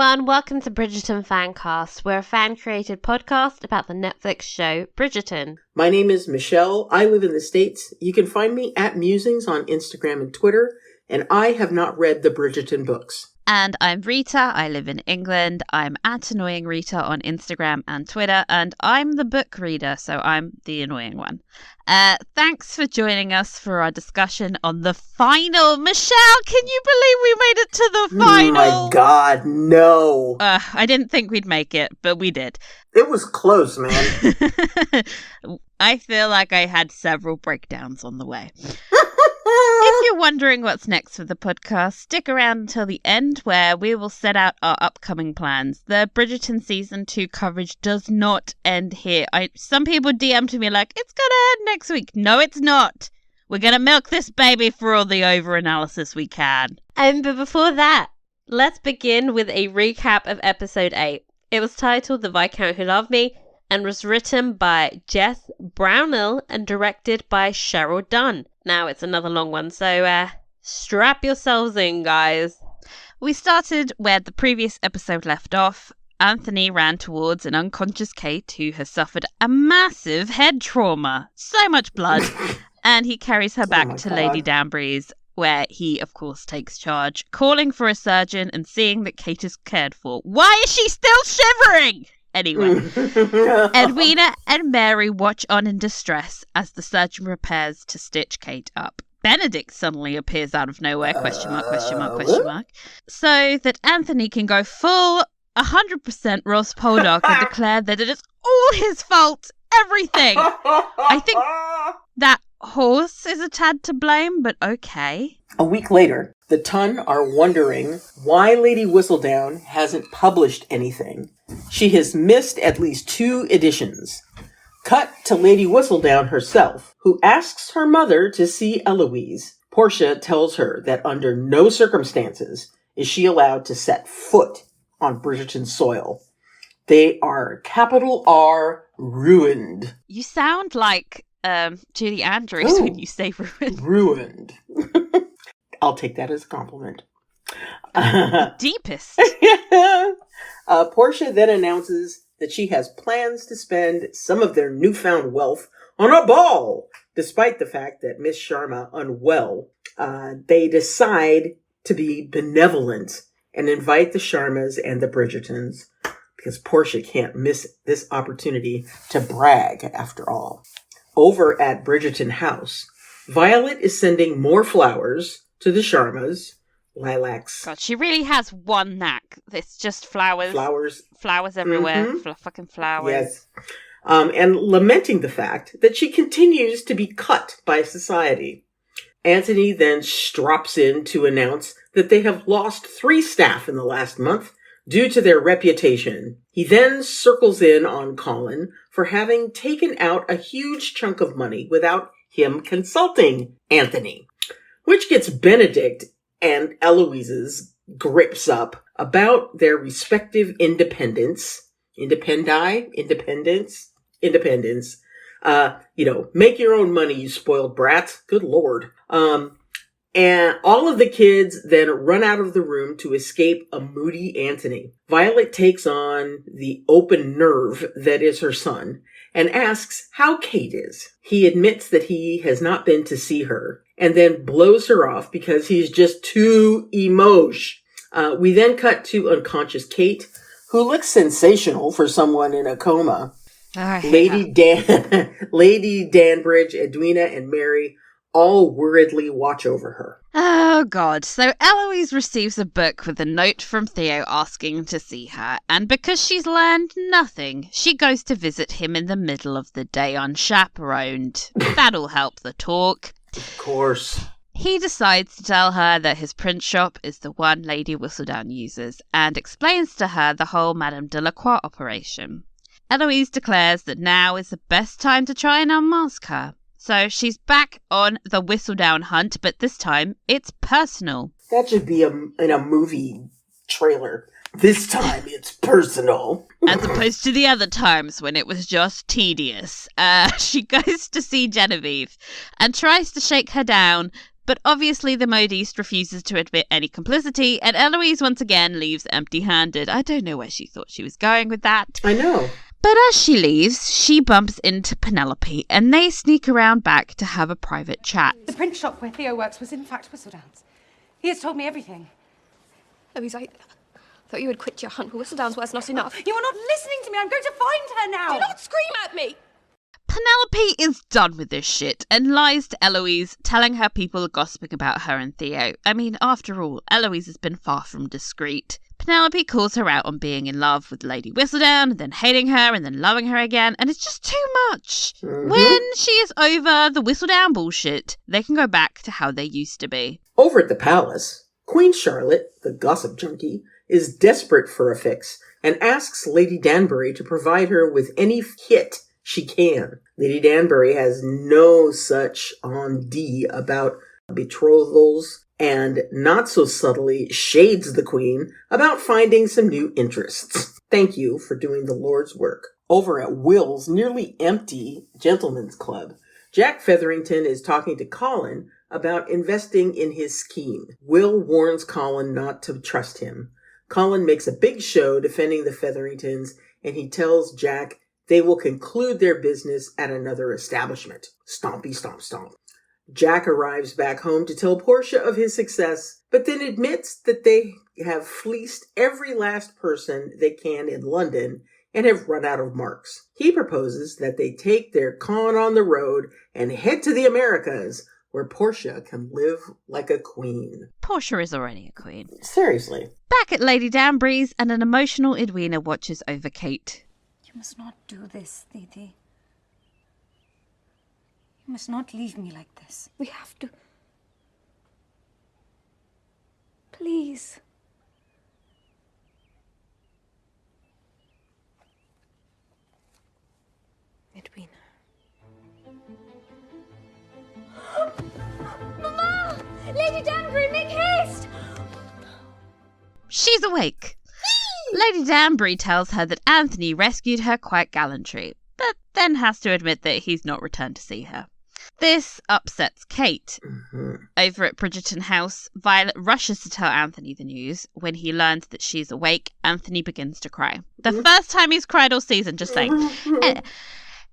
everyone, welcome to Bridgerton Fancast. We're a fan-created podcast about the Netflix show Bridgerton. My name is Michelle. I live in the States. You can find me at Musings on Instagram and Twitter, and I have not read the Bridgerton books. And I'm Rita. I live in England. I'm at Annoying Rita on Instagram and Twitter, and I'm the book reader, so I'm the annoying one. Thanks for joining us for our discussion on the final. Michelle, can you believe we made it to the final? Oh my God, no. I didn't think we'd make it, but we did. It was close, man. I feel like I had several breakdowns on the way. If you're wondering what's next for the podcast, stick around until the end where we will set out our upcoming plans. The Bridgerton Season 2 coverage does not end here. Some people DM'd me like, it's going to end next week. No, it's not. We're going to milk this baby for all the over-analysis we can. But before that, let's begin with a recap of episode 8. It was titled The Viscount Who Loved Me and was written by Jess Brownell and directed by Cheryl Dunn. Now it's another long one, so strap yourselves in, guys. We started where the previous episode left off. Anthony ran towards an unconscious Kate who has suffered a massive head trauma. So much blood. And he carries her back to Lady Danbury's, where he, of course, takes charge, calling for a surgeon and seeing that Kate is cared for. Why is she still shivering? Anyway, Edwina and Mary watch on in distress as the surgeon prepares to stitch Kate up. Benedict suddenly appears out of nowhere, question mark, so that Anthony can go full 100% Ross Poldark and declare that it is all his fault, everything. I think that horse is a tad to blame, but okay. A week later, the Ton are wondering why Lady Whistledown hasn't published anything. She has missed at least 2 editions. Cut to Lady Whistledown herself, who asks her mother to see Eloise. Portia tells her that under no circumstances is she allowed to set foot on Bridgerton soil. They are, capital R, ruined. You sound like Julie Andrews when you say ruined. Ruined. I'll take that as a compliment. The deepest. Portia then announces that she has plans to spend some of their newfound wealth on a ball. Despite the fact that Miss Sharma unwell, they decide to be benevolent and invite the Sharmas and the Bridgertons because Portia can't miss this opportunity to brag after all. Over at Bridgerton House, Violet is sending more flowers to the Sharmas. Lilacs. God, she really has one knack. It's just flowers. Flowers everywhere. Mm-hmm. Fucking flowers. Yes. And lamenting the fact that she continues to be cut by society. Anthony then strops in to announce that they have lost 3 staff in the last month due to their reputation. He then circles in on Colin for having taken out a huge chunk of money without him consulting Anthony, which gets Benedict and Eloise's grips up about their respective independence. Make your own money, you spoiled brats. Good Lord. And all of the kids then run out of the room to escape a moody Anthony. Violet takes on the open nerve that is her son and asks how Kate is. He admits that he has not been to see her and then blows her off because he's just too emosh. We then cut to unconscious Kate, who looks sensational for someone in a coma. Lady Danbridge, Edwina, and Mary all worriedly watch over her. Oh, God. So Eloise receives a book with a note from Theo asking to see her, and because she's learned nothing, she goes to visit him in the middle of the day unchaperoned. That'll help the talk. Of course. He decides to tell her that his print shop is the one Lady Whistledown uses, and explains to her the whole Madame Delacroix operation. Eloise declares that now is the best time to try and unmask her. So she's back on the Whistledown hunt, but this time it's personal. That should be in a movie trailer. This time it's personal. As opposed to the other times when it was just tedious. She goes to see Genevieve and tries to shake her down, But obviously the modiste refuses to admit any complicity, and Eloise once again leaves empty-handed. I don't know where she thought she was going with that. I know. But as she leaves, she bumps into Penelope, and they sneak around back to have a private chat. The print shop where Theo works was in fact Whistledown's. He has told me everything. Louise, I thought you had quit your hunt, but Whistledown's was not enough. You are not listening to me. I'm going to find her now. Do not scream at me! Penelope is done with this shit and lies to Eloise, telling her people are gossiping about her and Theo. I mean, after all, Eloise has been far from discreet. Penelope calls her out on being in love with Lady Whistledown, and then hating her, and then loving her again, and it's just too much. When she is over the Whistledown bullshit, they can go back to how they used to be. Over at the palace, Queen Charlotte, the gossip junkie, is desperate for a fix and asks Lady Danbury to provide her with any hit she can. Lady Danbury has no such on D about betrothals and not so subtly shades the Queen about finding some new interests. Thank you for doing the Lord's work. Over at Will's nearly empty gentleman's club, Jack Featherington is talking to Colin about investing in his scheme. Will warns Colin not to trust him. Colin makes a big show defending the Featheringtons, and he tells Jack they will conclude their business at another establishment. Stompy stomp stomp. Jack arrives back home to tell Portia of his success, but then admits that they have fleeced every last person they can in London and have run out of marks. He proposes that they take their con on the road and head to the Americas, where Portia can live like a queen. Portia is already a queen. Seriously. Back at Lady Danbury's, and an emotional Edwina watches over Kate. You must not do this, Didi. You must not leave me like this. We have to. Please. Edwina. Mama! Lady Danbury, make haste! She's awake. Lady Danbury tells her that Anthony rescued her quite gallantly, but then has to admit that he's not returned to see her. This upsets Kate. Over at Bridgerton House, Violet rushes to tell Anthony the news. When he learns that she's awake, Anthony begins to cry. The first time he's cried all season, just saying.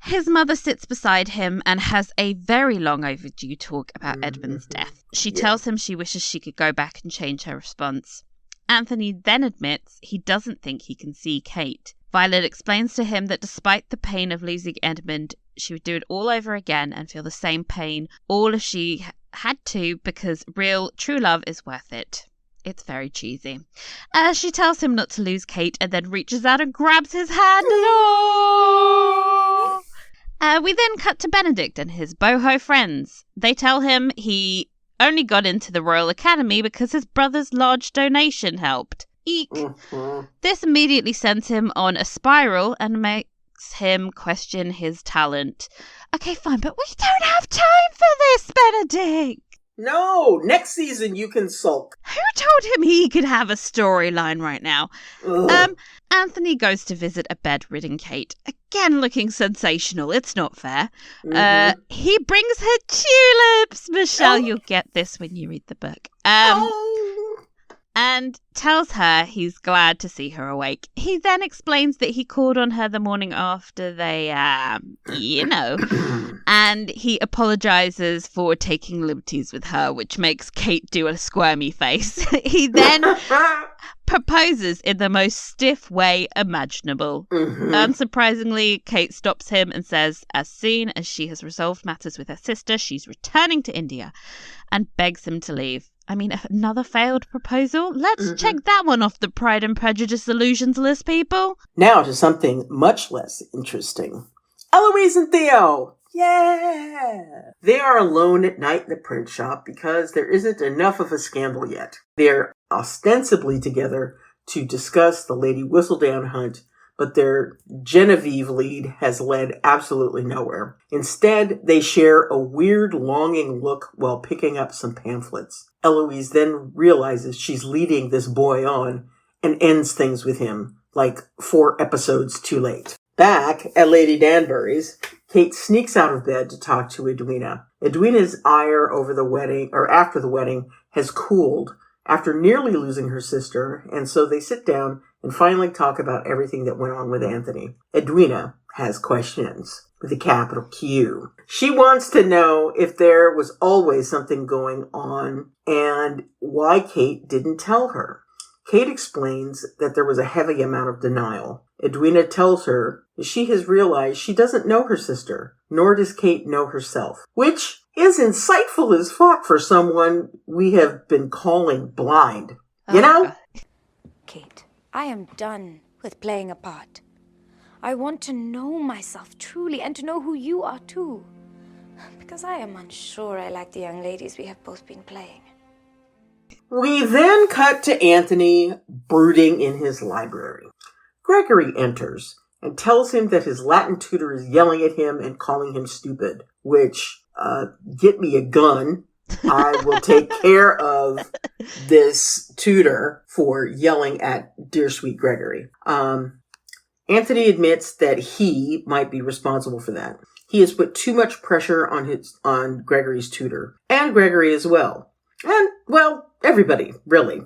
His mother sits beside him and has a very long overdue talk about Edmund's death. She tells him she wishes she could go back and change her response. Anthony then admits he doesn't think he can see Kate. Violet explains to him that despite the pain of losing Edmund, she would do it all over again and feel the same pain, all if she had to, because real, true love is worth it. It's very cheesy. She tells him not to lose Kate and then reaches out and grabs his hand. We then cut to Benedict and his boho friends. They tell him he only got into the Royal Academy because his brother's large donation helped. Eek. This immediately sends him on a spiral and makes him question his talent. Okay, fine, but we don't have time for this, Benedict. No, next season you can sulk. Who told him he could have a storyline right now? Anthony goes to visit a bedridden Kate, again looking sensational. It's not fair. He brings her tulips. Michelle, you'll get this when you read the book. And tells her he's glad to see her awake. He then explains that he called on her the morning after they, and he apologizes for taking liberties with her, which makes Kate do a squirmy face. He then proposes in the most stiff way imaginable. Unsurprisingly, Kate stops him and says as soon as she has resolved matters with her sister, she's returning to India, and begs him to leave. I mean, another failed proposal? Let's check that one off the Pride and Prejudice illusions list, people. Now to something much less interesting. Eloise and Theo! Yeah! They are alone at night in the print shop because there isn't enough of a scandal yet. They're ostensibly together to discuss the Lady Whistledown hunt, but their Genevieve lead has led absolutely nowhere. Instead, they share a weird, longing look while picking up some pamphlets. Eloise then realizes she's leading this boy on and ends things with him, like 4 episodes too late. Back at Lady Danbury's, Kate sneaks out of bed to talk to Edwina. Edwina's ire over the wedding, or after the wedding, has cooled after nearly losing her sister, and so they sit down and finally talk about everything that went on with Anthony. Edwina has questions with a capital Q. She wants to know if there was always something going on and why Kate didn't tell her. Kate explains that there was a heavy amount of denial. Edwina tells her that she has realized she doesn't know her sister, nor does Kate know herself, which is insightful as fuck for someone we have been calling blind. You know? Kate, I am done with playing a part. I want to know myself truly and to know who you are too. Because I am unsure I like the young ladies we have both been playing. We then cut to Anthony brooding in his library. Gregory enters and tells him that his Latin tutor is yelling at him and calling him stupid, which, get me a gun. I will take care of this tutor for yelling at dear sweet Gregory. Anthony admits that he might be responsible for that. He has put too much pressure on Gregory's tutor, and Gregory as well. And, well, everybody, really.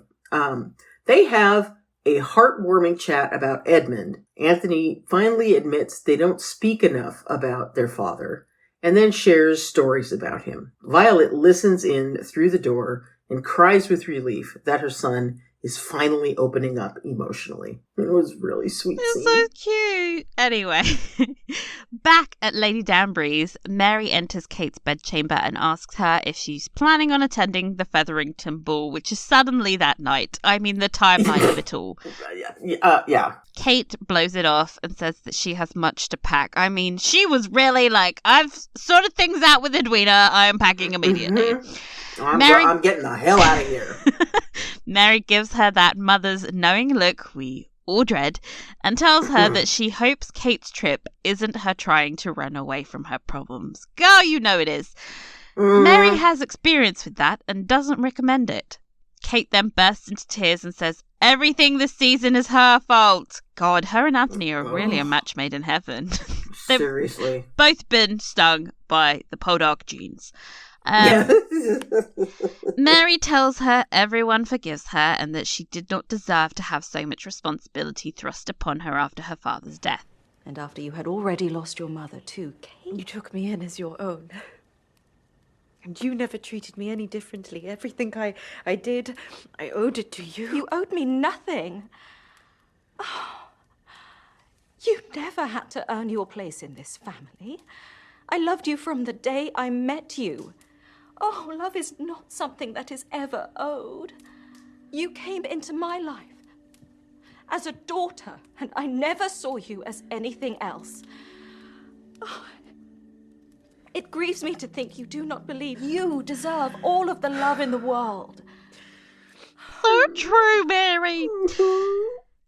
They have a heartwarming chat about Edmund. Anthony finally admits they don't speak enough about their father, and then shares stories about him. Violet listens in through the door and cries with relief that her son is finally opening up emotionally. It was really sweet. It's so cute. Anyway, back at Lady Danbury's, Mary enters Kate's bedchamber and asks her if she's planning on attending the Featherington ball, which is suddenly that night. I mean, the timeline of it all. Yeah. Kate blows it off and says that she has much to pack. I mean, she was really like, I've sorted things out with Edwina. I am packing immediately. Mm-hmm. I'm getting the hell out of here. Mary gives her that mother's knowing look we all dread and tells her that she hopes Kate's trip isn't her trying to run away from her problems. Girl, you know it is. Mary has experience with that and doesn't recommend it. Kate then bursts into tears and says everything this season is her fault. God, her and Anthony are really a match made in heaven. They've Seriously. both been stung by the Podok genes. Mary tells her everyone forgives her and that she did not deserve to have so much responsibility thrust upon her after her father's death. And after you had already lost your mother too, Kate. You took me in as your own. And you never treated me any differently. Everything I did, I owed it to you. You owed me nothing. Oh, you never had to earn your place in this family. I loved you from the day I met you. Oh, love is not something that is ever owed. You came into my life as a daughter, and I never saw you as anything else. Oh, it grieves me to think you do not believe you deserve all of the love in the world. So true, Mary.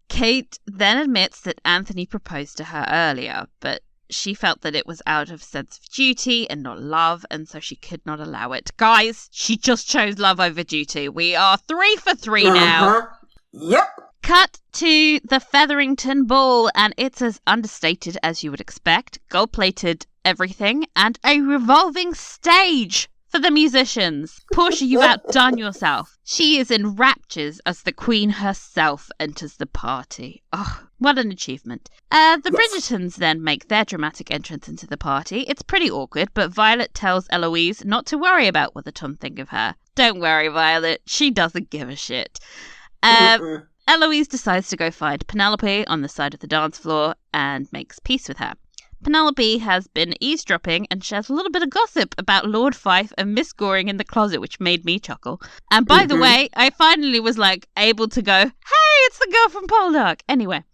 Kate then admits that Anthony proposed to her earlier, but she felt that it was out of sense of duty and not love, and so she could not allow it. Guys, she just chose love over duty. We are 3 for 3 now. Yep. Cut to the Featherington ball, and it's as understated as you would expect. Gold-plated everything, and a revolving stage for the musicians. Portia, you've outdone yourself. She is in raptures as the queen herself enters the party. Oh, what an achievement. The Bridgertons then make their dramatic entrance into the party. It's pretty awkward, but Violet tells Eloise not to worry about what the Tom think of her. Don't worry, Violet. She doesn't give a shit. Eloise decides to go find Penelope on the side of the dance floor and makes peace with her. Penelope has been eavesdropping and shares a little bit of gossip about Lord Fife and Miss Goring in the closet, which made me chuckle. And by the way, I finally was able to go, hey, it's the girl from Poldark. Anyway.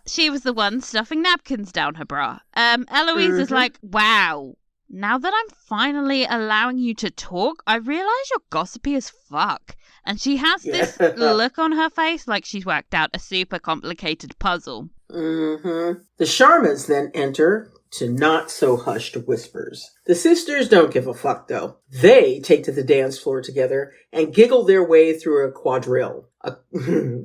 She was the one stuffing napkins down her bra. Eloise is like, wow, now that I'm finally allowing you to talk, I realize you're gossipy as fuck. And she has this look on her face like she's worked out a super complicated puzzle. The Sharmas then enter to not so hushed whispers. The sisters don't give a fuck though. They take to the dance floor together and giggle their way through a quadrille.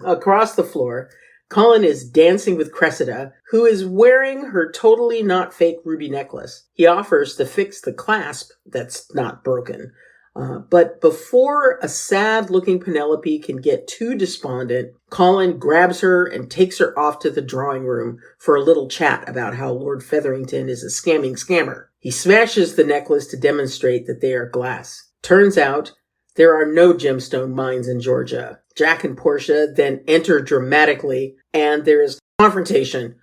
Across the floor, Colin is dancing with Cressida, who is wearing her totally not fake ruby necklace. He offers to fix the clasp that's not broken. But before a sad-looking Penelope can get too despondent, Colin grabs her and takes her off to the drawing room for a little chat about how Lord Featherington is a scamming scammer. He smashes the necklace to demonstrate that they are glass. Turns out, there are no gemstone mines in Georgia. Jack and Portia then enter dramatically, and there is confrontation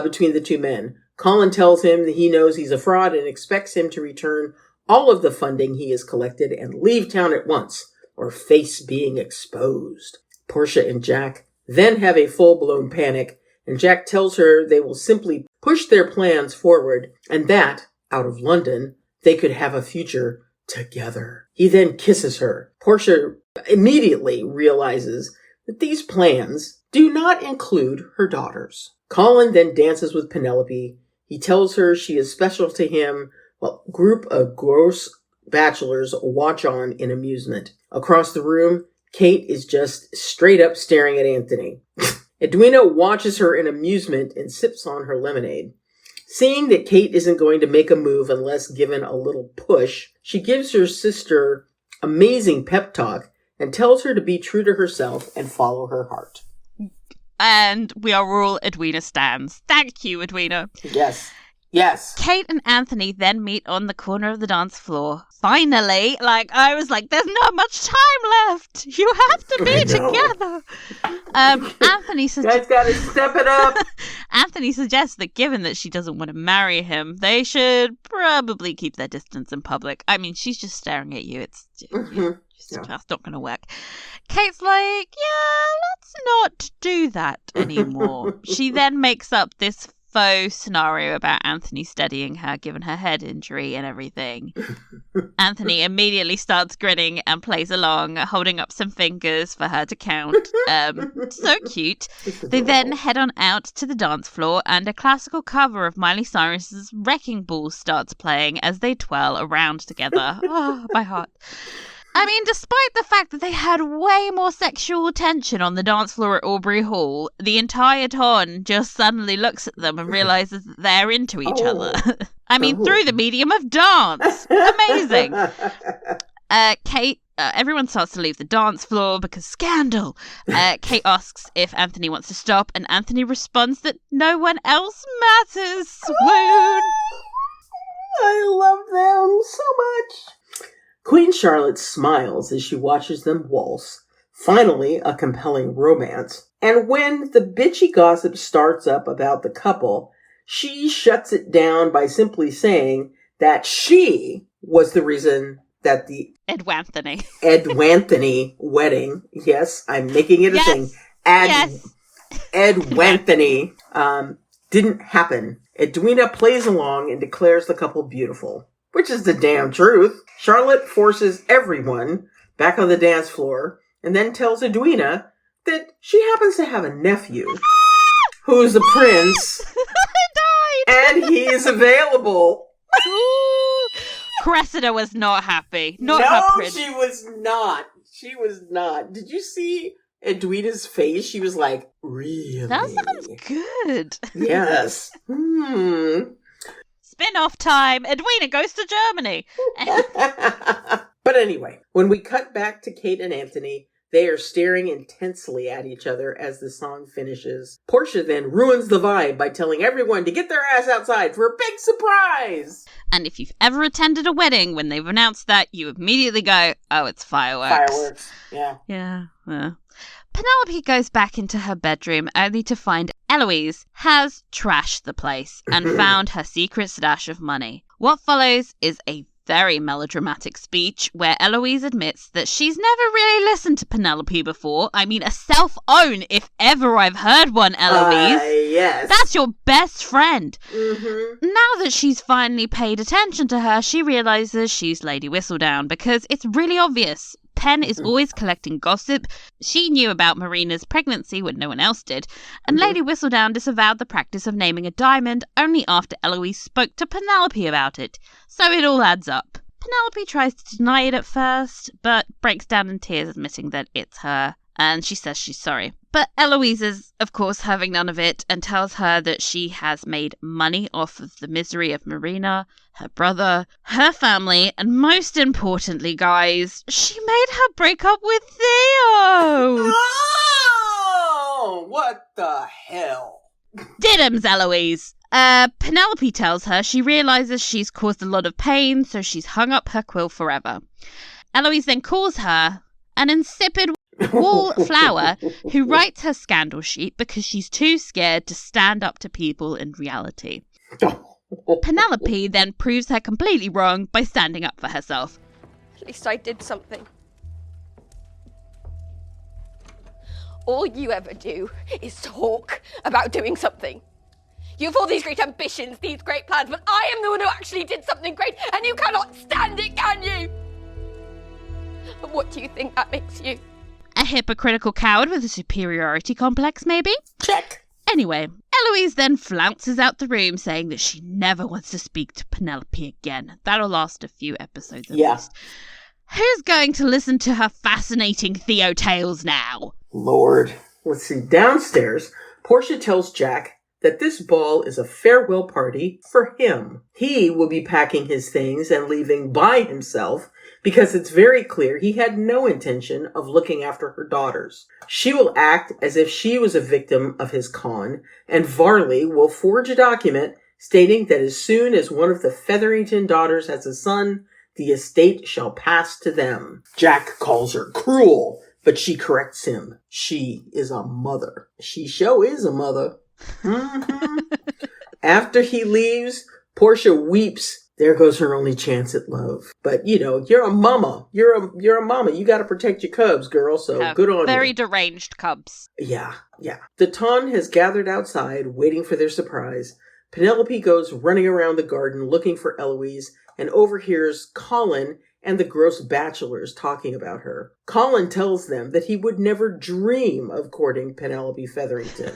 between the two men. Colin tells him that he knows he's a fraud and expects him to return all of the funding he has collected and leave town at once, or face being exposed. Portia and Jack then have a full-blown panic, and Jack tells her they will simply push their plans forward, and that, out of London, they could have a future together. He then kisses her. Portia immediately realizes that these plans do not include her daughters. Colin then dances with Penelope. He tells her she is special to him, while a group of gross bachelors watch on in amusement. Across the room, Kate is just straight up staring at Anthony. Edwina watches her in amusement and sips on her lemonade. Seeing that Kate isn't going to make a move unless given a little push, she gives her sister amazing pep talk and tells her to be true to herself and follow her heart. And we are all Edwina stans. Thank you, Edwina. Yes. Yes. Kate and Anthony then meet on the corner of the dance floor. Finally, I was like, there's not much time left. You have to be together. Anthony You guys gotta step it up. Anthony suggests that given that she doesn't want to marry him, they should probably keep their distance in public. I mean, she's just staring at you. It's just not going to work. Kate's like, yeah, let's not do that anymore. She then makes up this faux scenario about Anthony studying her, given her head injury and everything. Anthony immediately starts grinning and plays along, holding up some fingers for her to count. So cute. They then head on out to the dance floor, and a classical cover of Miley Cyrus's Wrecking Ball starts playing as they twirl around together. Oh, my heart. I mean, despite the fact that they had way more sexual tension on the dance floor at Aubrey Hall, the entire town just suddenly looks at them and realizes that they're into each other. I mean, through the medium of dance. Amazing. Kate, everyone starts to leave the dance floor because scandal. Kate asks if Anthony wants to stop, and Anthony responds that no one else matters. Swoon. I love them so much. Queen Charlotte smiles as she watches them waltz. Finally, a compelling romance. And when the bitchy gossip starts up about the couple, she shuts it down by simply saying that she was the reason that the Edwanthony wedding, yes, I'm making it a thing, Edwanthony, didn't happen. Edwina plays along and declares the couple beautiful. Which is the damn truth. Charlotte forces everyone back on the dance floor and then tells Edwina that she happens to have a nephew who's a prince. And he's available. Ooh, Cressida was not happy. No, she was not. She was not. Did you see Edwina's face? She was like, really? That sounds good. Yes. Spin-off time. Edwina goes to Germany. But anyway, when we cut back to Kate and Anthony, they are staring intensely at each other as the song finishes. Portia then ruins the vibe by telling everyone to get their ass outside for a big surprise. And if you've ever attended a wedding, when they've announced that, you immediately go, oh, it's fireworks. Fireworks, yeah. Yeah. Penelope goes back into her bedroom only to find Eloise has trashed the place and found her secret stash of money. What follows is a very melodramatic speech where Eloise admits that she's never really listened to Penelope before. I mean, a self-own, if ever I've heard one, Eloise. Yes. That's your best friend. Mm-hmm. Now that she's finally paid attention to her, she realizes she's Lady Whistledown because it's really obvious. Pen is always collecting gossip. She knew about Marina's pregnancy when no one else did, and Lady Whistledown disavowed the practice of naming a diamond only after Eloise spoke to Penelope about it. So it all adds up. Penelope tries to deny it at first, but breaks down in tears admitting that it's her and she says she's sorry. But Eloise is, of course, having none of it and tells her that she has made money off of the misery of Marina, her brother, her family, and most importantly, guys, she made her break up with Theo! Oh, what the hell? Diddums, Eloise! Penelope tells her she realises she's caused a lot of pain, so she's hung up her quill forever. Eloise then calls her an insipid wallflower who writes her scandal sheet because she's too scared to stand up to people in reality. Penelope then proves her completely wrong by standing up for herself. At least I did something. All you ever do is talk about doing something. You have all these great ambitions, these great plans, but I am the one who actually did something great, and you cannot stand it, can you? And what do you think that makes you? A hypocritical coward with a superiority complex, maybe? Check. Anyway, Eloise then flounces out the room saying that she never wants to speak to Penelope again. That'll last a few episodes at least. Who's going to listen to her fascinating Theo tales now? Lord. Let's see. Downstairs, Portia tells Jack that this ball is a farewell party for him. He will be packing his things and leaving by himself because it's very clear he had no intention of looking after her daughters. She will act as if she was a victim of his con, and Varley will forge a document stating that as soon as one of the Featherington daughters has a son, the estate shall pass to them. Jack calls her cruel, but she corrects him. She is a mother. She sure is a mother. Mm-hmm. After he leaves, Portia weeps. There goes her only chance at love. But, you're a mama. You're a mama. You got to protect your cubs, girl, so good on you. Very deranged cubs. Yeah. The ton has gathered outside, waiting for their surprise. Penelope goes running around the garden looking for Eloise and overhears Colin and the gross bachelors talking about her. Colin tells them that he would never dream of courting Penelope Featherington.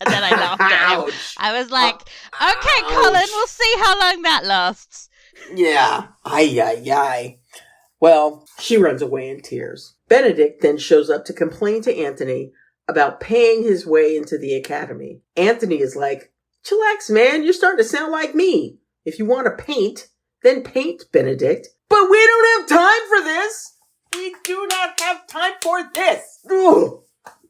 And then I laughed at him. I was like, okay, Colin, we'll see how long that lasts. Yeah. Ay. Well, she runs away in tears. Benedict then shows up to complain to Anthony about paying his way into the academy. Anthony is like, chillax, man, you're starting to sound like me. If you want to paint, then paint, Benedict. But we don't have time for this. We do not have time for this. Ugh.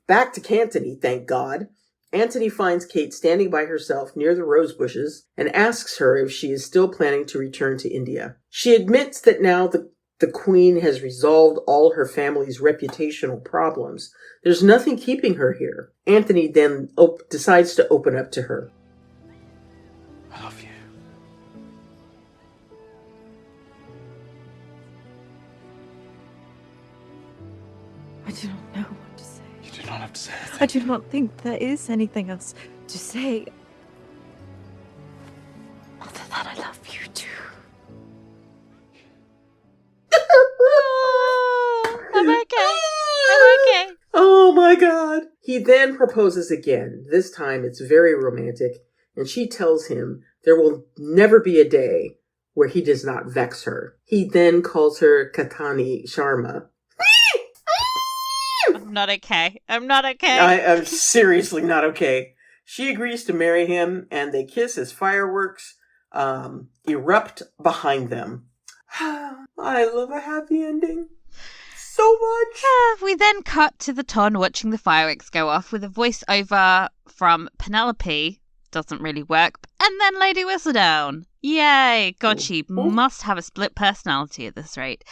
Back to Kanthony, thank God. Anthony finds Kate standing by herself near the rose bushes and asks her if she is still planning to return to India. She admits that now the Queen has resolved all her family's reputational problems. There's nothing keeping her here. Anthony then decides to open up to her. I love you. I do not know what to say. You do not have to say anything. I do not think there is anything else to say. Other than I love you too. I'm okay. Oh my God. He then proposes again. This time it's very romantic, and she tells him there will never be a day where he does not vex her. He then calls her Kanthony Sharma. I'm not okay. I am seriously not okay. She agrees to marry him, and they kiss as fireworks erupt behind them. I love a happy ending so much. We then cut to the Ton watching the fireworks go off with a voiceover from Penelope. Doesn't really work. And then Lady Whistledown. Yay. God, she must have a split personality at this rate.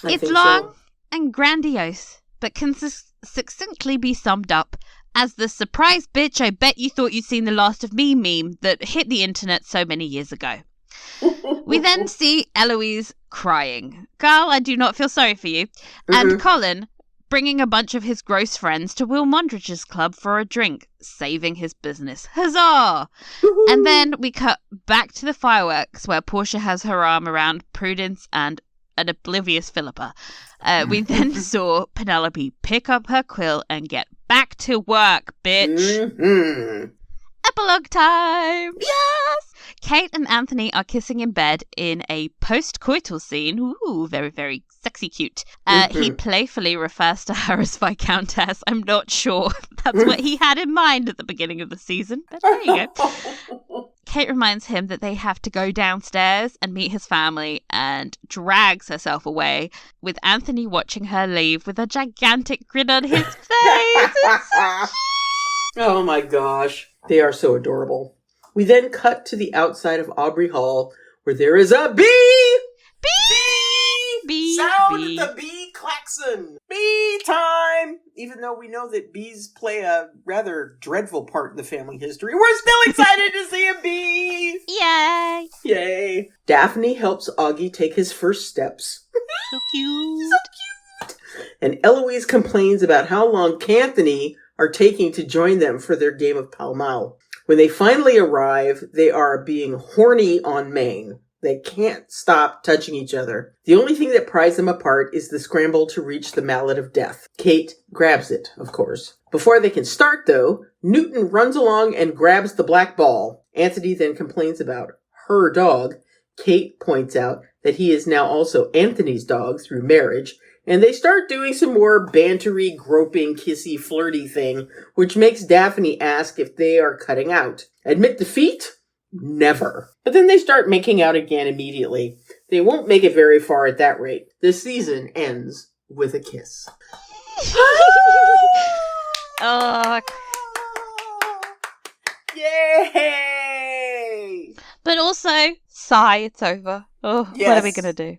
It's long and grandiose, but can succinctly be summed up as the surprise bitch I bet you thought you'd seen the last of me meme that hit the internet so many years ago. We then see Eloise crying. Carl, I do not feel sorry for you. And Colin bringing a bunch of his gross friends to Will Mondrich's club for a drink, saving his business. Huzzah! And then we cut back to the fireworks where Portia has her arm around Prudence and an oblivious Philippa. We then saw Penelope pick up her quill and get back to work, bitch. Epilogue time! Yes! Kate and Anthony are kissing in bed in a post-coital scene. Ooh, very, very sexy cute. He playfully refers to her as Viscountess. I'm not sure that's what he had in mind at the beginning of the season, but there you go. Kate reminds him that they have to go downstairs and meet his family and drags herself away, with Anthony watching her leave with a gigantic grin on his face. Oh my gosh. They are so adorable. We then cut to the outside of Aubrey Hall, where there is a bee! Bee! Sound bee. the bee klaxon! Bee time! Even though we know that bees play a rather dreadful part in the family history, we're still excited to see a bee! Yay! Yay! Daphne helps Augie take his first steps. So cute. And Eloise complains about how long Kanthony are taking to join them for their game of Pall Mall. When they finally arrive, they are being horny on main. They can't stop touching each other. The only thing that pries them apart is the scramble to reach the mallet of death. Kate grabs it, of course. Before they can start, though, Newton runs along and grabs the black ball. Anthony then complains about her dog. Kate points out that he is now also Anthony's dog through marriage, and they start doing some more bantery, groping, kissy, flirty thing, which makes Daphne ask if they are cutting out. Admit defeat? Never. But then they start making out again immediately. They won't make it very far at that rate. The season ends with a kiss. Oh. Yay! But also, sigh, it's over. Oh, Yes. What are we going to do?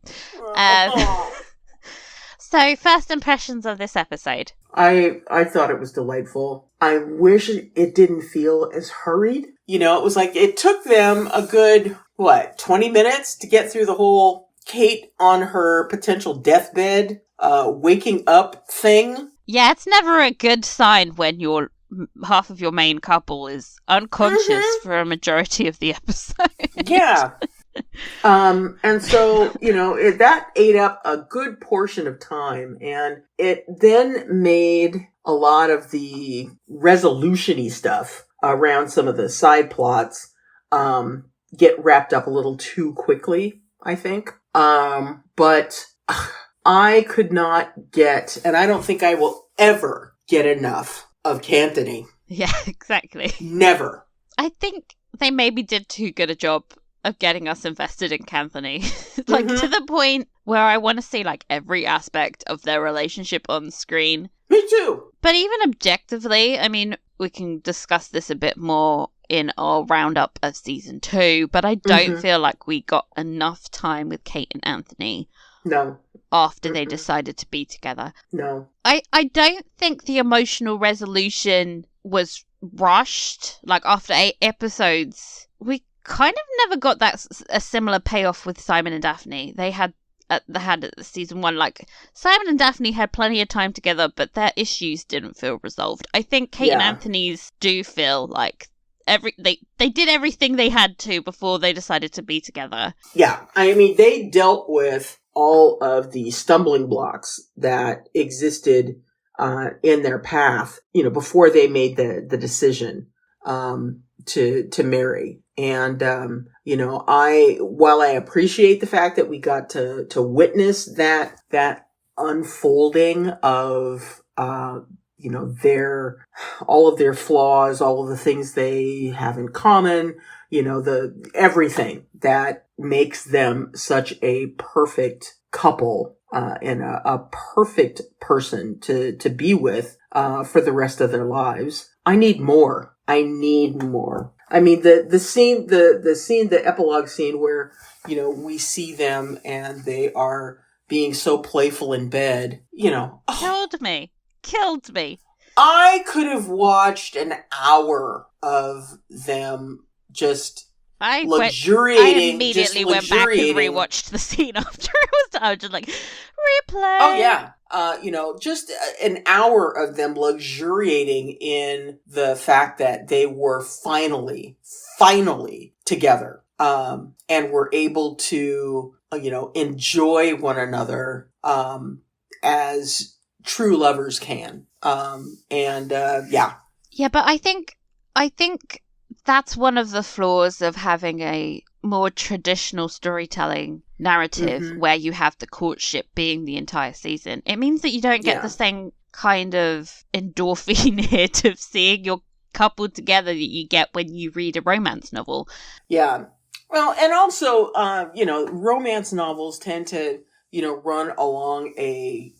So, first impressions of this episode. I thought it was delightful. I wish it didn't feel as hurried. You know, it was like it took them a good, 20 minutes to get through the whole Kate on her potential deathbed, waking up thing. Yeah, it's never a good sign when half of your main couple is unconscious for a majority of the episode. Yeah. And so, that ate up a good portion of time, and it then made a lot of the resolution-y stuff around some of the side plots, get wrapped up a little too quickly, I think. But I could not get, and I don't think I will ever get enough of Kanthony. Yeah, exactly. Never. I think they maybe did too good a job of getting us invested in Kanthony. To the point where I want to see every aspect of their relationship on screen. Me too. But even objectively, I mean, we can discuss this a bit more in our roundup of season 2, but I don't feel like we got enough time with Kate and Anthony. No. After they decided to be together. No. I don't think the emotional resolution was rushed. After 8 episodes, we kind of never got a similar payoff with Simon and Daphne. They had season 1, Simon and Daphne had plenty of time together, but their issues didn't feel resolved. I think Kate and Anthony's do feel like they did everything they had to before they decided to be together. Yeah, I mean, they dealt with all of the stumbling blocks that existed in their path, before they made the decision to marry. And while I appreciate the fact that we got to witness that unfolding of all of their flaws, all of the things they have in common, everything that makes them such a perfect couple, and a perfect person to be with, for the rest of their lives. I need more. I mean, the epilogue scene where, we see them and they are being so playful in bed, Killed me. I could have watched an hour of them just luxuriating. I immediately went back and rewatched the scene after it was done. I was just replay. Oh, yeah. Just an hour of them luxuriating in the fact that they were finally together, and were able to, enjoy one another, as true lovers can. Yeah. Yeah, but I think that's one of the flaws of having a more traditional storytelling narrative where you have the courtship being the entire season. It means that you don't get the same kind of endorphin hit of seeing your couple together that you get when you read a romance novel. Yeah. Well, and also, romance novels tend to, run along a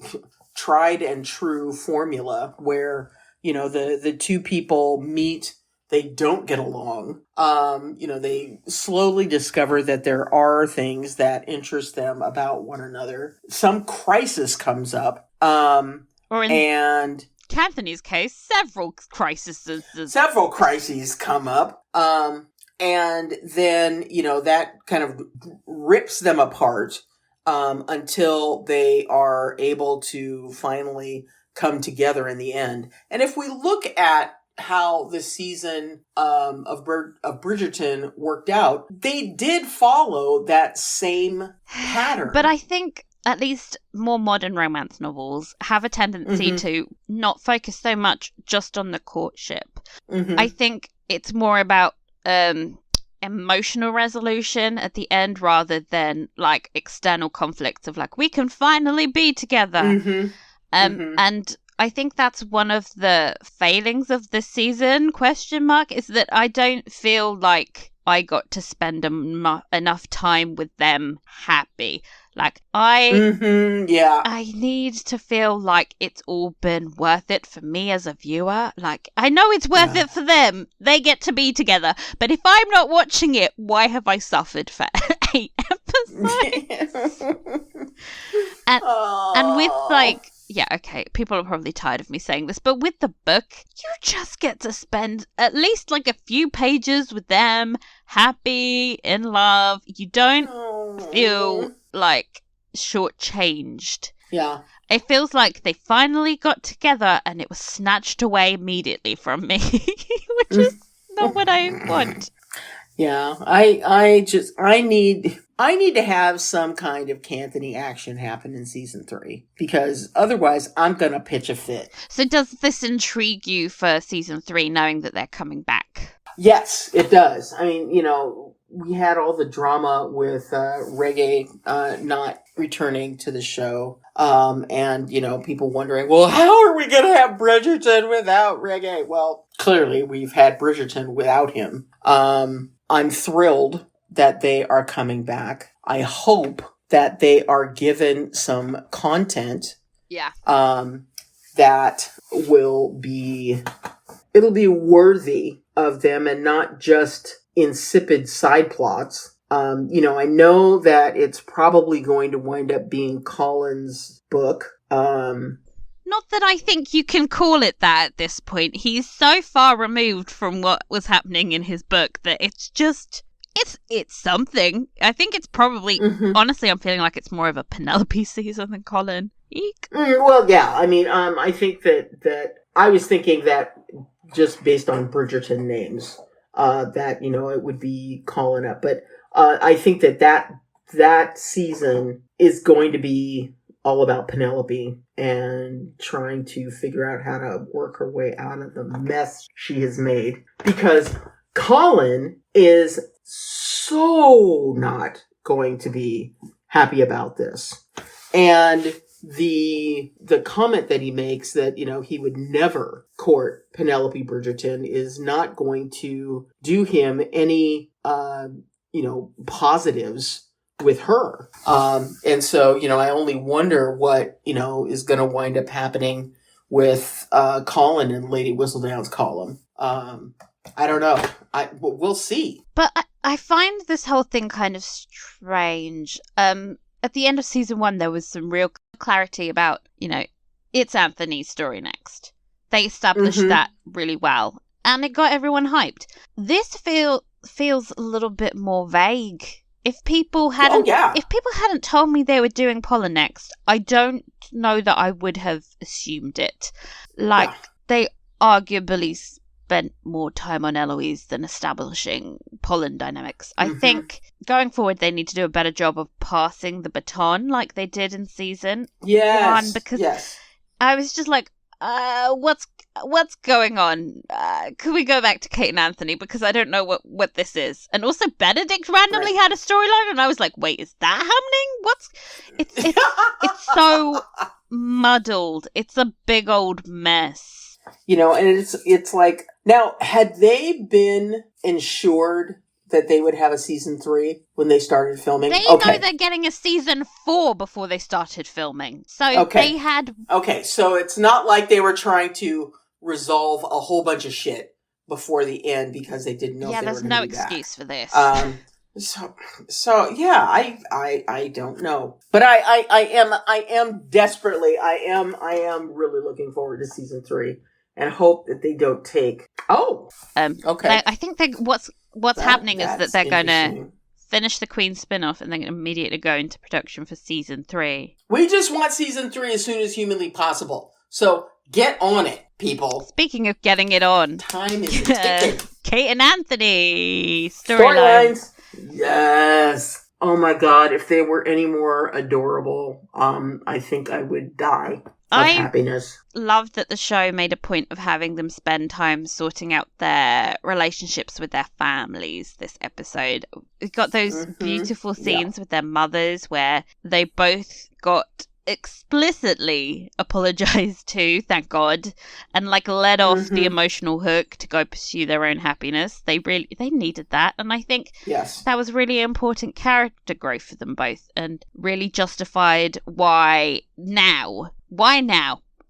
tried and true formula where, the two people meet, they don't get along. They slowly discover that there are things that interest them about one another. Some crisis comes up. Or in Kanthony's case, several crises come up. And then, that kind of rips them apart until they are able to finally come together in the end. And if we look at how the season of Bridgerton worked out, they did follow that same pattern. But I think at least more modern romance novels have a tendency to not focus so much just on the courtship. I think it's more about emotional resolution at the end rather than like external conflicts of like, we can finally be together. And I think that's one of the failings of this season, is that I don't feel like I got to spend enough time with them happy. Like, I need to feel like it's all been worth it for me as a viewer. Like, I know it's worth it for them. They get to be together. But if I'm not watching it, why have I suffered for 8 episodes? and with, like, yeah, okay, people are probably tired of me saying this, but with the book, you just get to spend at least, like, a few pages with them, happy, in love. You don't feel like shortchanged. Yeah. It feels like they finally got together and it was snatched away immediately from me, which is not what I want. Yeah, I need to have some kind of Kanthony action happen in season 3 because otherwise I'm gonna pitch a fit. So does this intrigue you for season 3, knowing that they're coming back? Yes, it does. I mean, we had all the drama with Reggae not returning to the show. And, people wondering, well, how are we going to have Bridgerton without Reggae? Well, clearly we've had Bridgerton without him. I'm thrilled that they are coming back. I hope that they are given some content. Yeah. That it'll be worthy of them and not just insipid side plots. I know that it's probably going to wind up being Colin's book. Not that I think you can call it that at this point. He's so far removed from what was happening in his book that it's just, it's something. I think it's probably, honestly, I'm feeling like it's more of a Penelope season than Colin. Eek. Well, yeah, I mean, I think that I was thinking that just based on Bridgerton names, that, it would be Colin up. But I think that season is going to be all about Penelope and trying to figure out how to work her way out of the mess she has made. Because Colin is so not going to be happy about this. And the comment that he makes that, he would never court Penelope Bridgerton is not going to do him any, positives with her. And so, I only wonder what, is going to wind up happening with Colin in Lady Whistledown's column. I don't know. We'll see. But I find this whole thing kind of strange. At the end of season 1, there was some real clarity about, it's Anthony's story next. They established that really well, and it got everyone hyped. This feels a little bit more vague. If people hadn't told me they were doing Paula next, I don't know that I would have assumed it. They arguably spent more time on Eloise than establishing Pollen dynamics. I think going forward they need to do a better job of passing the baton like they did in season 1, because I was just like, what's what's going on? Could we go back to Kate and Anthony, because I don't know what this is. And also Benedict randomly had a storyline, and I was like, wait, is that happening? It's so muddled. It's a big old mess. You know, and it's like, now, had they been ensured that they would have a season 3 when they started filming? They know they're getting a season 4 before they started filming. So they had... Okay, so it's not like they were trying to resolve a whole bunch of shit before the end because they didn't know if they were going to be back. Yeah, there's no excuse for this. So yeah, I don't know, but I am desperately, I am really looking forward to season 3 and hope that they don't take. Okay. I think what's happening is that they're going to finish the Queen spin-off and then immediately go into production for season 3. We just want season 3 as soon as humanly possible. So get on it, people. Speaking of getting it on, time is ticking. Kate and Anthony storylines. Yes. Oh my God! If they were any more adorable, I think I would die of happiness. Loved that the show made a point of having them spend time sorting out their relationships with their families this episode. We got those beautiful scenes with their mothers where they both got explicitly apologized to, thank God, and like let off the emotional hook to go pursue their own happiness. They needed that, and I think that was really important character growth for them both, and really justified why now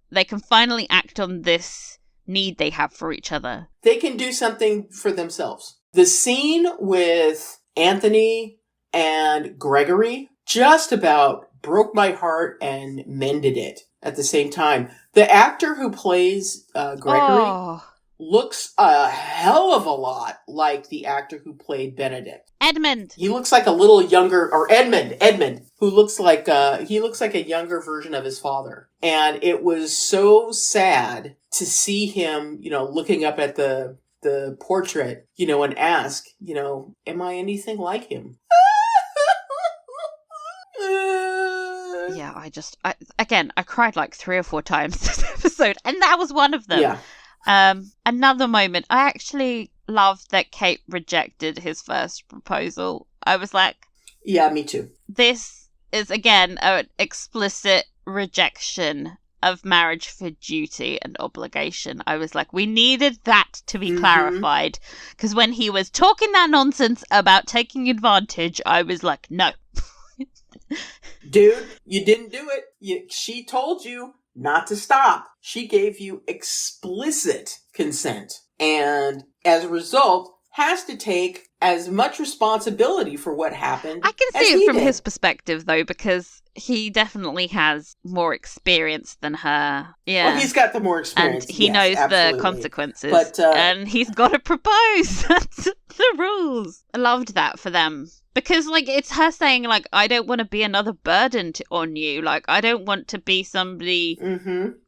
they can finally act on this need they have for each other. They can do something for themselves. The scene with Anthony and Gregory just about broke my heart and mended it at the same time. The actor who plays Gregory looks a hell of a lot like the actor who played Benedict. Edmund. He looks like a little younger, or Edmund, who looks like a younger version of his father. And it was so sad to see him, looking up at the portrait, and ask, am I anything like him? Yeah, I cried like 3 or 4 times this episode, and that was one of them. Yeah. Another moment, I actually loved that Kate rejected his first proposal. I was like, yeah, me too. This is, again, an explicit rejection of marriage for duty and obligation. I was like, we needed that to be clarified, because when he was talking that nonsense about taking advantage, I was like, no. Dude, you didn't do it. She told you not to stop. She gave you explicit consent. And as a result, has to take as much responsibility for what happened. I can see it from his perspective, though, because he definitely has more experience than her. Yeah. Well, he's got the more experience. And he knows the consequences. But, and he's got to propose. That's the rules. I loved that for them. Because, it's her saying, I don't want to be another burden on you. I don't want to be somebody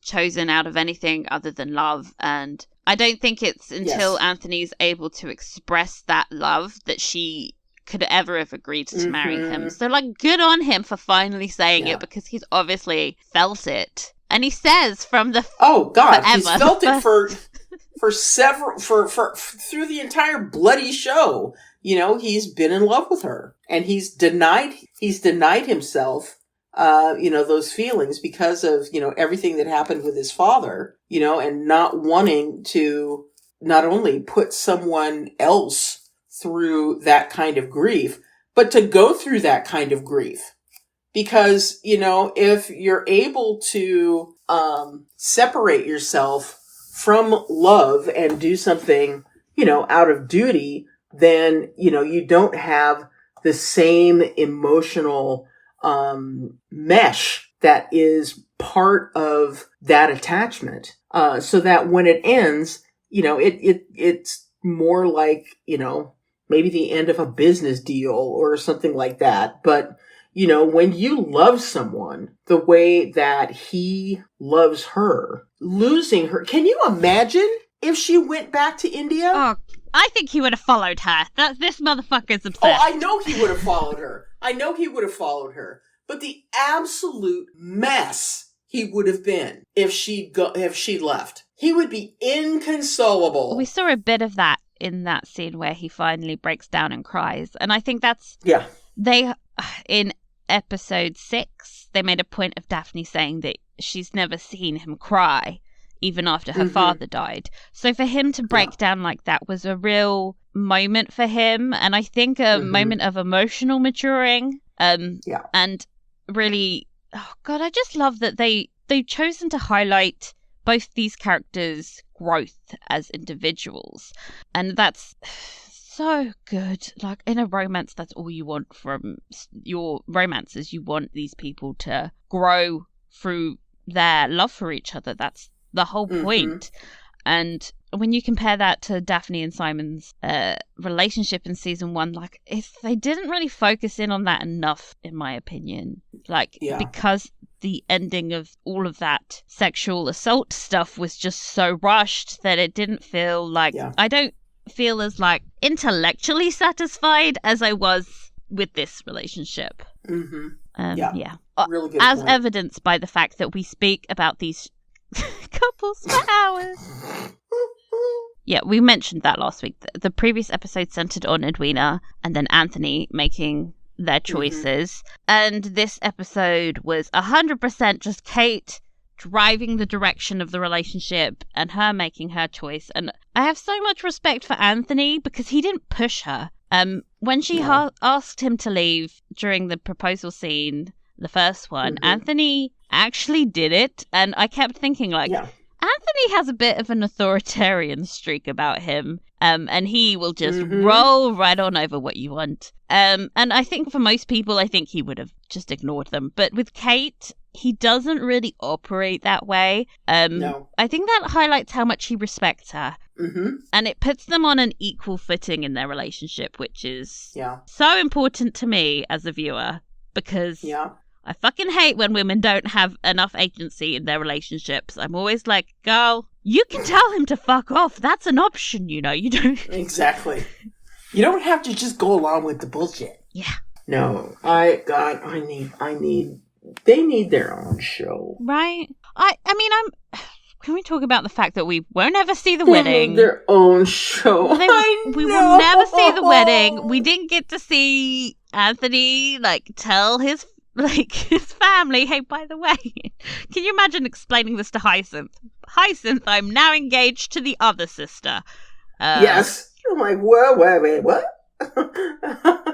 chosen out of anything other than love. And I don't think it's until Anthony's able to express that love that she could ever have agreed to marry him. So, good on him for finally saying it, because he's obviously felt it. And he says from the he's felt it for several through the entire bloody show. He's been in love with her, and he's denied himself, those feelings because of, everything that happened with his father, and not wanting to not only put someone else through that kind of grief, but to go through that kind of grief. Because, if you're able to, separate yourself from love and do something, out of duty, then, you don't have the same emotional mesh that is part of that attachment. So that when it ends, it's more like, maybe the end of a business deal or something like that. But, when you love someone the way that he loves her, losing her, can you imagine if she went back to India? Oh, I think he would have followed her. This motherfucker's obsessed. Oh, I know he would have followed her. But the absolute mess he would have been if she'd left. He would be inconsolable. We saw a bit of that in that scene where he finally breaks down and cries. And I think that's... Yeah. In episode 6, they made a point of Daphne saying that she's never seen him cry, even after her father died. So for him to break down like that was a real moment for him. And I think a moment of emotional maturing. And really, oh God, I just love that they've chosen to highlight both these characters' growth as individuals. And that's so good. Like, in a romance, that's all you want from your romances. You want these people to grow through their love for each other. That's the whole point. And when you compare that to Daphne and Simon's relationship in season 1, like, they didn't really focus in on that enough, in my opinion. Like, because the ending of all of that sexual assault stuff was just so rushed that it didn't feel like... I don't feel as, like, intellectually satisfied as I was with this relationship. Really good as point. evidenced by the fact that we speak about these couples for hours. Yeah, we mentioned that last week. The previous episode centered on Edwina and then Anthony making their choices. And this episode was 100% just Kate driving the direction of the relationship and her making her choice. And I have so much respect for Anthony because he didn't push her. When she asked him to leave during the proposal scene, the first one, Anthony actually did it. And I kept thinking, like, Anthony has a bit of an authoritarian streak about him. And he will just roll right on over what you want. And I think for most people, I think he would have just ignored them. But with Kate, he doesn't really operate that way. No. I think that highlights how much he respects her. And it puts them on an equal footing in their relationship, which is so important to me as a viewer. Because I fucking hate when women don't have enough agency in their relationships. I'm always like, girl, you can tell him to fuck off. That's an option, you know. You don't... Exactly. You don't have to just go along with the bullshit. Yeah. No. I need... They need their own show. Right? I mean, Can we talk about the fact that we won't ever see the wedding? Need their own show. We will never see the wedding. We didn't get to see Anthony, like, tell his family, hey, by the way, can you imagine explaining this to Hyacinth? Hyacinth, I'm now engaged to the other sister. Yes. I'm like, wait, what?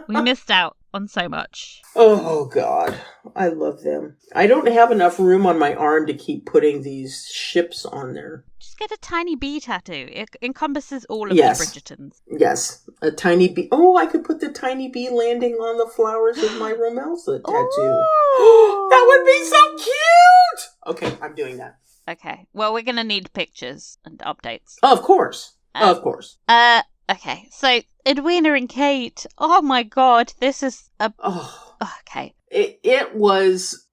We missed out on so much. Oh, God. I love them. I don't have enough room on my arm to keep putting these ships on there. Just get a tiny bee tattoo. It encompasses all of the Bridgertons. Yes. A tiny bee. Oh, I could put the tiny bee landing on the flowers of my Romelsa tattoo. That would be so cute! Okay, I'm doing that. Okay. Well, we're going to need pictures and updates. Of course. Of course. Okay. So, Edwina and Kate. Oh my God. This is a... okay. It was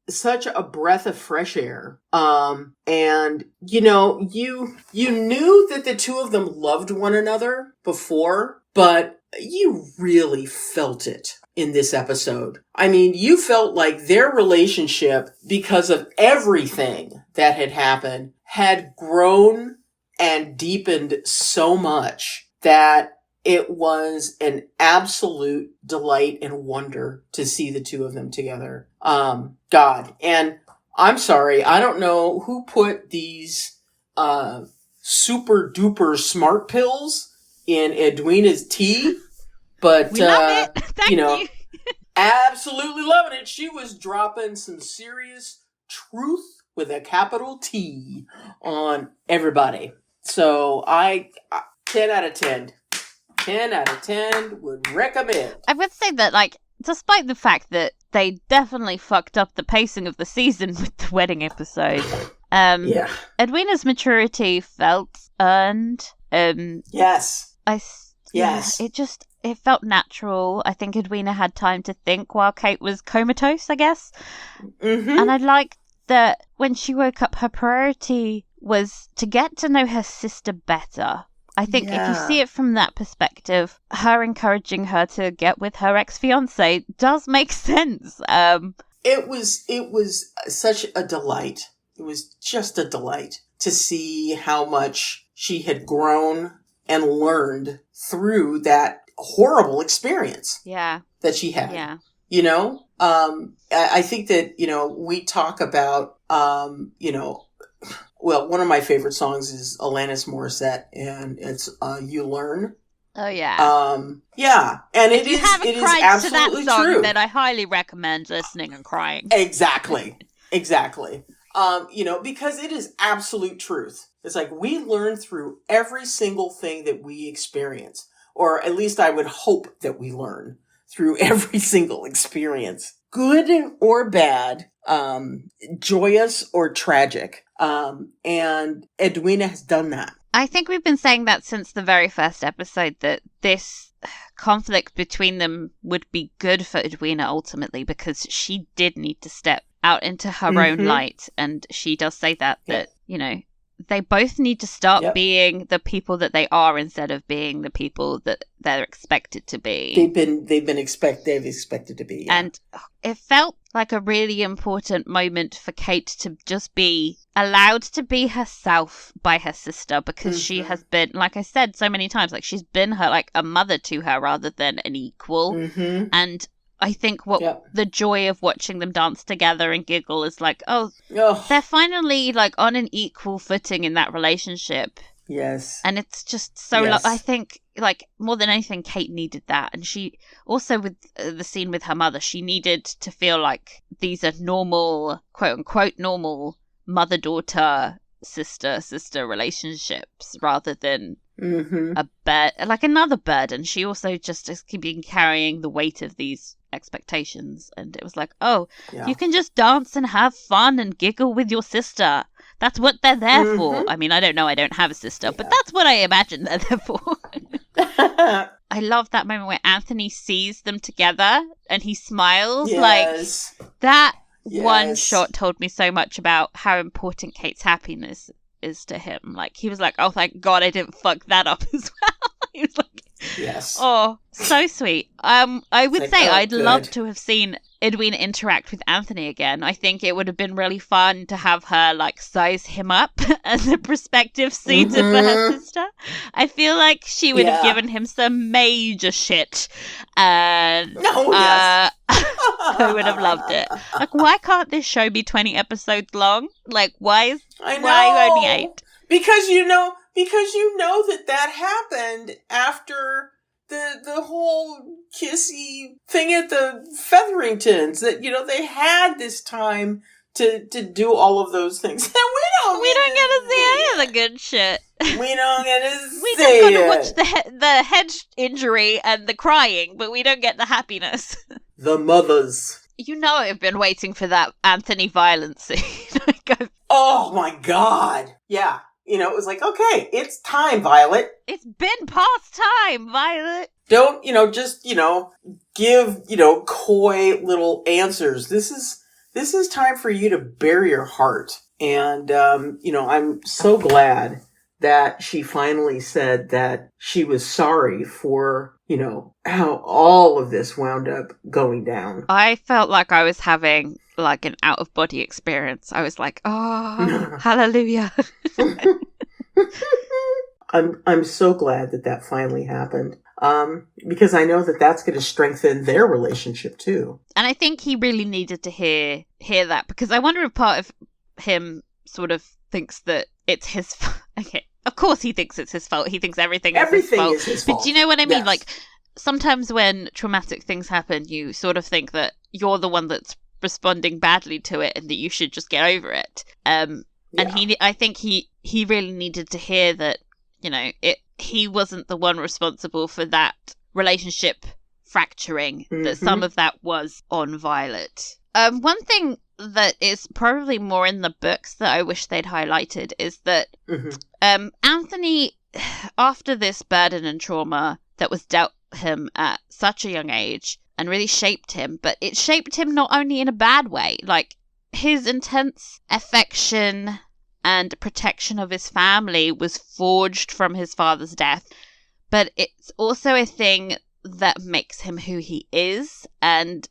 such a breath of fresh air. And you know, you knew that the two of them loved one another before, but you really felt it in this episode. I mean, you felt like their relationship, because of everything that had happened, had grown and deepened so much that it was an absolute delight and wonder to see the two of them together. God. And I'm sorry, I don't know who put these super duper smart pills in Edwina's tea, but we love it. Thank you. Absolutely loving it. She was dropping some serious truth with a capital T on everybody. So 10 out of 10. 10 out of 10 would recommend. I would say that, like, despite the fact that they definitely fucked up the pacing of the season with the wedding episode, Edwina's maturity felt earned. Yes. Yes. It felt natural. I think Edwina had time to think while Kate was comatose, I guess. And I liked that when she woke up, her priority was to get to know her sister better. I think if you see it from that perspective, her encouraging her to get with her ex-fiancé does make sense. It was such a delight. It was just a delight to see how much she had grown and learned through that horrible experience that she had. Yeah. You know, I think that, you know, we talk about, you know, well, one of my favorite songs is Alanis Morissette, and it's You Learn. Oh, yeah. Yeah. And if you haven't it is cried absolutely to that song, true. then I highly recommend listening and crying. Exactly. You know, because it is absolute truth. It's like we learn through every single thing that we experience, or at least I would hope that we learn through every single experience, good or bad, joyous or tragic. And Edwina has done that. I think we've been saying that since the very first episode, that this conflict between them would be good for Edwina ultimately, because she did need to step out into her own light. And she does say that, you know, they both need to start being the people that they are instead of being the people that they're expected to be. They've expected to be. Yeah. And it felt like a really important moment for Kate to just be allowed to be herself by her sister, because she has been, like I said so many times, like she's been her like a mother to her rather than an equal. And I think the joy of watching them dance together and giggle is like, they're finally like on an equal footing in that relationship. Yes. And it's just so, I think like more than anything, Kate needed that. And she also, with the scene with her mother, she needed to feel like these are normal, quote unquote, normal mother-daughter, sister relationships rather than like another burden. She also just has been carrying the weight of these expectations, and it was like, you can just dance and have fun and giggle with your sister. That's what they're there for. I mean, I don't know, I don't have a sister, but that's what I imagine they're there for. I love that moment where Anthony sees them together and he smiles. Like that one shot told me so much about how important Kate's happiness is to him. Like he was like, oh, thank God I didn't fuck that up as well. He was like, oh, so sweet. I would say I'd love to have seen Edwina interact with Anthony again. I think it would have been really fun to have her like size him up as a prospective suitor for her sister. I feel like she would have given him some major shit, and I would have loved it. Like, why can't this show be 20 episodes long? Like, why only 8? Because you know that happened after the whole kissy thing at the Featheringtons, that, you know, they had this time to do all of those things. And we don't get to see any of the good shit. We don't get to see We just got to watch the head injury and the crying, but we don't get the happiness. The mothers. You know, I've been waiting for that Anthony violence scene. Oh my God. Yeah. You know, it was like, okay, it's time, Violet. It's been past time, Violet. Don't, just, give, coy little answers. This is time for you to bare your heart. And, I'm so glad that she finally said that she was sorry for, how all of this wound up going down. I felt like I was having like an out-of-body experience. I was like, oh, hallelujah. I'm so glad that finally happened. Because I know that that's going to strengthen their relationship too. And I think he really needed to hear that, because I wonder if part of him sort of thinks that it's his fault. Okay, of course he thinks it's his fault. He thinks everything is his fault. But do you know what I mean? Yes. Like, sometimes when traumatic things happen, you sort of think that you're the one that's responding badly to it and that you should just get over it. And I think he really needed to hear that, he wasn't the one responsible for that relationship fracturing, that some of that was on Violet. One thing that is probably more in the books that I wish they'd highlighted is that Anthony, after this burden and trauma that was dealt him at such a young age and really shaped him, but it shaped him not only in a bad way, like his intense affection and protection of his family was forged from his father's death, but it's also a thing that makes him who he is and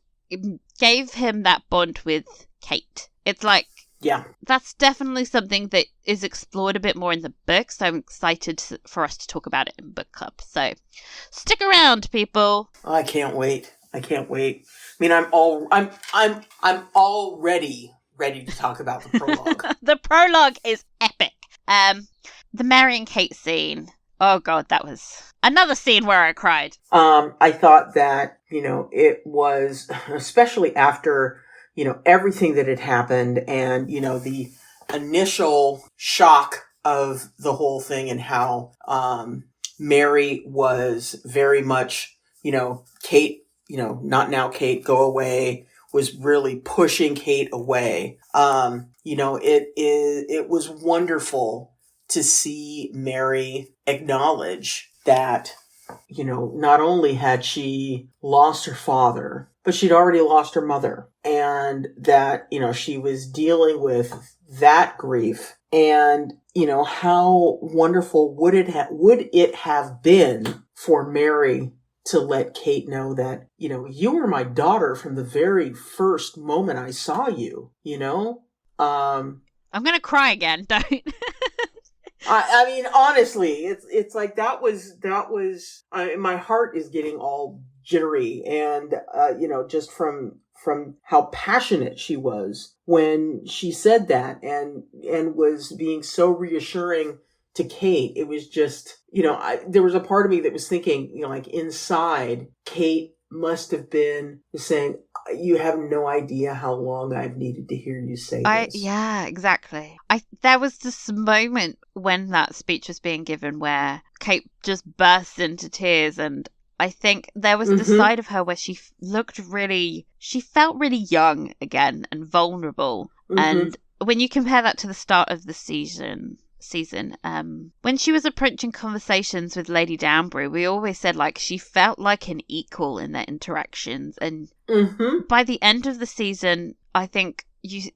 gave him that bond with Kate. It's like Yeah. That's definitely something that is explored a bit more in the book, so I'm excited for us to talk about it in book club. So stick around, people. I can't wait. I mean, I'm already ready to talk about the prologue. The prologue is epic. The Mary and Kate scene. Oh god, that was another scene where I cried. I thought that, it was, especially after, everything that had happened and, the initial shock of the whole thing and how Mary was very much, Kate, not now Kate, go away, was really pushing Kate away. It was wonderful to see Mary acknowledge that, not only had she lost her father, but she'd already lost her mother, and that, she was dealing with that grief. And, how wonderful would it have been for Mary to let Kate know that, you were my daughter from the very first moment I saw you, I'm going to cry again, don't. I mean, honestly, it's like that was my heart is getting all jittery, and just from how passionate she was when she said that, and was being so reassuring to Kate. It was just, there was a part of me that was thinking, like inside, Kate must have been saying, you have no idea how long I've needed to hear you say this. Yeah, exactly. There was this moment when that speech was being given where Kate just burst into tears, and I think there was this side of her where she felt really young again and vulnerable. And when you compare that to the start of the season, when she was approaching conversations with Lady Danbury, we always said like she felt like an equal in their interactions, and by the end of the season, I think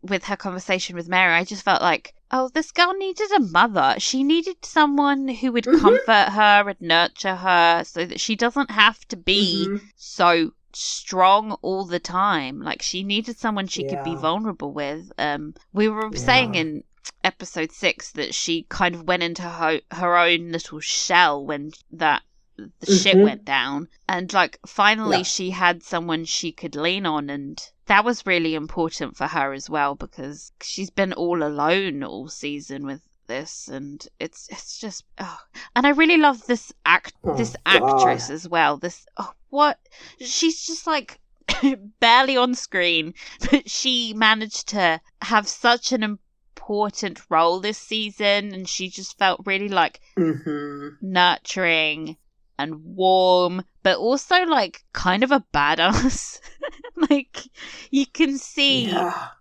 with her conversation with Mary, I just felt like, oh, this girl needed a mother. She needed someone who would comfort her and nurture her so that she doesn't have to be so strong all the time. Like, she needed someone she could be vulnerable with. We were saying in episode 6 that she kind of went into her own little shell when the shit went down, and like finally she had someone she could lean on, and that was really important for her as well, because she's been all alone all season with this, and it's just and I really love this actress as well. She's just like barely on screen, but she managed to have such an important role this season, and she just felt really like nurturing and warm, but also like kind of a badass. Like, you can see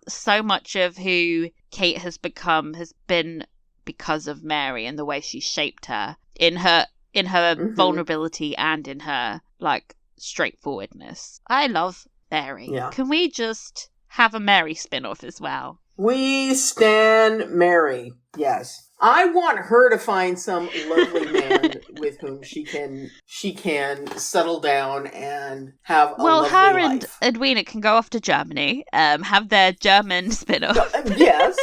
so much of who Kate has become has been because of Mary and the way she shaped her in her vulnerability and in her like straightforwardness. I love Mary. Can we just have a Mary spin-off as well? We stan Mary. Yes. I want her to find some lovely man with whom she can settle down and have a lovely life. Well, her and Edwina can go off to Germany, have their German spin-off. Yes.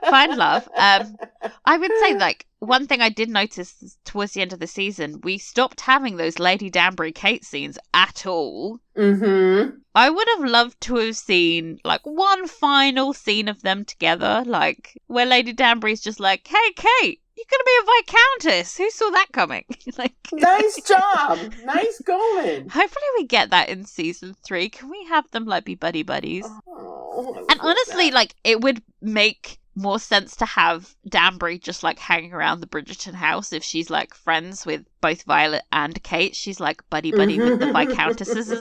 Find love. I would say, like, one thing I did notice towards the end of the season, we stopped having those Lady Danbury Kate scenes at all. I would have loved to have seen like one final scene of them together, like where Lady Danbury's just like, "Hey, Kate, you're gonna be a Viscountess. Who saw that coming?" Like, nice job, nice going. Hopefully, we get that in season 3. Can we have them like be buddies? And honestly, like, it would make more sense to have Danbury just like hanging around the Bridgerton house if she's like friends with both Violet and Kate. She's like buddy with the Viscountesses.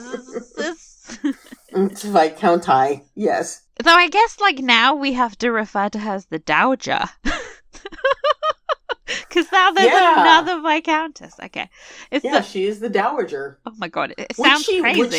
It's Viscounti, yes. Though I guess like now we have to refer to her as the Dowager. Because now there's another Viscountess. Okay. She is the Dowager. Oh my god, it sounds crazy. Would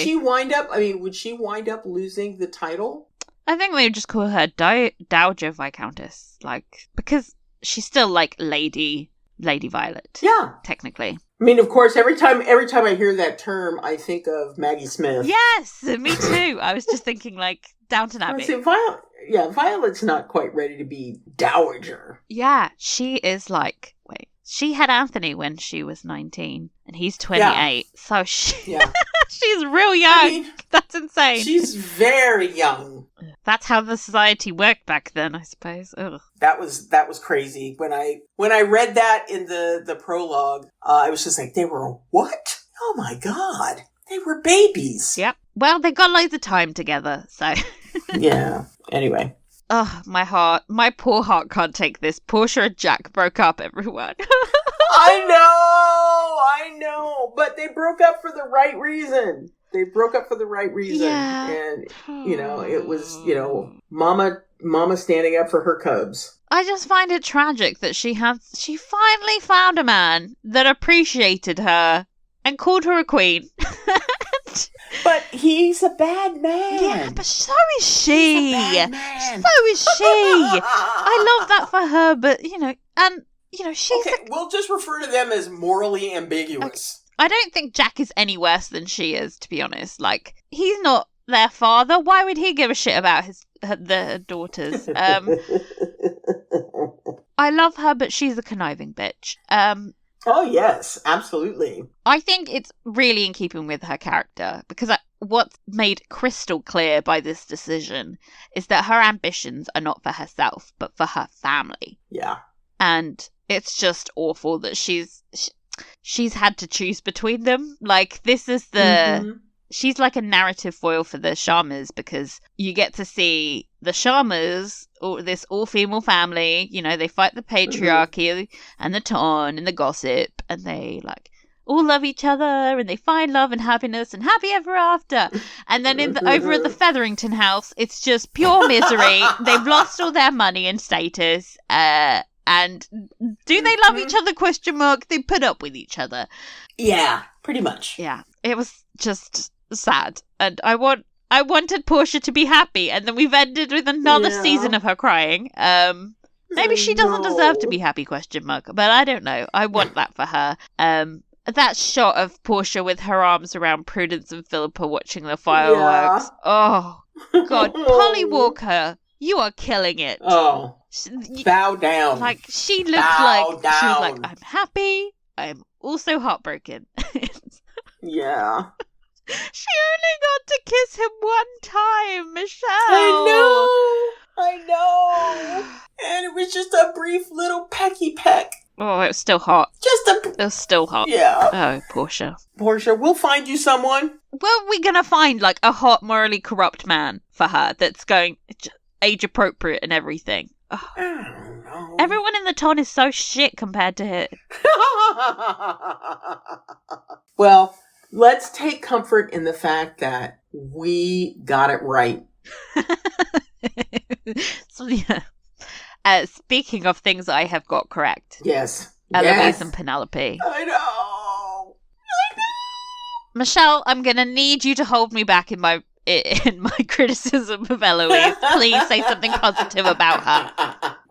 she wind up losing the title? I think they would just call her Dowager Viscountess, like, because she's still like Lady Violet. Yeah. Technically. I mean, of course, every time I hear that term, I think of Maggie Smith. Yes, me too. I was just thinking, like, Downton I Abbey. say, Violet's not quite ready to be dowager. Yeah, she is like, wait, she had Anthony when she was 19, and he's 28, Yeah. so she's real young. I mean, that's insane. She's very young. That's how the society worked back then, I suppose. Ugh. That was crazy. When I read that in the prologue, I was just like, they were what? Oh my god, they were babies. Yep. Well, they got loads of time together, so. Yeah. Anyway. Oh, my poor heart can't take this. Portia and Jack broke up, everyone. I know, but they broke up for the right reason. Yeah. And, it was, mama standing up for her cubs. I just find it tragic that she finally found a man that appreciated her and called her a queen. But he's a bad man. Yeah, but so is she. He's a bad man. So is she. I love that for her, but, she's... Okay, we'll just refer to them as morally ambiguous. I don't think Jack is any worse than she is, to be honest. Like, he's not their father. Why would he give a shit about their daughters? I love her, but she's a conniving bitch. Oh, yes, absolutely. I think it's really in keeping with her character, because what's made crystal clear by this decision is that her ambitions are not for herself, but for her family. Yeah. And it's just awful that she's had to choose between them. Like, this is she's like a narrative foil for the Sharmas, because you get to see the Sharmas, or this all-female family, they fight the patriarchy and the ton and the gossip, and they, like, all love each other, and they find love and happiness and happy ever after. And then over at the Featherington house, it's just pure misery. They've lost all their money and status, and do they love each other? ? They put up with each other. Yeah, pretty much. Yeah, it was just sad, and I wanted Portia to be happy, and then we've ended with another season of her crying. Maybe she doesn't deserve to be happy? But I don't know. I want that for her. That shot of Portia with her arms around Prudence and Philippa watching the fireworks. Yeah. Oh God, Polly Walker, you are killing it. Oh, bow down. Like, she looks like down. She was like, I'm happy. I'm also heartbroken. Yeah. She only got to kiss him one time, Michelle. I know. And it was just a brief little pecky peck. Oh, it was still hot. It was still hot. Yeah. Oh, Portia, we'll find you someone. Well, we're gonna find, like, a hot, morally corrupt man for her that's going age appropriate and everything. Oh. I don't know. Everyone in the ton is so shit compared to her. Well, let's take comfort in the fact that we got it right. So, yeah. Speaking of things I have got correct. Yes. Eloise and Penelope. I know. Michelle, I'm going to need you to hold me back in my criticism of Eloise. Please say something positive about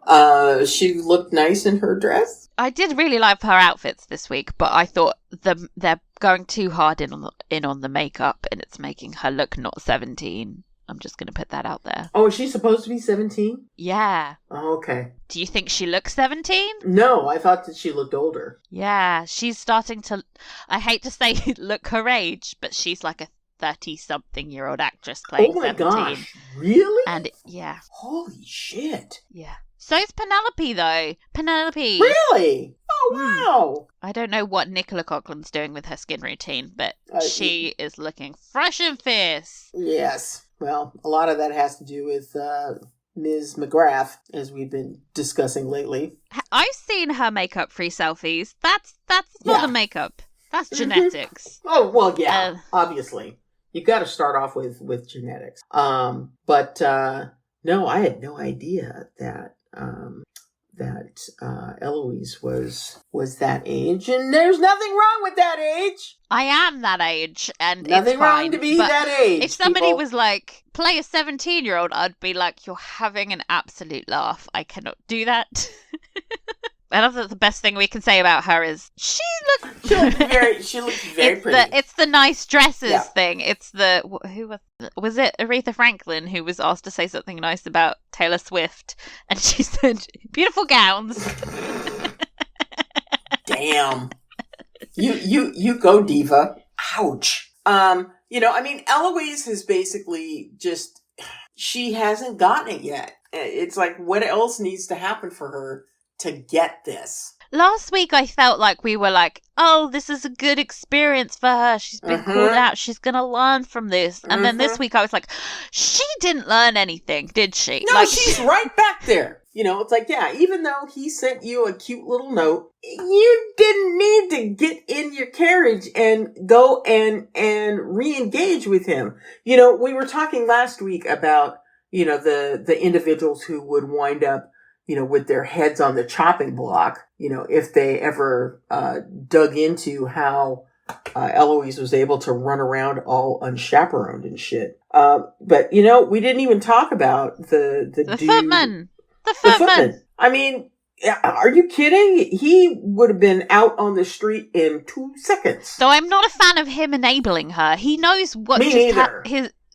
her. She looked nice in her dress. I did really like her outfits this week, but I thought they're going too hard in on the makeup, and it's making her look not 17. I'm just going to put that out there. Oh, is she supposed to be 17? Yeah. Oh, okay. Do you think she looks 17? No, I thought that she looked older. Yeah, she's starting to, I hate to say look her age, but she's like a 30-something-year-old actress playing 17. Oh my gosh, really? And, yeah. Holy shit. Yeah. So's Penelope, though. Penelope. Really? Oh, wow. I don't know what Nicola Coughlin's doing with her skin routine, but she is looking fresh and fierce. Yes. Well, a lot of that has to do with Ms. McGrath, as we've been discussing lately. I've seen her makeup-free selfies. That's not the makeup. That's genetics. Oh, well, yeah, obviously. You got to start off with genetics. But no, I had no idea that Eloise was that age, and there's nothing wrong with that age. I am that age, and nothing it's fine, wrong to be that age. If somebody was like, play a 17-year-old, I'd be like, you're having an absolute laugh. I cannot do that. I love that the best thing we can say about her is she looked very pretty. It's the nice dresses Yeah. thing. It's the who was it Aretha Franklin who was asked to say something nice about Taylor Swift, and she said beautiful gowns. Damn. You go, diva. Ouch. Eloise is basically just, she hasn't gotten it yet. It's like, what else needs to happen for her to get this? Last week I felt like we were like, oh, this is a good experience for her. She's been called out. She's going to learn from this. And then this week I was like, she didn't learn anything, did she? No, she's right back there. It's like, yeah, even though he sent you a cute little note, you didn't need to get in your carriage and go and re-engage with him. We were talking last week about, the individuals who would wind up, with their heads on the chopping block, if they ever dug into how Eloise was able to run around all unchaperoned and shit. But, we didn't even talk about the dude. Footman. The footman. I mean, are you kidding? He would have been out on the street in 2 seconds. So I'm not a fan of him enabling her. He knows what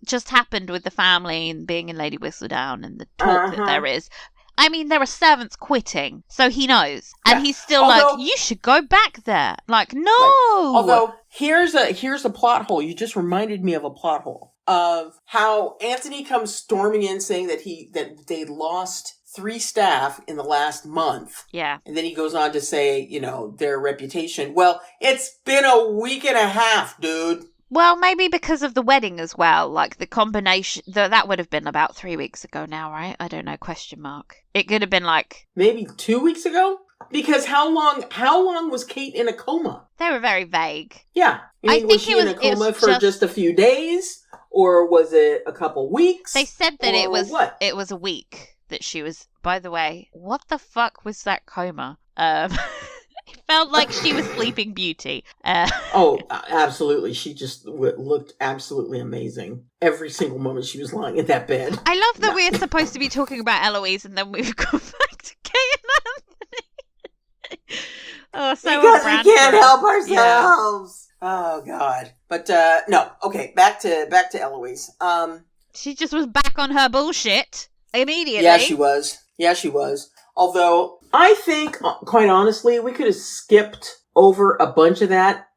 just happened with the family and being in Lady Whistledown and the talk that there is. I mean, there are servants quitting, so he knows. And he's still you should go back there. Like, no! Although, here's a plot hole. You just reminded me of a plot hole. Of how Anthony comes storming in saying that they lost 3 staff in the last month. Yeah. And then he goes on to say, their reputation. Well, it's been a week and a half, dude. Well, maybe because of the wedding as well. Like the combination, that would have been about 3 weeks ago now, right? I don't know, question mark. It could have been like... Maybe 2 weeks ago? Because how long was Kate in a coma? They were very vague. Yeah. I think was she in a coma for just a few days? Or was it a couple weeks? They said that it was a week that she was... By the way, what the fuck was that coma? It felt like she was Sleeping Beauty. Absolutely. She just looked absolutely amazing. Every single moment she was lying in that bed. I love that we're supposed to be talking about Eloise and then we've gone back to Kate and Anthony. Because we can't help ourselves. Yeah. Oh, God. But, no. Okay, back to Eloise. She just was back on her bullshit immediately. Yeah, she was. Although, I think, quite honestly, we could have skipped over a bunch of that,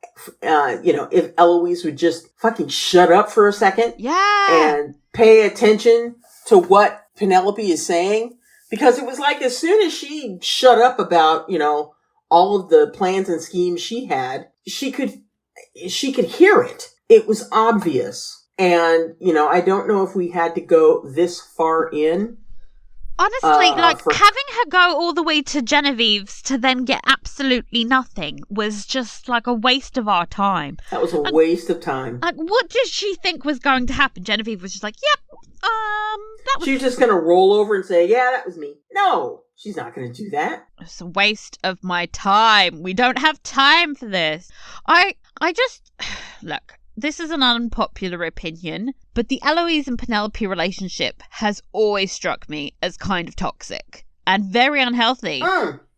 if Eloise would just fucking shut up for a second. Yeah. And pay attention to what Penelope is saying. Because it was like as soon as she shut up about, all of the plans and schemes she had, she could hear it. It was obvious. And, I don't know if we had to go this far in. Honestly, having her go all the way to Genevieve's to then get absolutely nothing was just like a waste of our time. That was a waste of time. Like, what did she think was going to happen? Genevieve was just like, yep, that was... She's just going to roll over and say, yeah, that was me. No, she's not going to do that. It's a waste of my time. We don't have time for this. I just... Look... This is an unpopular opinion, but the Eloise and Penelope relationship has always struck me as kind of toxic and very unhealthy.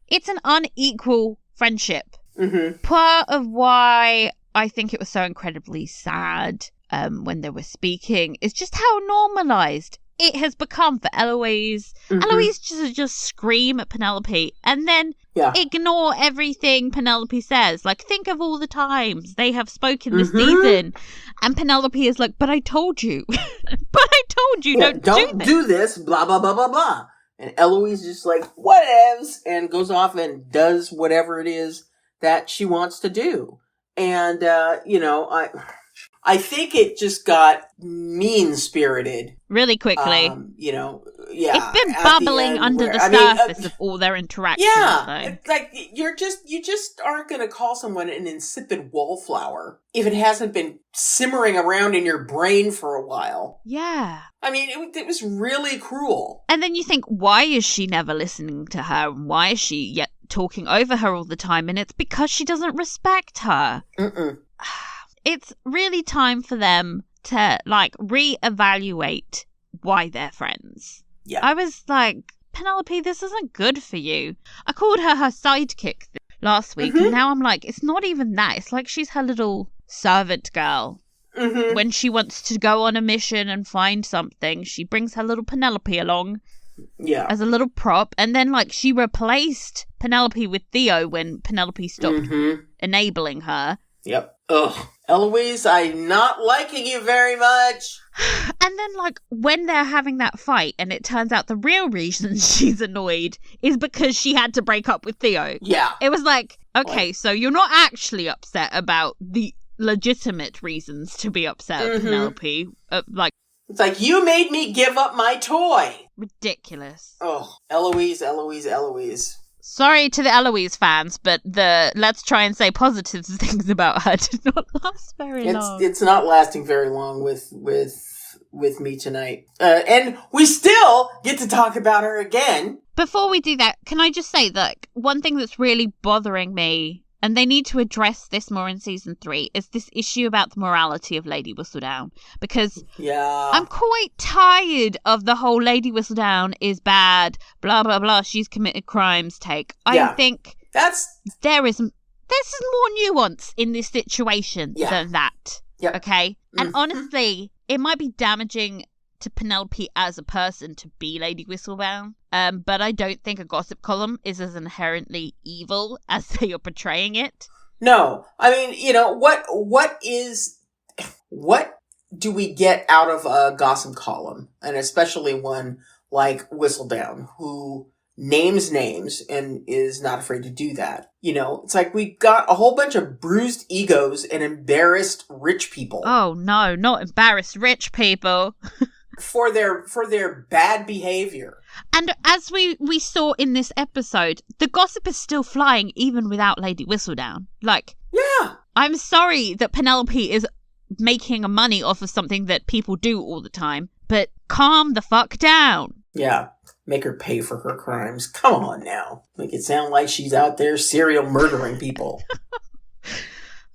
It's an unequal friendship. Mm-hmm. Part of why I think it was so incredibly sad when they were speaking is just how normalized it has become for Eloise. Mm-hmm. Eloise just scream at Penelope and then ignore everything Penelope says. Like, think of all the times they have spoken this season. And Penelope is like, but I told you. Don't do this, blah, blah, blah, blah, blah. And Eloise is just like, whatevs, and goes off and does whatever it is that she wants to do. And, I think it just got mean-spirited. Really quickly. It's been bubbling under the surface of all their interactions. Yeah. Like, you just aren't going to call someone an insipid wallflower if it hasn't been simmering around in your brain for a while. Yeah. I mean, it was really cruel. And then you think, why is she never listening to her? And why is she yet talking over her all the time? And it's because she doesn't respect her. It's really time for them to, reevaluate why they're friends. Yeah. I was like, Penelope, this isn't good for you. I called her sidekick last week, and now I'm like, it's not even that. It's like she's her little servant girl. When she wants to go on a mission and find something, she brings her little Penelope along as a little prop, and then like she replaced Penelope with Theo when Penelope stopped enabling her. Yep. Ugh. Eloise, I'm not liking you very much. And then, like, when they're having that fight, and it turns out the real reason she's annoyed is because she had to break up with Theo. Yeah. It was like, okay, so you're not actually upset about the legitimate reasons to be upset at Penelope. It's like, you made me give up my toy. Ridiculous. Oh, Eloise. Sorry to the Eloise fans, but the let's try and say positive things about her did not last very long. It's not lasting very long with me tonight. And we still get to talk about her again. Before we do that, can I just say that one thing that's really bothering me, and they need to address this more in season 3, is this issue about the morality of Lady Whistledown. Because I'm quite tired of the whole Lady Whistledown is bad, blah, blah, blah, she's committed crimes take. I think there's more nuance in this situation than that. Okay? And honestly, it might be damaging to Penelope as a person to be Lady Whistledown, but I don't think a gossip column is as inherently evil as they are portraying it. No, I mean, you know, what do we get out of a gossip column, and especially one like Whistledown, who names names and is not afraid to do that? You know, it's like we got a whole bunch of bruised egos and embarrassed rich people. Oh no, not embarrassed rich people. For their bad behavior. And as we saw in this episode, the gossip is still flying even without Lady Whistledown. Like, yeah, I'm sorry that Penelope is making money off of something that people do all the time, but calm the fuck down. Yeah, make her pay for her crimes. Come on now. Make it sound like she's out there serial murdering people.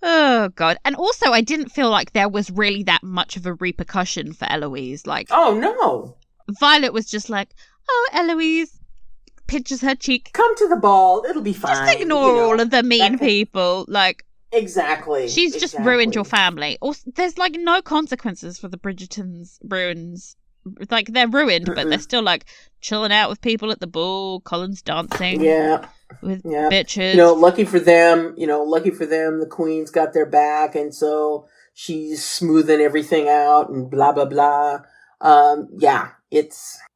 Oh, God. And also, I didn't feel like there was really that much of a repercussion for Eloise. Like, oh, no. Violet was just like, oh, Eloise, pinches her cheek. Come to the ball. It'll be fine. Just ignore all of the mean people. Like, exactly. She's just ruined your family. Also, there's, like, no consequences for the Bridgerton's ruins. Like, they're ruined, but they're still, like, chilling out with people at the ball, Colin's dancing. Yeah. With bitches. You know, lucky for them, the Queen's got their back, and so she's smoothing everything out and blah, blah, blah.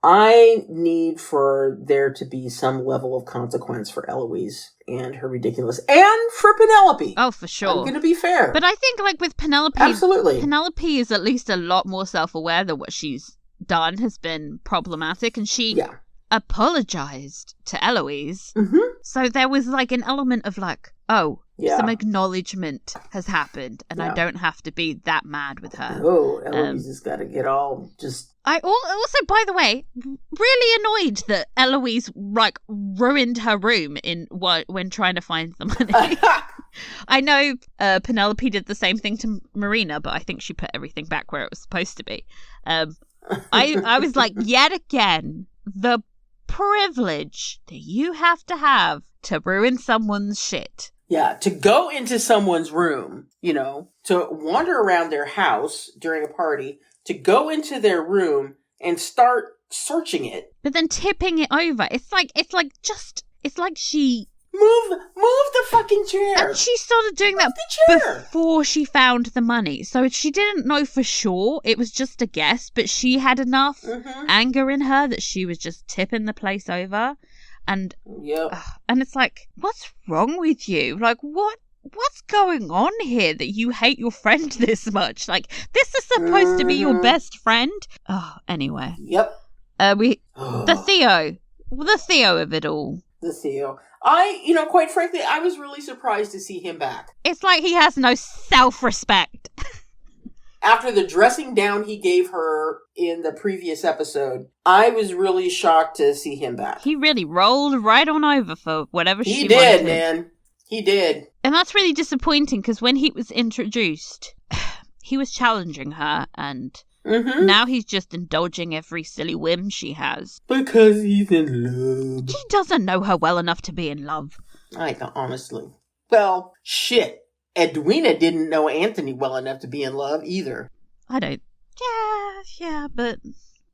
I need for there to be some level of consequence for Eloise and her ridiculous, and for Penelope. Oh, for sure. I'm going to be fair. But I think, like, with Penelope, absolutely, Penelope is at least a lot more self-aware that what she's done has been problematic, and she apologized to Eloise. So there was like an element of like, some acknowledgement has happened, and I don't have to be that mad with her. Oh, Eloise has got to get all just... I also, by the way, really annoyed that Eloise like ruined her room when trying to find the money. I know Penelope did the same thing to Marina, but I think she put everything back where it was supposed to be. I was like, yet again, the privilege that you have to ruin someone's shit. Yeah, to go into someone's room, you know, to wander around their house during a party, to go into their room and start searching it. But then tipping it over. It's like she... Move the fucking chair. And she started doing that before she found the money. So she didn't know for sure. It was just a guess. But she had enough anger in her that she was just tipping the place over. And and it's like, what's wrong with you? Like, what's going on here that you hate your friend this much? Like, this is supposed to be your best friend. Oh, anyway. Yep. The Theo of it all. The Theo. Quite frankly, I was really surprised to see him back. It's like he has no self-respect. After the dressing down he gave her in the previous episode, I was really shocked to see him back. He really rolled right on over for whatever she wanted. He did, man. He did. And that's really disappointing, because when he was introduced, he was challenging her, and Mm-hmm. Now he's just indulging every silly whim she has. Because he's in love. He doesn't know her well enough to be in love. Honestly. Well, shit. Edwina didn't know Anthony well enough to be in love either. I don't. Yeah, but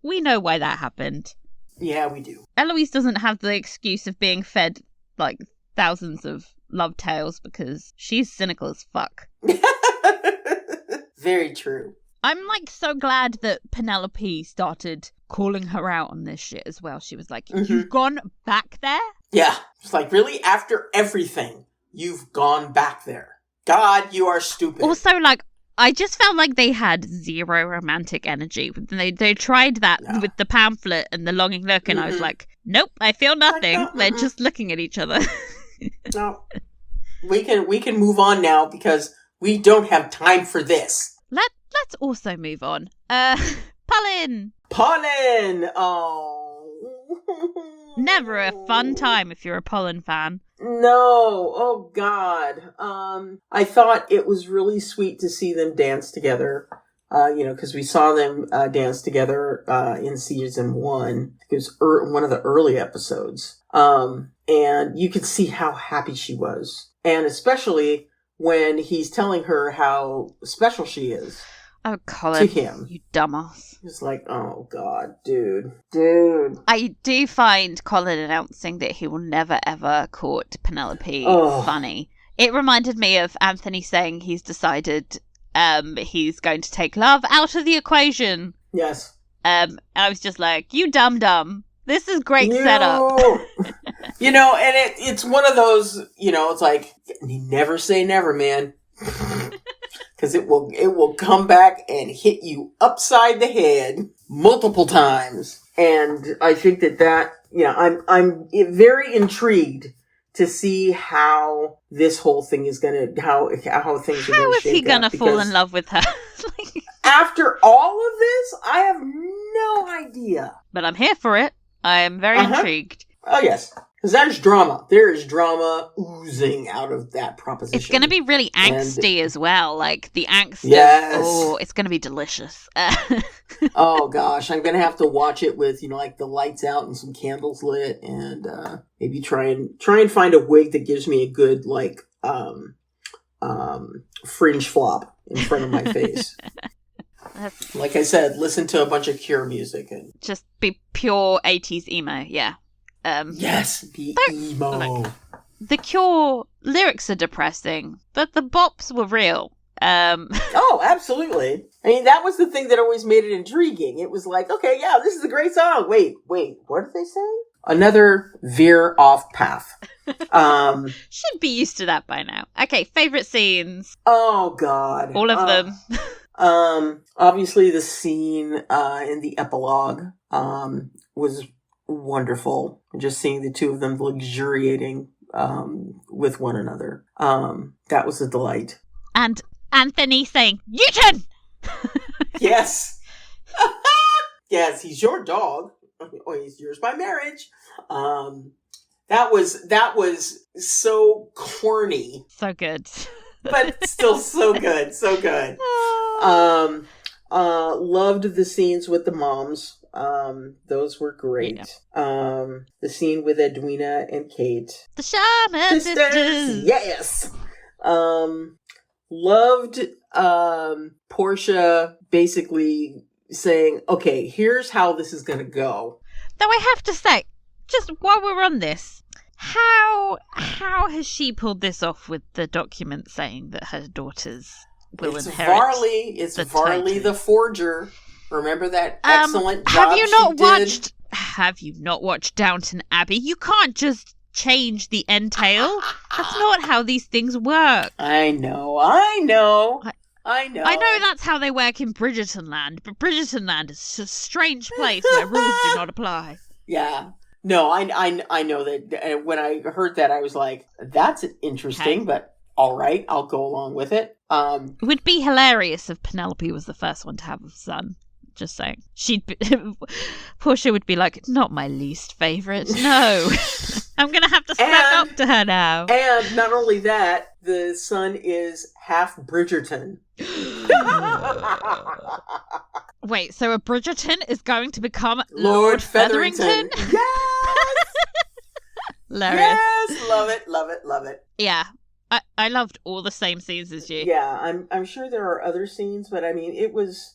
we know why that happened. Yeah, we do. Eloise doesn't have the excuse of being fed, like, thousands of love tales because she's cynical as fuck. Very true. I'm, like, so glad that Penelope started calling her out on this shit as well. She was like, You've gone back there? Yeah. It's like, really? After everything, you've gone back there. God, you are stupid. Also, like, I just felt like they had zero romantic energy. They tried that with the pamphlet and the longing look, and I was like, nope, I feel nothing. They're just looking at each other. No. We can move on now because we don't have time for this. Let's also move on. Pollen! Oh. Never a fun time if you're a Pollen fan. No. Oh, God. I thought it was really sweet to see them dance together. Because we saw them dance together in season 1. It was one of the early episodes. And you could see how happy she was. And especially when he's telling her how special she is. Oh, Colin, to him. You dumbass. It's like, oh, God, dude. I do find Colin announcing that he will never, ever court Penelope funny. It reminded me of Anthony saying he's decided he's going to take love out of the equation. Yes. I was just like, you dumb. This is great setup. And it's one of those, it's like, never say never, man. Because it will come back and hit you upside the head multiple times. And I think that I'm very intrigued to see how this whole thing is gonna how things are gonna shake out. How is he gonna fall in love with her? After all of this, I have no idea. But I'm here for it. I am very intrigued. Oh yes. Because there's drama. There is drama oozing out of that proposition. It's going to be really angsty as well. Like, the angst it's going to be delicious. Oh, gosh. I'm going to have to watch it with, like, the lights out and some candles lit. And maybe try and find a wig that gives me a good, like, fringe flop in front of my face. Like I said, listen to a bunch of Cure music. And just be pure 80s emo, yeah. Yes, be emo. Look, the Cure lyrics are depressing, but the bops were real. Oh, absolutely. I mean, that was the thing that always made it intriguing. It was like, okay, yeah, this is a great song. Wait, what did they say? Another veer off path. Should be used to that by now. Okay, favorite scenes. Oh, God. All of them. Obviously the scene in the epilogue was wonderful. Just seeing the two of them luxuriating with one another. That was a delight. And Anthony saying, Newton! Yes. Yes, he's your dog. Or he's yours by marriage. That was so corny. So good. But still so good. So good. Loved the scenes with the moms. Those were great. Yeah. The scene with Edwina and Kate. The Shaman sisters. Yes. Loved Portia basically saying, okay, here's how this is gonna go. Though I have to say, just while we're on this, how has she pulled this off with the document saying that her daughters will inherit? It's Varley the forger. Remember that excellent job Have you not watched Downton Abbey? You can't just change the entail. That's not how these things work. I know. I know that's how they work in Bridgerton land, but Bridgerton land is a strange place where rules do not apply. Yeah. No, I know that. When I heard that, I was like, that's interesting, but all right, I'll go along with it. It would be hilarious if Penelope was the first one to have a son. Just saying. Portia would be like, not my least favourite. No. I'm going to have to step up to her now. And not only that, the son is half Bridgerton. Wait, so a Bridgerton is going to become Lord Featherington. Yes! Hilarious. Yes! Love it, love it, love it. Yeah. I loved all the same scenes as you. Yeah, I'm sure there are other scenes, but I mean, it was...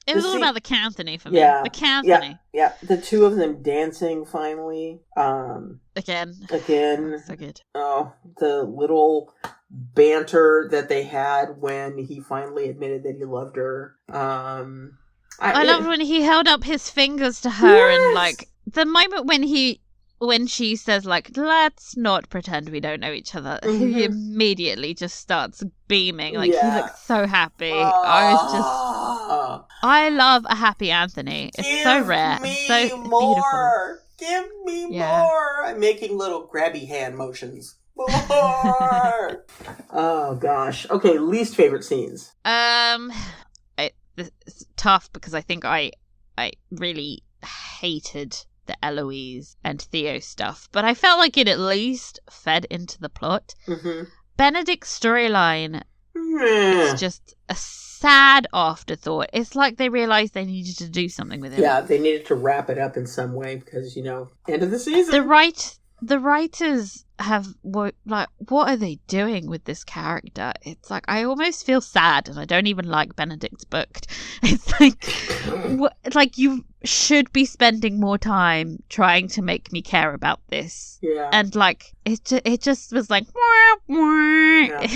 It was all about the Kanthony for me. Yeah. The Kanthony. Yeah. The two of them dancing finally. Again. So good. Oh, the little banter that they had when he finally admitted that he loved her. I loved when he held up his fingers to her and like the moment when she says like, let's not pretend we don't know each other. He immediately just starts beaming. Like he looks so happy. I love a happy Anthony. It's so rare. It's so beautiful. Give me more. I'm making little grabby hand motions. More. Oh gosh. Okay, least favorite scenes. It's tough because I think I really hated the Eloise and Theo stuff, but I felt like it at least fed into the plot. Benedict's storyline is just a sad afterthought. It's like they realized they needed to do something with it. Yeah, they needed to wrap it up in some way because, end of the season. The writers have, what are they doing with this character? It's like, I almost feel sad and I don't even like Benedict's book. It's like, you should be spending more time trying to make me care about this. Yeah. And like, it just was like, wah, wah. Yeah.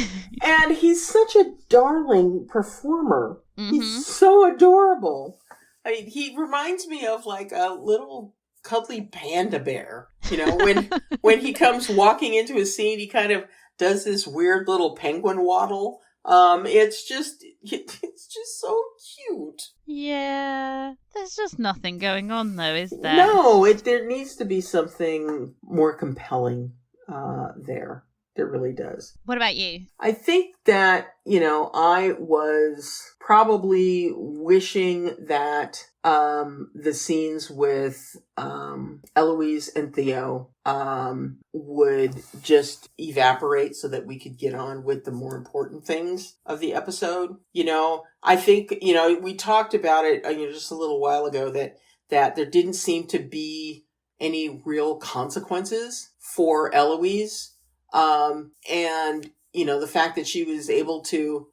And he's such a darling performer. He's so adorable. I mean, he reminds me of like a little cuddly panda bear. When he comes walking into a scene, he kind of does this weird little penguin waddle. It's just so cute. Yeah, there's just nothing going on though, is there? No, there needs to be something more compelling there. There really does. What about you? I think that, I was probably wishing that the scenes with Eloise and Theo would just evaporate so that we could get on with the more important things of the episode. I think, we talked about it just a little while ago that there didn't seem to be any real consequences for Eloise. And the fact that she was able to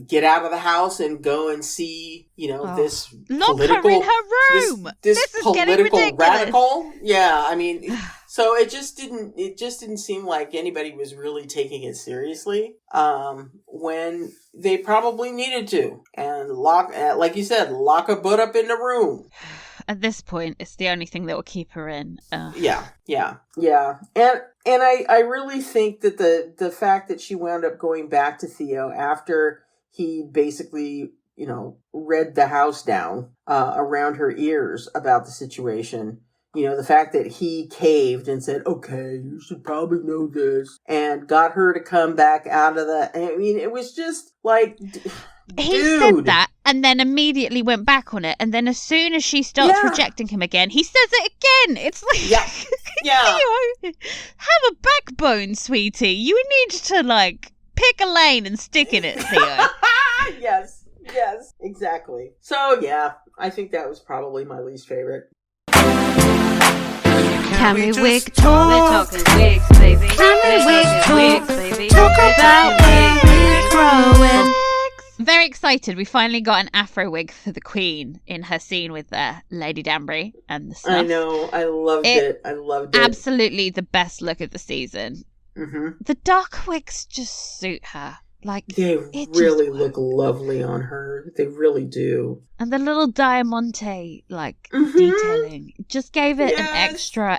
get out of the house and go and see, this lock political, her in her room. This is political radical. Yeah, I mean, so it just didn't seem like anybody was really taking it seriously when they probably needed to, and like you said, lock a butt up in the room. At this point, it's the only thing that will keep her in. Yeah. And I really think that the fact that she wound up going back to Theo after he basically, read the house down around her ears about the situation, the fact that he caved and said, okay, you should probably know this, and got her to come back out of it was just like... He said that and then immediately went back on it, and then as soon as she starts rejecting him again, he says it again. It's like, Theo, have a backbone, sweetie. You need to pick a lane and stick in it, Theo. Yes, exactly. So yeah, I think that was probably my least favorite. Can we wig talk? We're talking wigs, baby. Can we wig talk? Baby. Talk about wigs growing. Very excited. We finally got an afro wig for the Queen in her scene with Lady Danbury and the Snuff. I know. I loved it. Absolutely the best look of the season. The dark wigs just suit her. They really look lovely on her. They really do. And the little diamante detailing just gave it an extra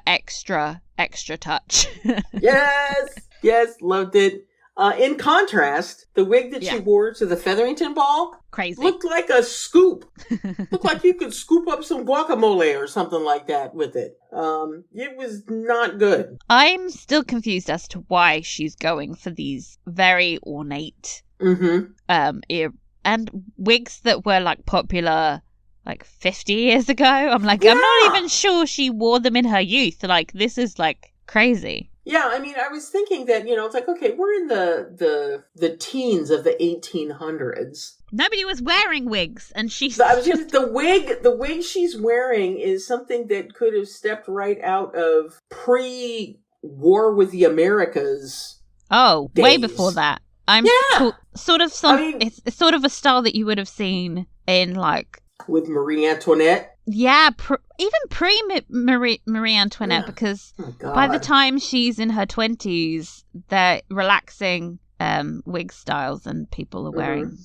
touch. Yes, loved it. In contrast, the wig that she wore to the Featherington ball looked like a scoop. Looked like you could scoop up some guacamole or something like that with it. It was not good. I'm still confused as to why she's going for these very ornate and wigs that were popular 50 years ago. I'm I'm not even sure she wore them in her youth. This is crazy. Yeah, I mean, I was thinking that, it's okay, we're in the teens of the 1800s. Nobody was wearing wigs, and she's the wig she's wearing is something that could have stepped right out of pre-war with the Americas. Oh, days. way before that. It's sort of a style that you would have seen in like with Marie Antoinette. Yeah, even pre Marie Antoinette, because by the time she's in her 20s, they're relaxing wig styles, and people are wearing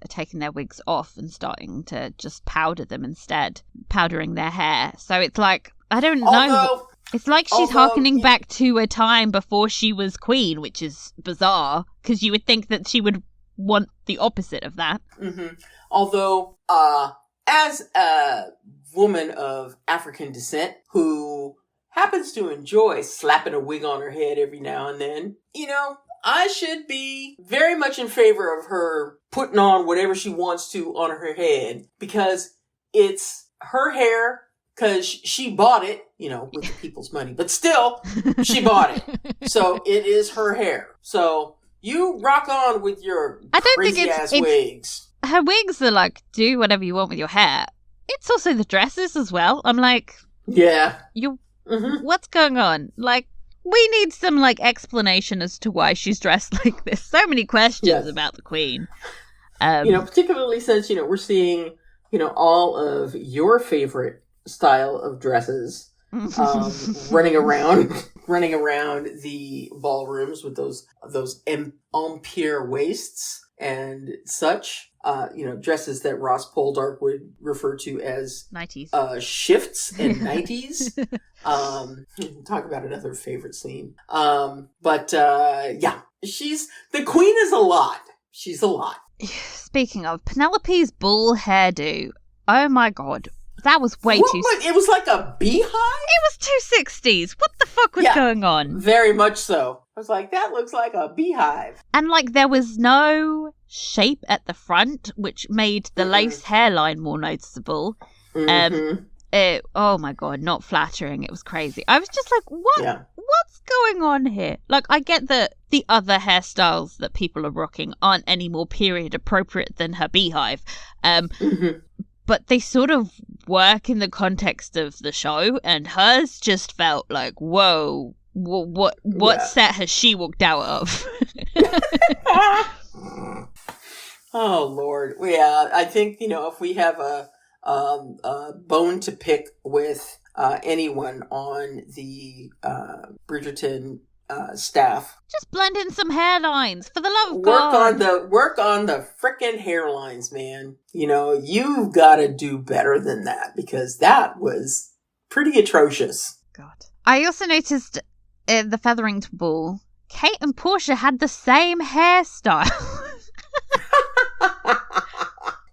taking their wigs off and starting to just powder them instead, powdering their hair. So it's like, I don't know. It's like she's harkening back to a time before she was queen, which is bizarre, because you would think that she would want the opposite of that. Mm-hmm. Although, as a woman of African descent who happens to enjoy slapping a wig on her head every now and then, I should be very much in favor of her putting on whatever she wants to on her head, because it's her hair, because she bought it, with the people's money. But still, she bought it. So it is her hair. So you rock on with your crazy-ass wigs. Her wigs are like, do whatever you want with your hair. It's also the dresses as well. I'm like, yeah. What's going on? Like, we need some explanation as to why she's dressed like this. So many questions about the queen. Particularly since, we're seeing, all of your favorite style of dresses running around the ballrooms with those empire waists and such. Dresses that Ross Poldark would refer to as 90s. Shifts and 90s. Talk about another favorite scene. But the queen is a lot. She's a lot. Speaking of, Penelope's bull hairdo. Oh my god. That was way too... It was like a beehive? It was 260s. What the fuck was going on? Very much so. I was like, that looks like a beehive. And there was no shape at the front, which made the lace hairline more noticeable. Oh my god, not flattering. It was crazy. I was just like, what? Yeah. What's going on here? I get that the other hairstyles that people are rocking aren't any more period appropriate than her beehive. But they sort of work in the context of the show, and hers just felt like, whoa, what set has she walked out of? Oh, Lord. Yeah, I think, if we have a bone to pick with anyone on the Bridgerton staff, just blend in some hairlines, for the love of God. Work on the frickin' hairlines, man. You've got to do better than that, because that was pretty atrocious. God. I also noticed in the Featherington Ball, Kate and Portia had the same hairstyle.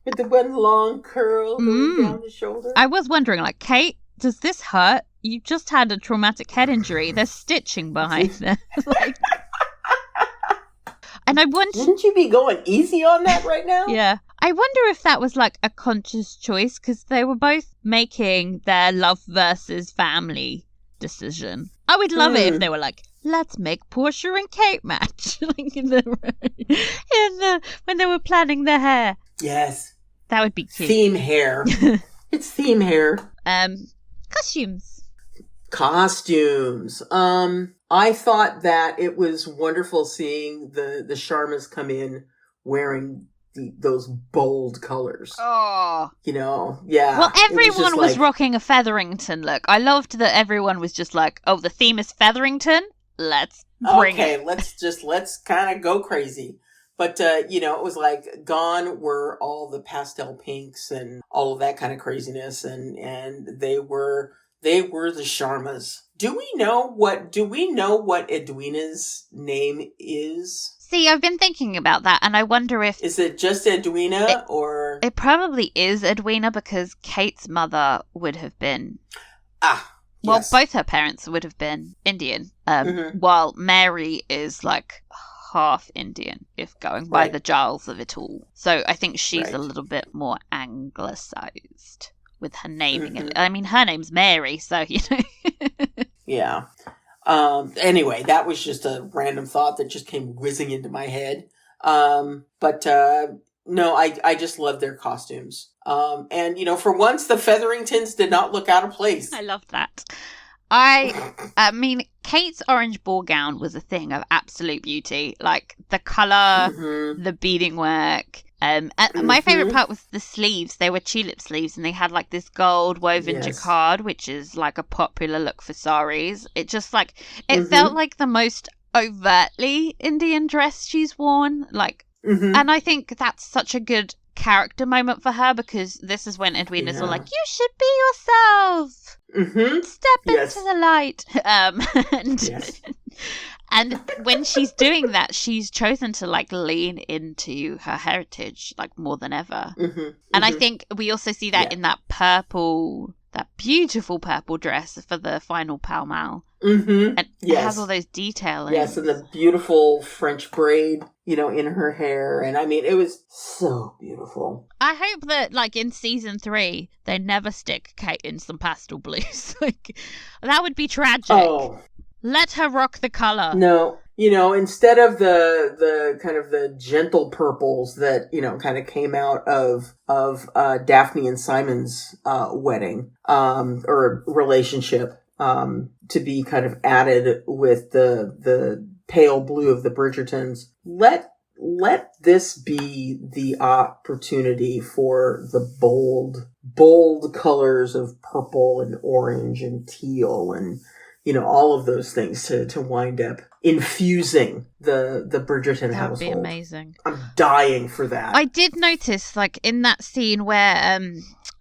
With the one long curl going down the shoulder. I was wondering, Kate, does this hurt? You just had a traumatic head injury. There's stitching behind there. And I wonder... Shouldn't you be going easy on that right now? Yeah. I wonder if that was a conscious choice, because they were both making their love versus family decision. I would love it if they were like, let's make Portia and Kate match. When they were planning their hair. Yes. That would be cute. Theme hair. It's theme hair. Costumes. I thought that it was wonderful seeing the Sharmas come in wearing those bold colors. Oh. Yeah. Well, everyone was rocking a Featherington look. I loved that everyone was just like, oh, the theme is Featherington? Let's bring it. Okay, let's kind of go crazy. But, it was gone were all the pastel pinks and all of that kind of craziness. And they were the Sharmas. Do we know what Edwina's name is? See, I've been thinking about that, and I wonder if... Is it just Edwina, or... It probably is Edwina, because Kate's mother would have been... Well, yes. Both her parents would have been Indian, while Mary is half Indian, if going by the Giles of it all. So I think she's a little bit more anglicized with her naming. I mean, her name's Mary, so, Yeah. Anyway, that was just a random thought that just came whizzing into my head. But No, I just love their costumes. And, you know, for once, the Featheringtons did not look out of place. I love that. I mean, Kate's orange ball gown was a thing of absolute beauty. Like, the colour, the beading work. And my favourite part was the sleeves. They were tulip sleeves, and they had, like, this gold woven jacquard, which is, like, a popular look for saris. It just, like, it felt like the most overtly Indian dress she's worn. Like, and I think that's such a good character moment for her, because this is when Edwina's all like, you should be yourself. Step into the light. And when she's doing that, she's chosen to like lean into her heritage like more than ever. And I think we also see that in that purple, that beautiful purple dress for the final Pall Mall. And it has all those details. Yes, and the beautiful French braid, you know, in her hair. And I mean, it was so beautiful. I hope that, like, in season 3, they never stick Kate in some pastel blues. Like, that would be tragic. Oh. Let her rock the color. No, you know, instead of the kind of the gentle purples that, you know, kind of came out of Daphne and Simon's wedding or relationship, to be kind of added with the pale blue of the Bridgertons. Let this be the opportunity for the bold colors of purple and orange and teal and, you know, all of those things to wind up infusing the Bridgerton household. That would be amazing. I'm dying for that. I did notice, like, in that scene where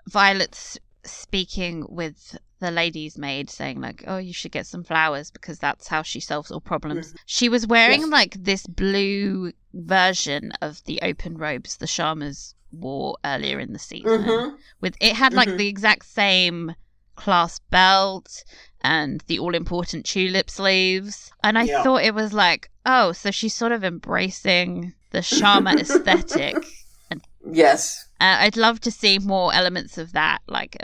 Violet's speaking with the lady's maid, saying like, oh, you should get some flowers because that's how she solves all problems. She was wearing like this blue version of the open robes the Sharmas wore earlier in the season. With it had like the exact same clasp belt and the all-important tulip sleeves. And I thought it was like, oh, so she's sort of embracing the Sharma aesthetic. And I'd love to see more elements of that. Like,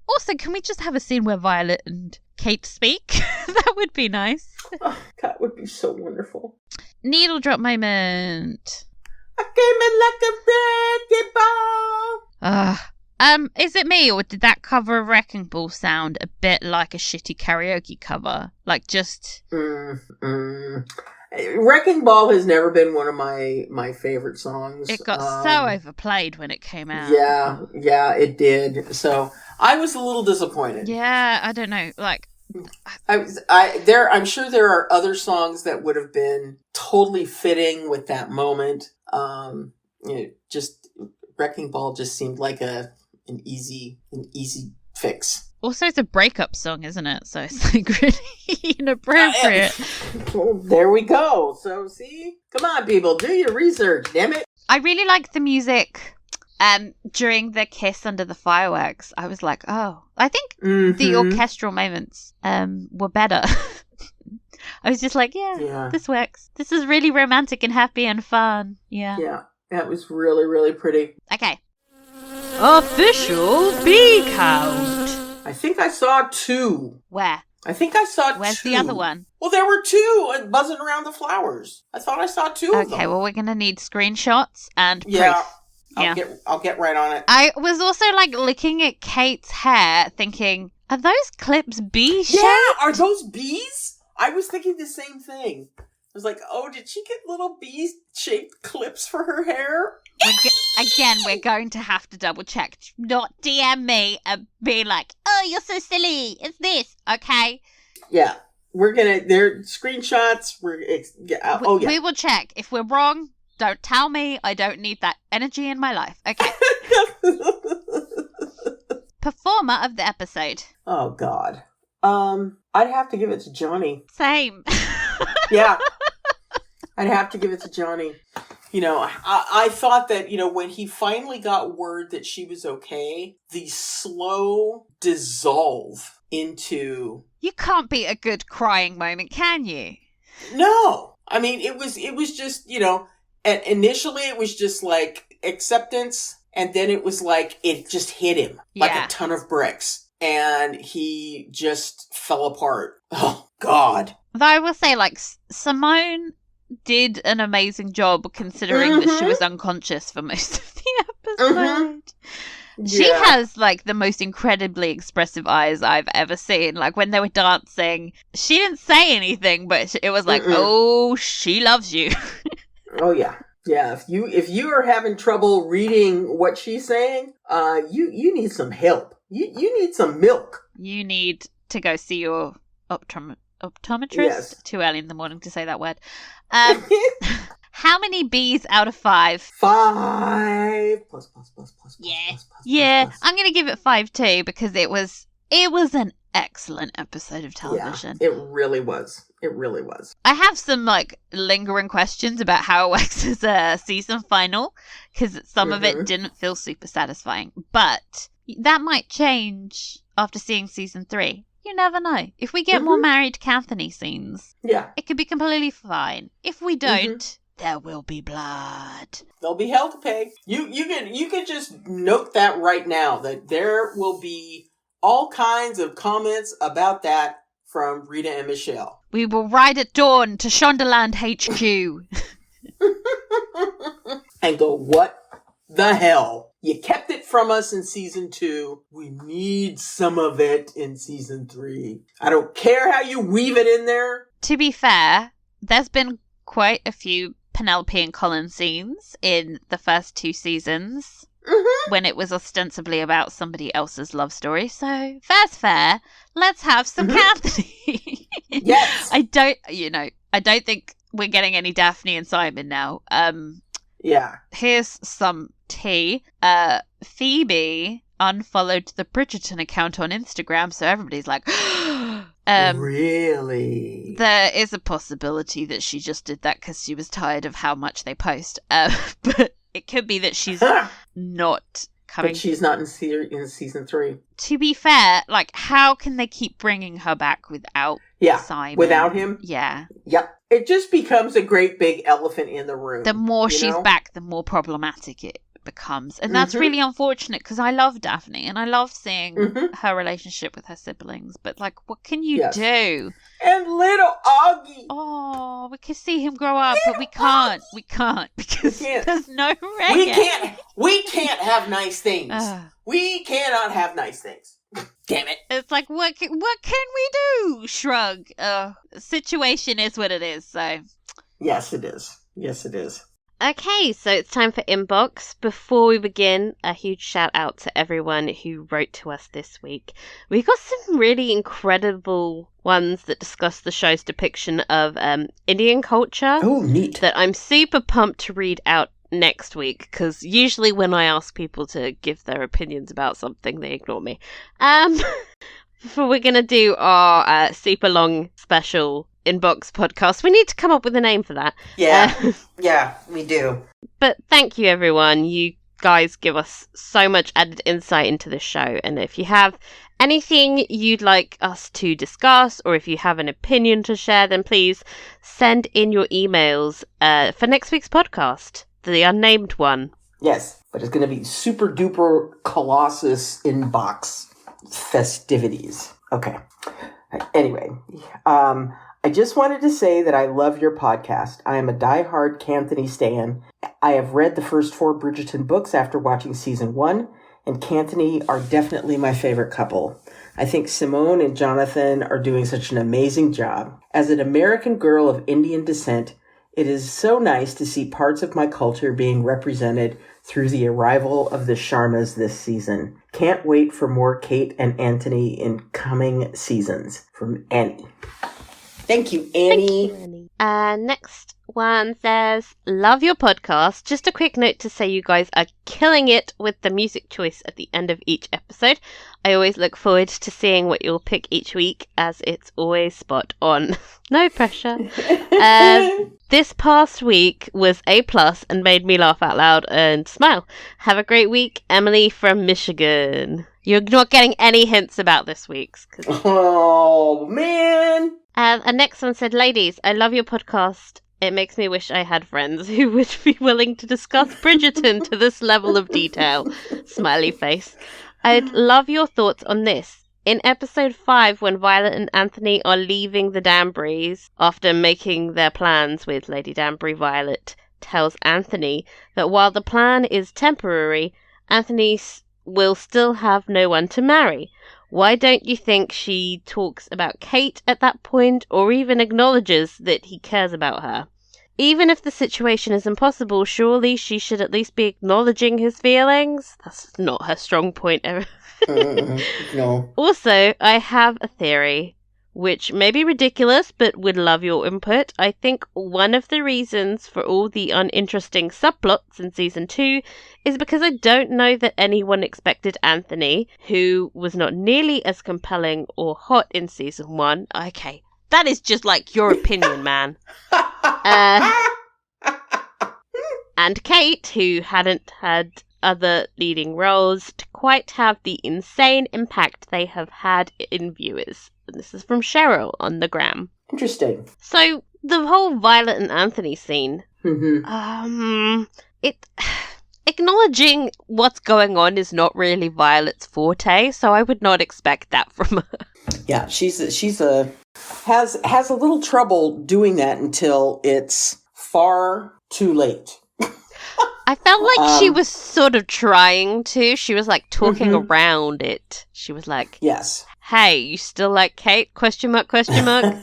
also, can we just have a scene where Violet and Kate speak? That would be nice. Oh, that would be so wonderful. Needle drop moment. I came in like a wrecking ball. Is it me, or did that cover of Wrecking Ball sound a bit like a shitty karaoke cover? Like, just... Wrecking Ball has never been one of my favorite songs. It got so overplayed when it came out. Yeah, it did. So I was a little disappointed. Yeah, I don't know. Like, I'm sure there are other songs that would have been totally fitting with that moment. Just Wrecking Ball just seemed like an easy fix. Also, it's a breakup song, isn't it? So it's like really inappropriate. Well, there we go. So see, come on, people, do your research. Damn it! I really liked the music. During the kiss under the fireworks, I was like, oh, I think the orchestral moments were better. I was just like, yeah, this works. This is really romantic and happy and fun. Yeah, that was really, really pretty. Okay. Official bee count. I think I saw 2. Where? I think I saw 2. Where's the other one? Well, there were 2 buzzing around the flowers. I thought I saw 2 of them. Okay, well, we're going to need screenshots and proof. I'll get right on it. I was also, like, looking at Kate's hair, thinking, are those clips bee-shaped? Yeah, are those bees? I was thinking the same thing. I was like, oh, did she get little bee-shaped clips for her hair? We're going to have to double check. Not DM me and be like, oh, you're so silly. It's this, okay? Yeah. They're screenshots. We will check. If we're wrong, don't tell me. I don't need that energy in my life. Okay. Performer of the episode. Oh, God. I'd have to give it to Johnny. Same. Yeah. I'd have to give it to Johnny. You know, I thought that, you know, when he finally got word that she was okay, the slow dissolve into... You can't beat a good crying moment, can you? No. I mean, it was just, you know, initially it was just like acceptance, and then it was like, it just hit him like a ton of bricks. And he just fell apart. Oh, God. Though I will say, like, Simone did an amazing job considering that she was unconscious for most of the episode. She has like the most incredibly expressive eyes I've ever seen. Like when they were dancing, she didn't say anything, but it was like, oh, she loves you. Oh yeah. Yeah, if you are having trouble reading what she's saying, you need some help. You need some milk. You need to go see your optometrist. Yes. Too early in the morning to say that word. How many B's out of 5? 5 plus. Yeah. I'm gonna give it 5 too because it was an excellent episode of television. Yeah, it really was. It really was. I have some like lingering questions about how it works as a season final because some of it didn't feel super satisfying, but that might change after seeing season 3. You never know. If we get more married Kanthony scenes, it could be completely fine. If we don't, there will be blood. There'll be hell to pay. You can just note that right now that there will be all kinds of comments about that from Rita and Michelle. We will ride at dawn to Shondaland HQ. And go, what the hell? You kept it from us in season 2. We need some of it in season 3. I don't care how you weave it in there. To be fair, there's been quite a few Penelope and Colin scenes in the first 2 seasons when it was ostensibly about somebody else's love story. So fair's fair. Let's have some Kanthony. Yes. I don't think we're getting any Daphne and Simon now. Yeah. Here's some tea. Phoebe unfollowed the Bridgerton account on Instagram, so everybody's like, really? There is a possibility that she just did that because she was tired of how much they post. But it could be that she's not coming. But she's not in season 3. To be fair, like, how can they keep bringing her back without Simon? Without him? Yeah. Yep. It just becomes a great big elephant in the room. The more she's back, the more problematic it becomes. And that's really unfortunate because I love Daphne and I love seeing her relationship with her siblings. But, like, what can you do? And little Augie. Oh, we can see him grow up, but we can't. We can't because there's no reggae. We can't have nice things. We cannot have nice things. Damn it. It's like, what can we do? Shrug. Situation is what it is, so. Yes, it is. Yes, it is. Okay, so it's time for Inbox. Before we begin, a huge shout out to everyone who wrote to us this week. We got some really incredible ones that discuss the show's depiction of Indian culture. Oh, neat. That I'm super pumped to read out next week, because usually when I ask people to give their opinions about something, they ignore me. Before we're going to do our super long special Inbox podcast, we need to come up with a name for that. Yeah, we do. But thank you, everyone. You guys give us so much added insight into the show. And if you have anything you'd like us to discuss, or if you have an opinion to share, then please send in your emails for next week's podcast, the unnamed one. Yes, but it's going to be super duper colossus inbox festivities. Okay. Anyway, I just wanted to say that I love your podcast. I am a diehard Kanthony stan. I have read the first 4 Bridgerton books after watching season 1, and Kanthony are definitely my favorite couple. I think Simone and Jonathan are doing such an amazing job. As an American girl of Indian descent, it is so nice to see parts of my culture being represented through the arrival of the Sharmas this season. Can't wait for more Kate and Anthony in coming seasons. From Annie. Thank you, Annie. Thank you, Annie. Next one says, love your podcast. Just a quick note to say you guys are killing it with the music choice at the end of each episode. I always look forward to seeing what you'll pick each week, as it's always spot on. No pressure. This past week was A+ and made me laugh out loud and smile. Have a great week, Emily from Michigan. You're not getting any hints about this week's. Oh, man. And next one said, ladies, I love your podcast. It makes me wish I had friends who would be willing to discuss Bridgerton to this level of detail. Smiley face. I'd love your thoughts on this. In episode 5, when Violet and Anthony are leaving the Danburys after making their plans with Lady Danbury, Violet tells Anthony that while the plan is temporary, Anthony will still have no one to marry. Why don't you think she talks about Kate at that point, or even acknowledges that he cares about her? Even if the situation is impossible, surely she should at least be acknowledging his feelings? That's not her strong point ever. No. Also, I have a theory, which may be ridiculous, but would love your input. I think one of the reasons for all the uninteresting subplots in season 2 is because I don't know that anyone expected Anthony, who was not nearly as compelling or hot in season 1. Okay, that is just like your opinion, man. And Kate, who hadn't had other leading roles, to quite have the insane impact they have had in viewers. And this is from Cheryl on the gram. Interesting. So the whole Violet and Anthony scene, it acknowledging what's going on is not really Violet's forte, so I would not expect that from her. Yeah, has a little trouble doing that until it's far too late. I felt like she was sort of trying to. She was like talking around it. She was like, yes. Hey, you still like Kate? Question mark, question mark.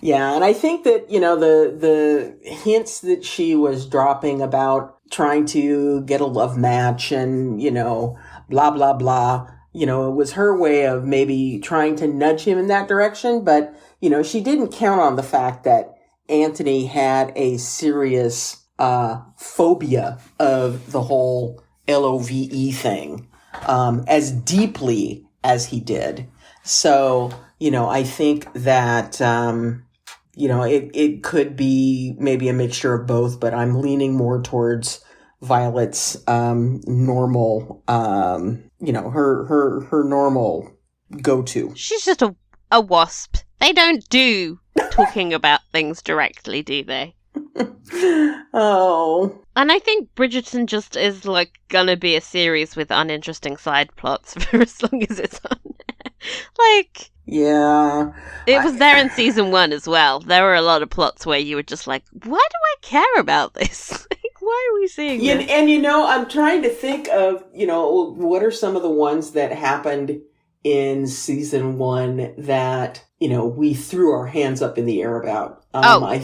Yeah, and I think that, the hints that she was dropping about trying to get a love match and, blah, blah, blah, it was her way of maybe trying to nudge him in that direction. But, she didn't count on the fact that Anthony had a serious phobia of the whole LOVE thing as deeply as he did. So, I think that, it could be maybe a mixture of both, but I'm leaning more towards Violet's normal, her normal go-to. She's just a wasp. They don't do talking about things directly, do they? Oh. And I think Bridgerton just is like gonna be a series with uninteresting side plots for as long as it's on. Like, yeah, it was there in season 1 as well. There were a lot of plots where you were just like, why do I care about this? Like, why are we seeing this? And I'm trying to think of, what are some of the ones that happened in season 1 that, we threw our hands up in the air about. Eloise.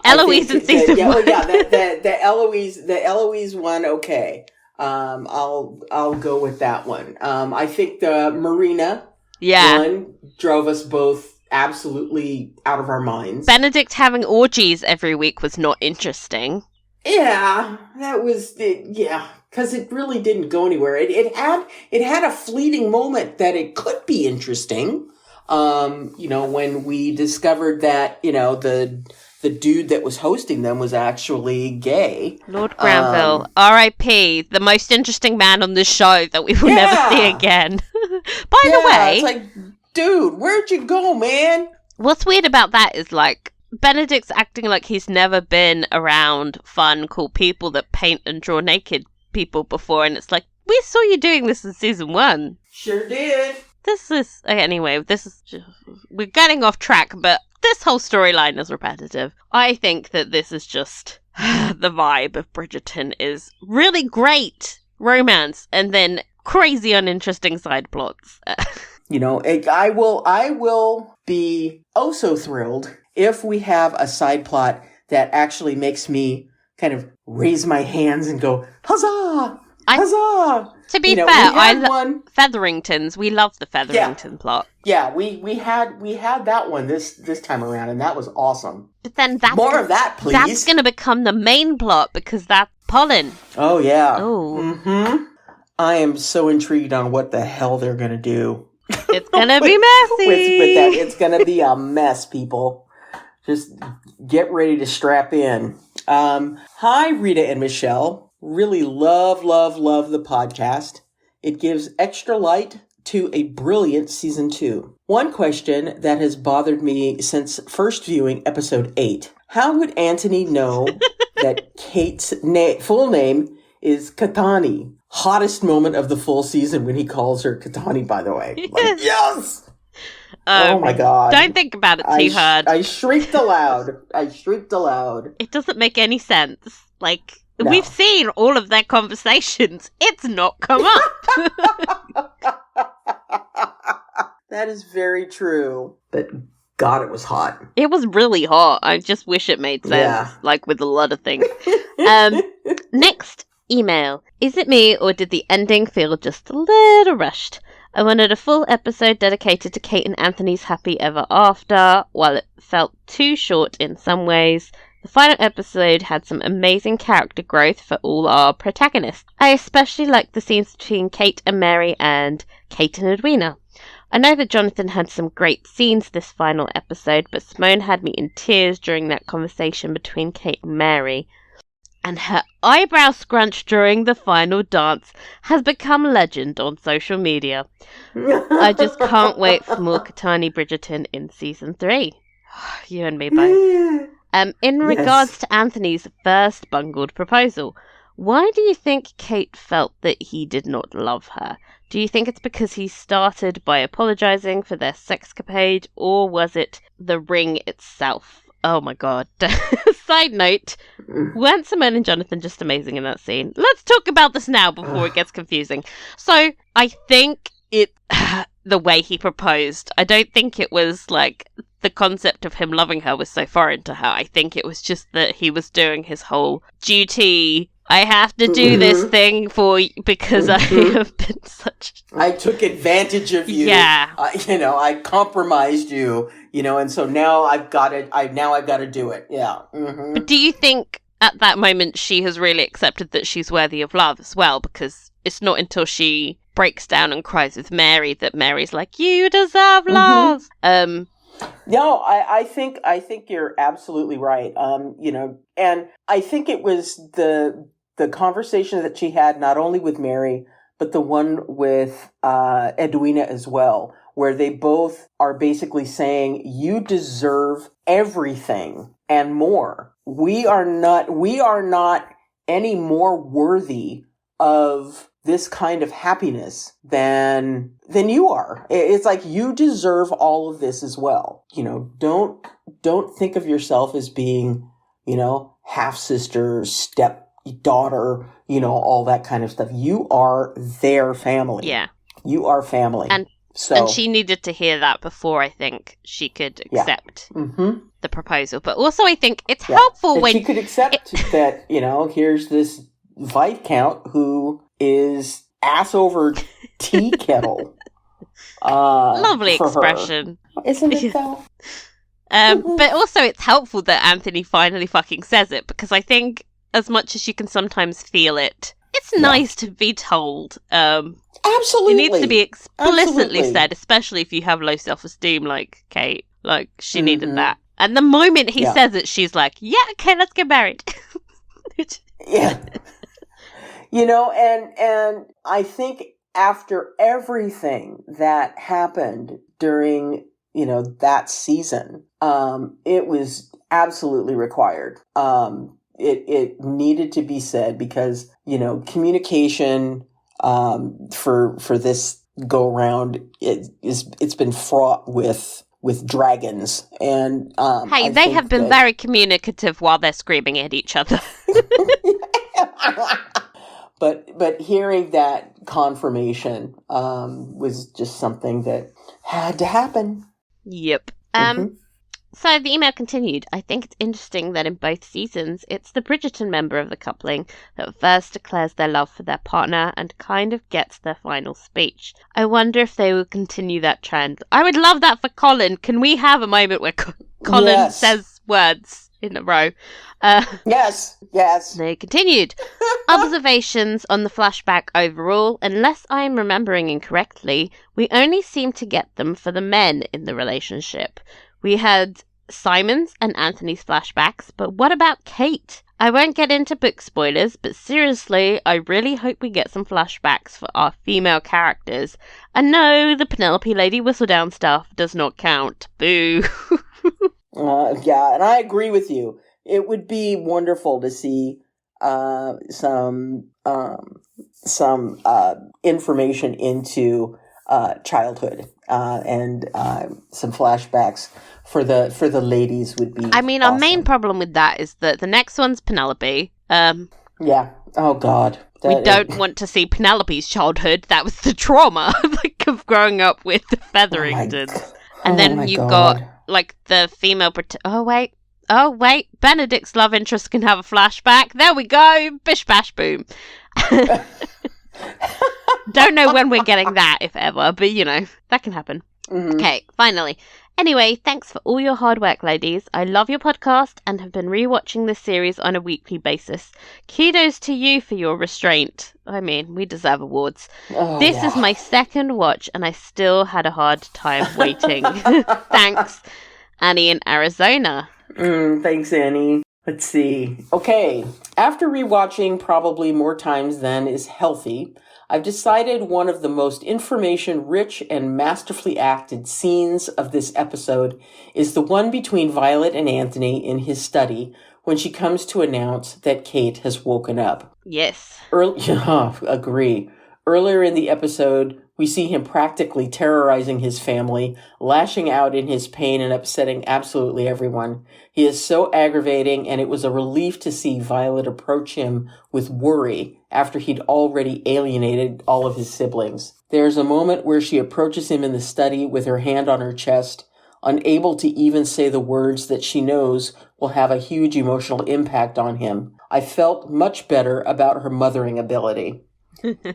Eloise in season 1. The Eloise one, okay. I'll go with that one. I think the Marina one drove us both absolutely out of our minds. Benedict having orgies every week was not interesting. Yeah, that was because it really didn't go anywhere. It had a fleeting moment that it could be interesting. When we discovered that, the dude that was hosting them was actually gay. Lord Granville, R.I.P., the most interesting man on the show that we will never see again. By the way, it's like, dude, where'd you go, man? What's weird about that is, like, Benedict's acting like he's never been around fun, cool people that paint and draw naked people before, and it's like, we saw you doing this in season 1. Sure did. We're getting off track, but this whole storyline is repetitive. I think that this is just the vibe of Bridgerton is really great romance and then crazy uninteresting side plots. I will be oh so thrilled if we have a side plot that actually makes me kind of raise my hands and go, huzzah! Huzzah! To be fair, Featheringtons. We love the Featherington plot. Yeah, we had that one this time around, and that was awesome. But then more of that, please. That's going to become the main plot because that's Pollen. Oh yeah. Oh. Mm-hmm. I am so intrigued on what the hell they're going to do. It's going to be messy. with that, it's going to be a mess, people. Just get ready to strap in. Hi, Rita and Michelle. Really love the podcast. It gives extra light to a brilliant season 2. One question that has bothered me since first viewing episode 8. How would Anthony know that Kate's full name is Kanthony? hottest moment of the full season when he calls her Kanthony, by the way. Like, yes! Oh my god. Don't think about it too hard. I shrieked aloud. It doesn't make any sense. Like, No. we've seen all of their conversations. It's not come up. That is very true. But God, it was hot. It was really hot. I just wish it made sense. Yeah. Like with a lot of things. Next email. Is it me, or did the ending feel just a little rushed? I wanted a full episode dedicated to Kate and Anthony's happy ever after. While it felt too short in some ways, the final episode had some amazing character growth for all our protagonists. I especially liked the scenes between Kate and Mary and Kate and Edwina. I know that Jonathan had some great scenes this final episode, but Simone had me in tears during that conversation between Kate and Mary. And her eyebrow scrunch during the final dance has become legend on social media. I just can't wait for more Kanthony Bridgerton in season 3. You and me both. In regards to Anthony's first bungled proposal, why do you think Kate felt that he did not love her? Do you think it's because he started by apologising for their sexcapade, or was it the ring itself? Oh my god. Side note, weren't Simone and Jonathan just amazing in that scene? Let's talk about this now before it gets confusing. So, I think it... the way he proposed. I don't think it was like... the concept of him loving her was so foreign to her. I think it was just that he was doing his whole duty... I have to do this thing for you because I have been such... I took advantage of you. Yeah. I compromised you, and so now I've got to do it. Yeah. Mm-hmm. But do you think at that moment she has really accepted that she's worthy of love as well? Because it's not until she breaks down and cries with Mary that Mary's like, you deserve love. No, I think you're absolutely right. And I think it was the conversation that she had not only with Mary, but the one with Edwina as well, where they both are basically saying, you deserve everything and more. We are not any more worthy of this kind of happiness than you are. It's like, you deserve all of this as well. Don't think of yourself as being, half sister, step daughter, all that kind of stuff. You are their family. Yeah. You are family. And she needed to hear that before I think she could accept the proposal. But also I think it's helpful when she could accept that, here's this Viscount who is ass over tea kettle. Lovely expression. Her. Isn't it though? But also it's helpful that Anthony finally fucking says it, because I think as much as you can sometimes feel it, it's nice to be told. Absolutely. It needs to be explicitly said, especially if you have low self-esteem like Kate. Like, she needed that. And the moment he says it, she's like, yeah, okay, let's get married. Yeah. And I think after everything that happened during, that season, it was absolutely required. It needed to be said because, communication for this go round, it's been fraught with dragons, and hey, they have been very communicative while they're screaming at each other. But hearing that confirmation was just something that had to happen. Yep. So the email continued. I think it's interesting that in both seasons, it's the Bridgerton member of the coupling that first declares their love for their partner and kind of gets their final speech. I wonder if they will continue that trend. I would love that for Colin. Can we have a moment where Colin says words in a row? Yes. They continued. Observations on the flashback overall, unless I am remembering incorrectly, we only seem to get them for the men in the relationship. We had Simon's and Anthony's flashbacks, but what about Kate? I won't get into book spoilers, but seriously, I really hope we get some flashbacks for our female characters. And no, the Penelope Lady Whistledown stuff does not count. Boo. Yeah, and I agree with you. It would be wonderful to see some information into childhood and some flashbacks for the ladies would be. I mean, our main problem with that is that the next one's Penelope. Yeah. Oh God. We don't want to see Penelope's childhood. That was the trauma of growing up with the Featheringtons. And then you've got like the female. Oh wait. Benedict's love interest can have a flashback. There we go. Bish bash boom. Don't know when we're getting that, if ever, but that can happen. Mm-hmm. Okay, finally. Anyway, thanks for all your hard work, ladies. I love your podcast and have been rewatching this series on a weekly basis. Kudos to you for your restraint. I mean, we deserve awards. This is my second watch and I still had a hard time waiting. Thanks, Annie in Arizona. Thanks, Annie. Let's see. Okay, after rewatching probably more times than is healthy, I've decided one of the most information-rich and masterfully acted scenes of this episode is the one between Violet and Anthony in his study when she comes to announce that Kate has woken up. Yes. Agree. Earlier in the episode, we see him practically terrorizing his family, lashing out in his pain and upsetting absolutely everyone. He is so aggravating, and it was a relief to see Violet approach him with worry after he'd already alienated all of his siblings. There's a moment where she approaches him in the study with her hand on her chest, unable to even say the words that she knows will have a huge emotional impact on him. I felt much better about her mothering ability.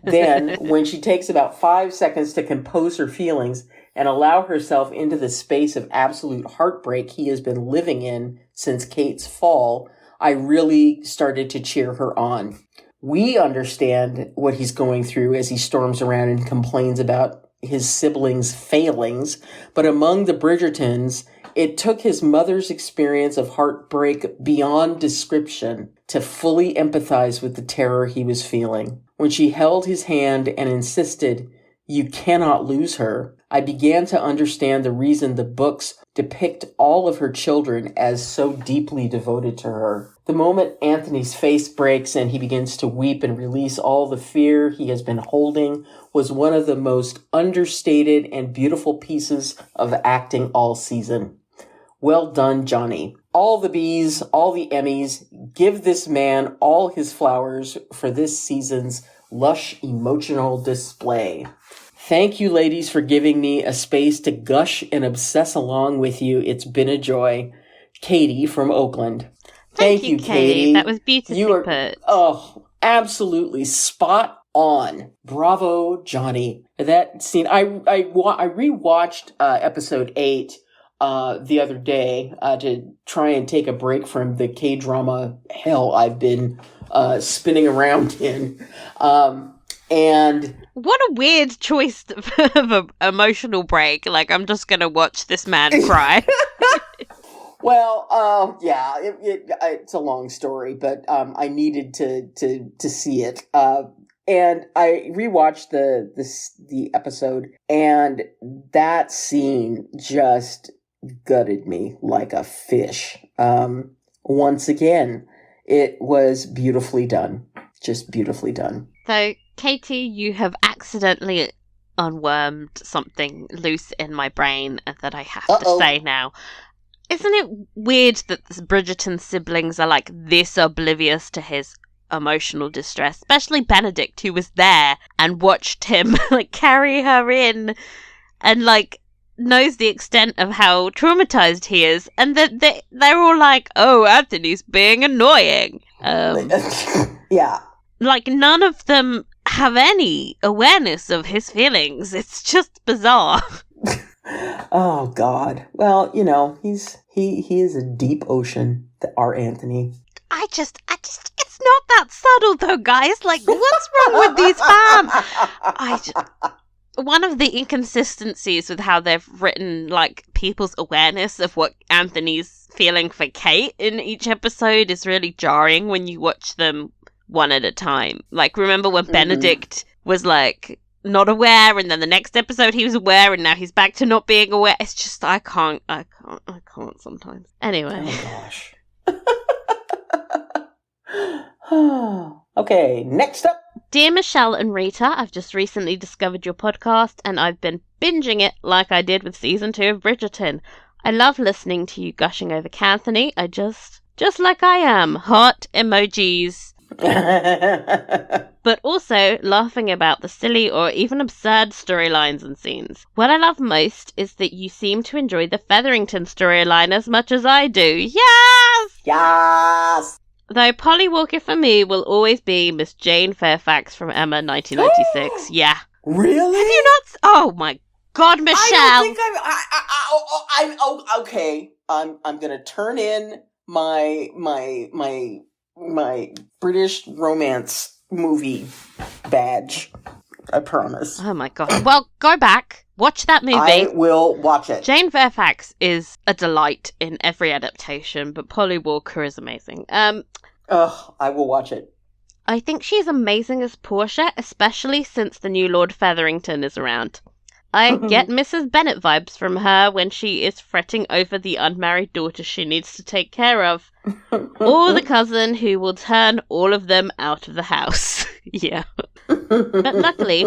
Then, when she takes about 5 seconds to compose her feelings and allow herself into the space of absolute heartbreak he has been living in since Kate's fall, I really started to cheer her on. We understand what he's going through as he storms around and complains about his siblings' failings, but among the Bridgertons, it took his mother's experience of heartbreak beyond description to fully empathize with the terror he was feeling. When she held his hand and insisted, "You cannot lose her," I began to understand the reason the books depict all of her children as so deeply devoted to her. The moment Anthony's face breaks and he begins to weep and release all the fear he has been holding was one of the most understated and beautiful pieces of acting all season. Well done, Johnny. All the B's, all the Emmys, give this man all his flowers for this season's lush emotional display. Thank you, ladies, for giving me a space to gush and obsess along with you. It's been a joy. Katie from Oakland. Thank you, Katie. That was beautifully put. Oh, absolutely spot on. Bravo, Johnny. That scene, I rewatched episode 8 the other day to try and take a break from the K-drama hell I've been spinning around in. And what a weird choice of an emotional break. Like, I'm just going to watch this man cry. Well, yeah, it's a long story, but I needed to see it. And I rewatched the episode, and that scene just gutted me like a fish. Once again, it was beautifully done. Just beautifully done. So, Katie, you have accidentally unwormed something loose in my brain that I have to say now. Isn't it weird that the Bridgerton siblings are like this oblivious to his emotional distress? Especially Benedict, who was there and watched him like carry her in and like knows the extent of how traumatized he is, and that they're all like, "Oh, Anthony's being annoying." Yeah. Like, none of them have any awareness of his feelings. It's just bizarre. Oh, God. Well, he is a deep ocean, our Anthony. I just, it's not that subtle, though, guys. Like, what's wrong with these fans? One of the inconsistencies with how they've written, like, people's awareness of what Anthony's feeling for Kate in each episode is really jarring when you watch them one at a time. Like, remember when Benedict was like not aware, and then the next episode he was aware, and now he's back to not being aware. It's just I can't sometimes. Anyway. Oh gosh. Okay, next up. Dear Michelle and Rita, I've just recently discovered your podcast and I've been binging it like I did with season 2 of Bridgerton. I love listening to you gushing over Kanthony. I just like I am. Heart emojis. But also laughing about the silly or even absurd storylines and scenes. What I love most is that you seem to enjoy the Featherington storyline as much as I do. Yes! Yes! Though Polly Walker for me will always be Miss Jane Fairfax from Emma 1996. Yeah. Really? Have you not? Oh my God, Michelle! I don't think okay. I'm gonna turn in my British romance movie badge. I promise. Oh my God. Well, go back. Watch that movie. I will watch it. Jane Fairfax is a delight in every adaptation, but Polly Walker is amazing. I will watch it. I think she's amazing as Portia, especially since the new Lord Featherington is around. I get Mrs. Bennet vibes from her when she is fretting over the unmarried daughter she needs to take care of. Or the cousin who will turn all of them out of the house. Yeah. But luckily,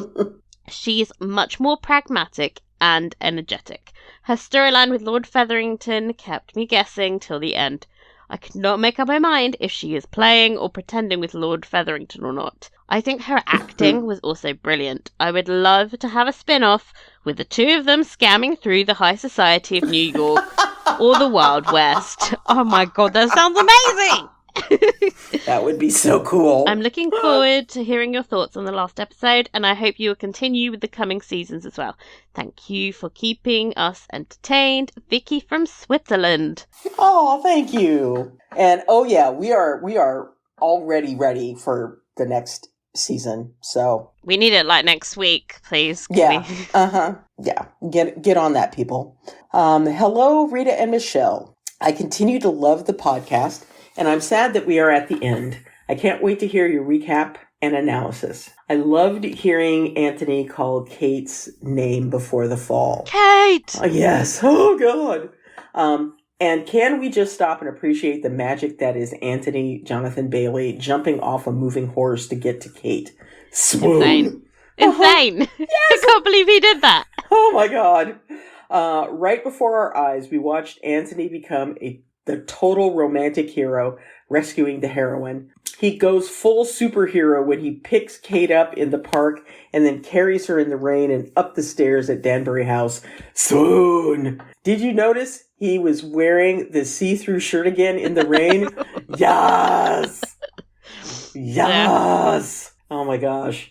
she's much more pragmatic and energetic. Her storyline with Lord Featherington kept me guessing till the end. I could not make up my mind if she is playing or pretending with Lord Featherington or not. I think her acting was also brilliant. I would love to have a spin-off with the two of them scamming through the high society of New York or the Wild West. Oh my God, that sounds amazing! That would be so cool. I'm looking forward to hearing your thoughts on the last episode, and I hope you will continue with the coming seasons as well. Thank you for keeping us entertained. Vicky from Switzerland. Oh, thank you. And oh yeah, we are already ready for the next season. So we need it like next week, please. Yeah. Yeah. Get on that, people. Hello, Rita and Michelle. I continue to love the podcast, and I'm sad that we are at the end. I can't wait to hear your recap and analysis. I loved hearing Anthony call Kate's name before the fall. Kate! Yes. Oh, God. And can we just stop and appreciate the magic that is Anthony Jonathan Bailey jumping off a moving horse to get to Kate? Swoon. Insane. Yes. I can't believe he did that. Oh, my God. Right before our eyes, we watched Anthony become the total romantic hero, rescuing the heroine. He goes full superhero when he picks Kate up in the park and then carries her in the rain and up the stairs at Danbury House. Swoon! Did you notice he was wearing the see-through shirt again in the rain? Yes! Yes! Oh my gosh.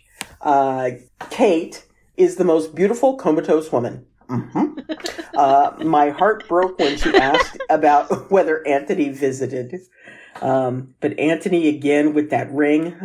Kate is the most beautiful comatose woman. Mm-hmm. My heart broke when she asked about whether Anthony visited. But Anthony again with that ring.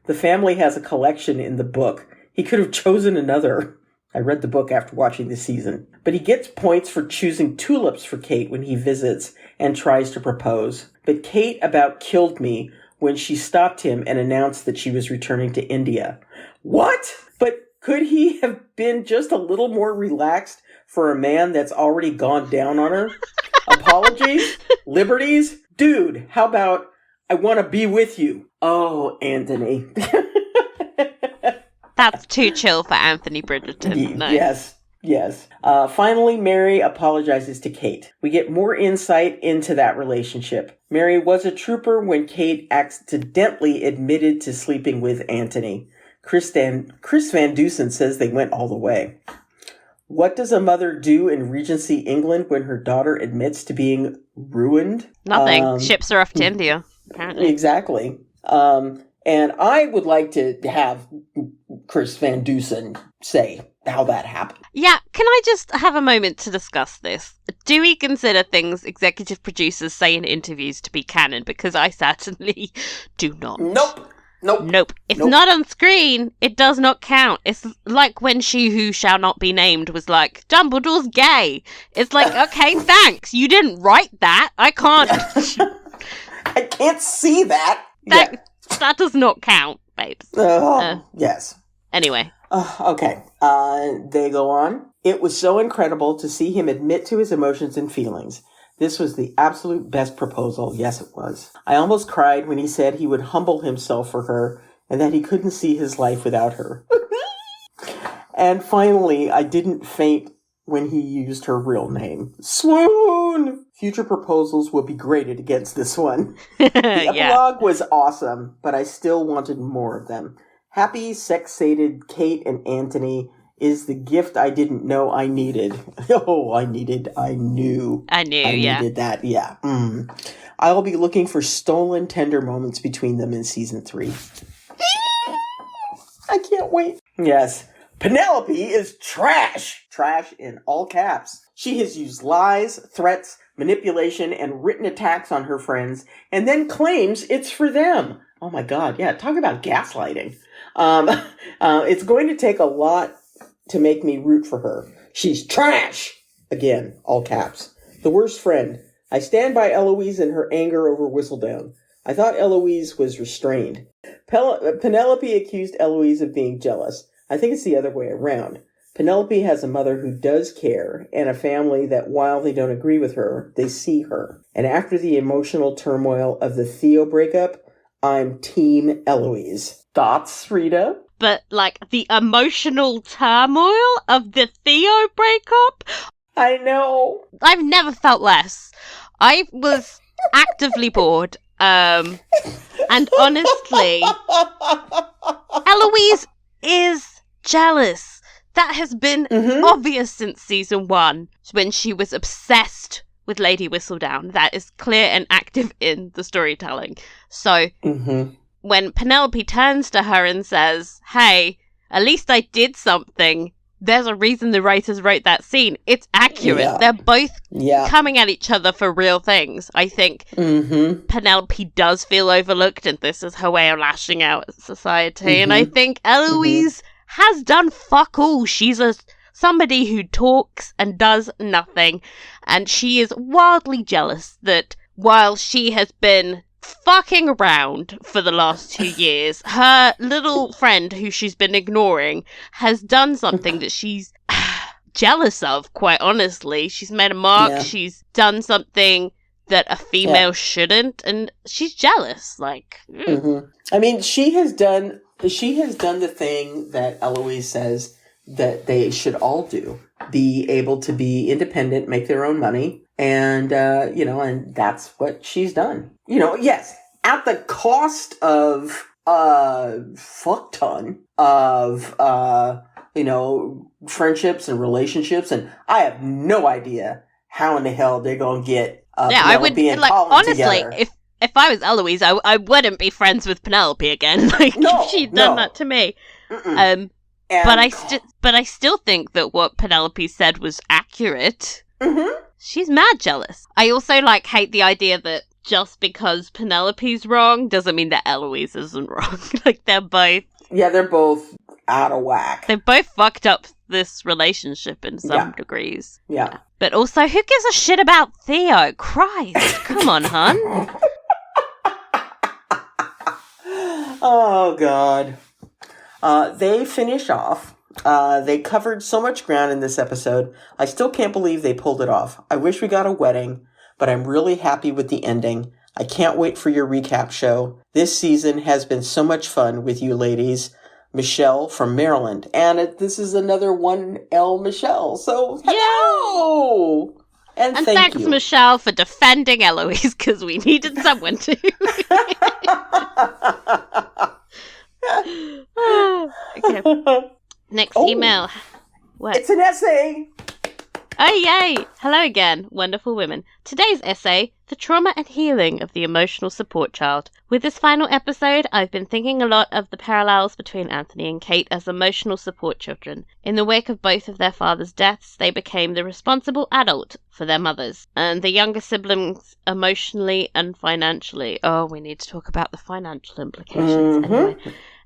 The family has a collection in the book. He could have chosen another. I read the book after watching the season. But he gets points for choosing tulips for Kate when he visits and tries to propose. But Kate about killed me when she stopped him and announced that she was returning to India. What? But could he have been just a little more relaxed for a man that's already gone down on her? Apologies? Liberties? Dude, how about, I want to be with you? Oh, Anthony. That's too chill for Anthony Bridgerton. No. Yes. Finally, Mary apologizes to Kate. We get more insight into that relationship. Mary was a trooper when Kate accidentally admitted to sleeping with Anthony. Chris Van Dusen says they went all the way. What does a mother do in Regency England when her daughter admits to being ruined? Nothing. Ships are off to India, apparently. Exactly. And I would like to have Chris Van Dusen say how that happened. Yeah, can I just have a moment to discuss this? Do we consider things executive producers say in interviews to be canon? Because I certainly do not. Nope. It's not on screen. It does not count. It's like when She Who Shall Not Be Named was like, Dumbledore's gay. It's like, okay, thanks. You didn't write that. I can't. I can't see that. That does not count, babes. Yes. Anyway. Okay. They go on. It was so incredible to see him admit to his emotions and feelings. This was the absolute best proposal. Yes, it was. I almost cried when he said he would humble himself for her and that he couldn't see his life without her. And finally, I didn't faint when he used her real name. Swoon! Future proposals will be graded against this one. The epilogue was awesome, but I still wanted more of them. Happy, sex-sated Kate and Anthony is the gift I didn't know I needed. I knew I needed that, yeah. I'll be looking for stolen, tender moments between them in season 3. I can't wait. Yes. Penelope is trash. Trash in all caps. She has used lies, threats, manipulation, and written attacks on her friends, and then claims it's for them. Oh my god, yeah, talk about gaslighting. It's going to take a lot to make me root for her. She's trash! Again, all caps. The worst friend. I stand by Eloise in her anger over Whistledown. I thought Eloise was restrained. Penelope accused Eloise of being jealous. I think it's the other way around. Penelope has a mother who does care, and a family that, while they don't agree with her, they see her. And after the emotional turmoil of the Theo breakup, I'm Team Eloise. Thoughts, Rita? But, like, the emotional turmoil of the Theo breakup? I know. I've never felt less. I was actively bored. And honestly, Eloise is jealous. That has been obvious since season 1, when she was obsessed with Lady Whistledown. That is clear and active in the storytelling. So, when Penelope turns to her and says, hey, at least I did something, there's a reason the writers wrote that scene. It's accurate. Yeah. They're both coming at each other for real things. I think Penelope does feel overlooked, and this is her way of lashing out at society. And I think Eloise has done fuck all. She's somebody who talks and does nothing. And she is wildly jealous that while she has been fucking around for the last 2 years, her little friend who she's been ignoring has done something that she's jealous of, quite honestly. She's made a mark, she's done something that a female shouldn't, and she's jealous. Like, I mean, she has done the thing that Eloise says that they should all do. Be able to be independent, make their own money, and, and that's what she's done. Yes, at the cost of fuck ton of, friendships and relationships, and I have no idea how in the hell they're going to get I would, and like, Colin honestly, together. if I was Eloise, I wouldn't be friends with Penelope again. Like, if she'd done that to me. But I still think that what Penelope said was accurate. She's mad jealous. I also hate the idea that just because Penelope's wrong doesn't mean that Eloise isn't wrong. Like, they're both out of whack. They've both fucked up this relationship in some degrees. Yeah. But also, who gives a shit about Theo? Christ, come on, hun. Oh, God. They finish off. They covered so much ground in this episode. I still can't believe they pulled it off. I wish we got a wedding, but I'm really happy with the ending. I can't wait for your recap show. This season has been so much fun with you ladies. Michelle from Maryland. And this is another 1L Michelle. So, hello! And thanks, you. Michelle, for defending Eloise, because we needed someone to. Okay. Next email. What? It's an essay! Oh, yay! Hello again, wonderful women. Today's essay, The Trauma and Healing of the Emotional Support Child. With this final episode, I've been thinking a lot of the parallels between Anthony and Kate as emotional support children. In the wake of both of their fathers' deaths, they became the responsible adult for their mothers, and the younger siblings emotionally and financially. Oh, we need to talk about the financial implications anyway.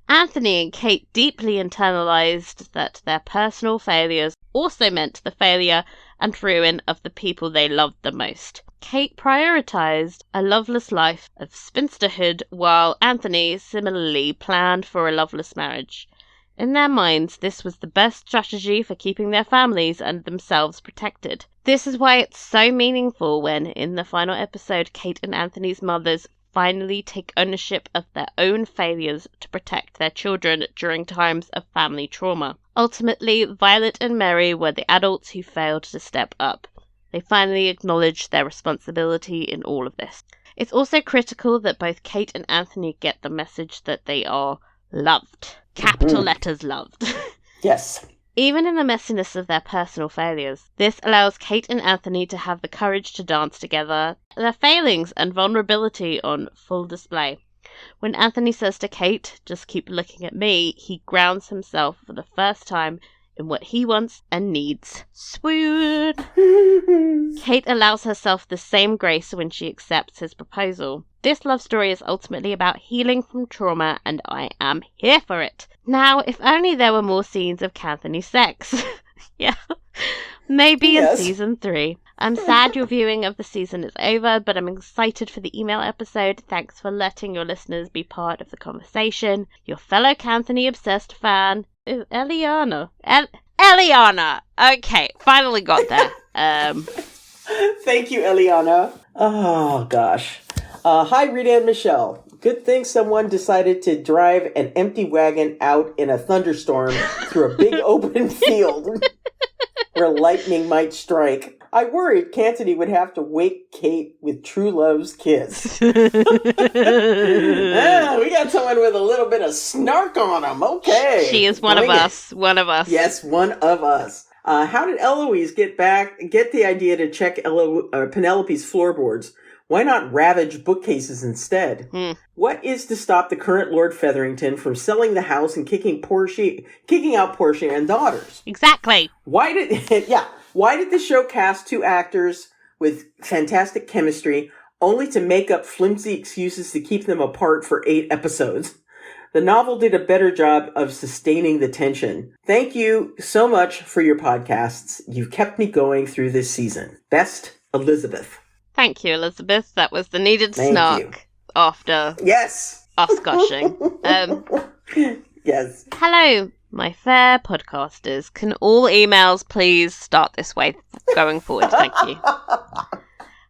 Anthony and Kate deeply internalized that their personal failures also meant the failure and ruin of the people they loved the most. Kate prioritized a loveless life of spinsterhood, while Anthony similarly planned for a loveless marriage. In their minds, this was the best strategy for keeping their families and themselves protected. This is why it's so meaningful when, in the final episode, Kate and Anthony's mothers finally take ownership of their own failures to protect their children during times of family trauma. Ultimately, Violet and Mary were the adults who failed to step up. They finally acknowledged their responsibility in all of this. It's also critical that both Kate and Anthony get the message that they are loved. Capital letters loved. Yes. Even in the messiness of their personal failures, this allows Kate and Anthony to have the courage to dance together, their failings and vulnerability on full display. When Anthony says to Kate, "Just keep looking at me," he grounds himself for the first time in what he wants and needs. Swoon! Kate allows herself the same grace when she accepts his proposal. This love story is ultimately about healing from trauma, and I am here for it. Now, if only there were more scenes of Kanthony sex. Yeah. Maybe in season 3. I'm sad your viewing of the season is over, but I'm excited for the email episode. Thanks for letting your listeners be part of the conversation. Your fellow Kanthony-obsessed fan is Eliana. Eliana! Okay, finally got there. Thank you, Eliana. Oh, gosh. Hi, Rita and Michelle. Good thing someone decided to drive an empty wagon out in a thunderstorm through a big open field where lightning might strike. I worried Kanthony would have to wake Kate with True Love's kiss. We got someone with a little bit of snark on him. Okay. She is one of us. One of us. Yes, one of us. How did Eloise get the idea to check Penelope's floorboards? Why not ravage bookcases instead? What is to stop the current Lord Featherington from selling the house and kicking out Portia and daughters? Exactly. Why did the show cast 2 actors with fantastic chemistry only to make up flimsy excuses to keep them apart for 8 episodes? The novel did a better job of sustaining the tension. Thank you so much for your podcasts. You've kept me going through this season. Best, Elizabeth. Thank you, Elizabeth. That was the needed snark after us gushing. Yes. Hello, my fair podcasters. Can all emails please start this way going forward? Thank you.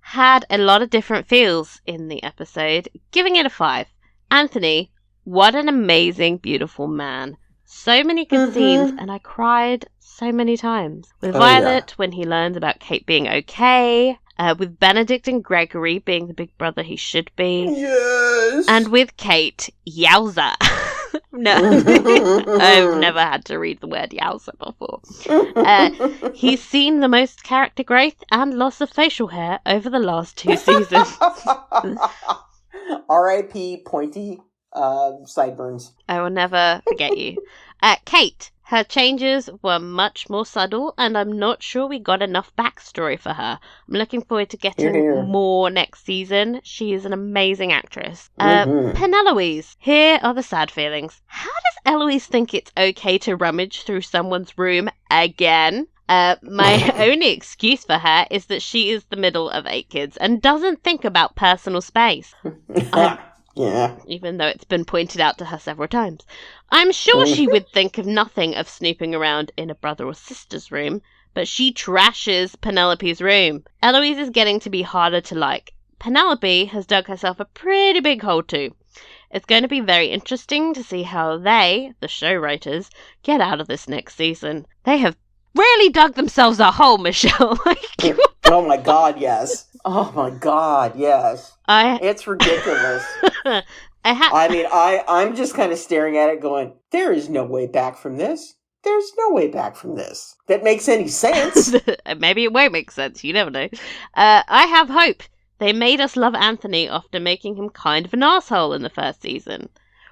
Had a lot of different feels in the episode. Giving it a 5. Anthony, what an amazing, beautiful man. So many good scenes, and I cried so many times. With Violet, when he learns about Kate being okay. With Benedict and Gregory being the big brother he should be. Yes. And with Kate, yowza. No, I've never had to read the word yowza before. He's seen the most character growth and loss of facial hair over the last 2 seasons. R.I.P. pointy sideburns. I will never forget you. Kate. Her changes were much more subtle, and I'm not sure we got enough backstory for her. I'm looking forward to getting more next season. She is an amazing actress. Peneloise. Here are the sad feelings. How does Eloise think it's okay to rummage through someone's room again? My only excuse for her is that she is the middle of 8 kids and doesn't think about personal space. Yeah. Even though it's been pointed out to her several times. I'm sure she would think of nothing of snooping around in a brother or sister's room, but she trashes Penelope's room. Eloise is getting to be harder to like. Penelope has dug herself a pretty big hole too. It's going to be very interesting to see how they, the show writers, get out of this next season. They have really dug themselves a hole, Michelle. Oh my god, yes. Oh my god, yes. It's ridiculous. I'm just kind of staring at it going, there is no way back from this. There's no way back from this. That makes any sense. Maybe it won't make sense. You never know. I have hope. They made us love Anthony after making him kind of an asshole in the first season.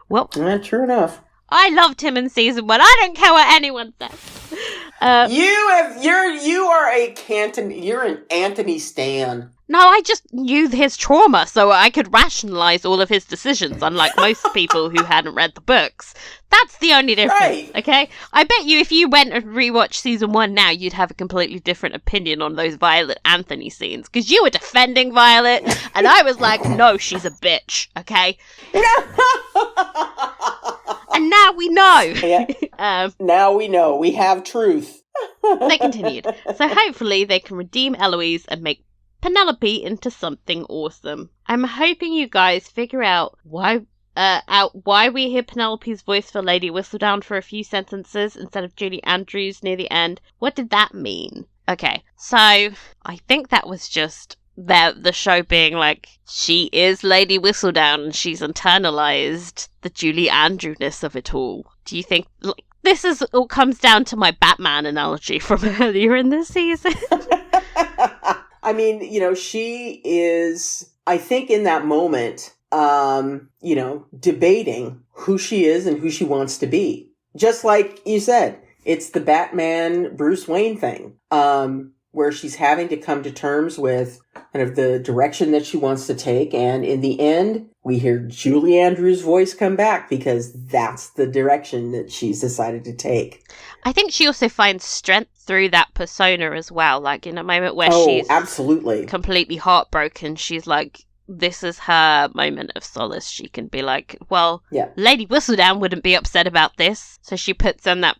Well, true enough. I loved him in season 1. I don't care what anyone says. You're an Anthony stan. No, I just knew his trauma, so I could rationalize all of his decisions, unlike most people who hadn't read the books. That's the only difference, okay? I bet you if you went and rewatched season 1 now, you'd have a completely different opinion on those Violet Anthony scenes, because you were defending Violet, and I was like, no, she's a bitch, okay? And now we know. Yeah. Now we know. We have truth. They continued. So hopefully they can redeem Eloise and make Penelope into something awesome. I'm hoping you guys figure out why we hear Penelope's voice for Lady Whistledown for a few sentences instead of Julie Andrews near the end. What did that mean? Okay, so I think that was just the show being like, she is Lady Whistledown and she's internalized the Julie Andrewness of it all. Do you think this is all comes down to my Batman analogy from earlier in the season? I mean, she is, I think in that moment, debating who she is and who she wants to be. Just like you said, it's the Batman Bruce Wayne thing, where she's having to come to terms with kind of the direction that she wants to take. And in the end, we hear Julie Andrews' voice come back because that's the direction that she's decided to take. I think she also finds strength through that persona as well. Like in a moment where she's absolutely completely heartbroken, she's like, this is her moment of solace. She can be like, well, Lady Whistledown wouldn't be upset about this. So she puts on that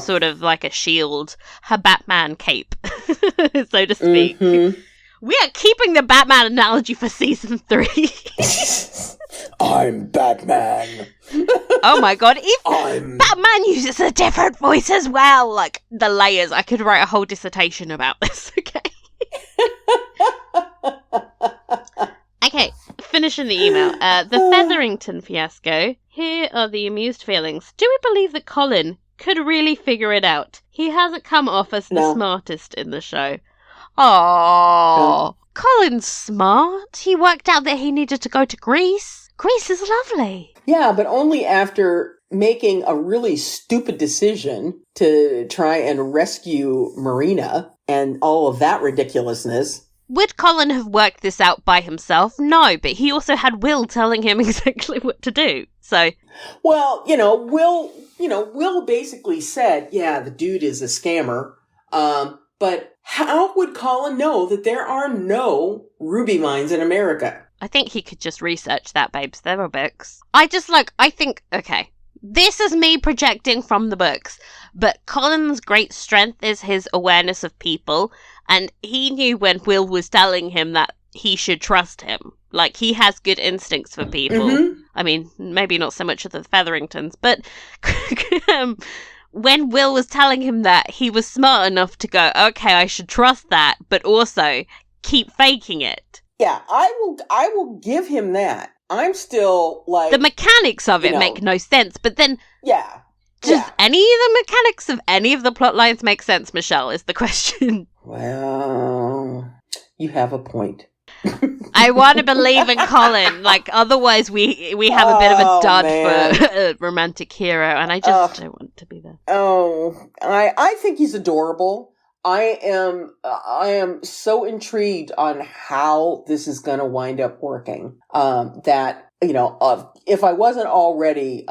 sort of like a shield, her Batman cape, so to speak. Mm-hmm. We are keeping the Batman analogy for season 3. I'm Batman. Oh my god, Batman uses a different voice as well. Like, the layers. I could write a whole dissertation about this, okay? Okay, finishing the email. The Featherington fiasco. Here are the amused feelings. Do we believe that Colin could really figure it out? He hasn't come off as the smartest in the show. Oh, Colin's smart. He worked out that he needed to go to Greece. Greece is lovely. Yeah, but only after making a really stupid decision to try and rescue Marina and all of that ridiculousness. Would Colin have worked this out by himself? No, but he also had Will telling him exactly what to do. So, well, Will basically said, yeah, the dude is a scammer. But how would Colin know that there are no ruby mines in America? I think he could just research that, babes. There are books. Okay, this is me projecting from the books, but Colin's great strength is his awareness of people, and he knew when Will was telling him that he should trust him. Like, he has good instincts for people. Mm-hmm. I mean, maybe not so much of the Featheringtons, but when Will was telling him that, he was smart enough to go, okay, I should trust that, but also keep faking it. Yeah, I will give him that. I'm still like... The mechanics of it make no sense, but then... Yeah. Does any of the mechanics of any of the plot lines make sense, Michelle, is the question. Well, you have a point. I want to believe in Colin. Like, otherwise we have a bit of a dud for a romantic hero, and I just don't want to be there. I think he's adorable. I am so intrigued on how this is going to wind up working. That, if I wasn't already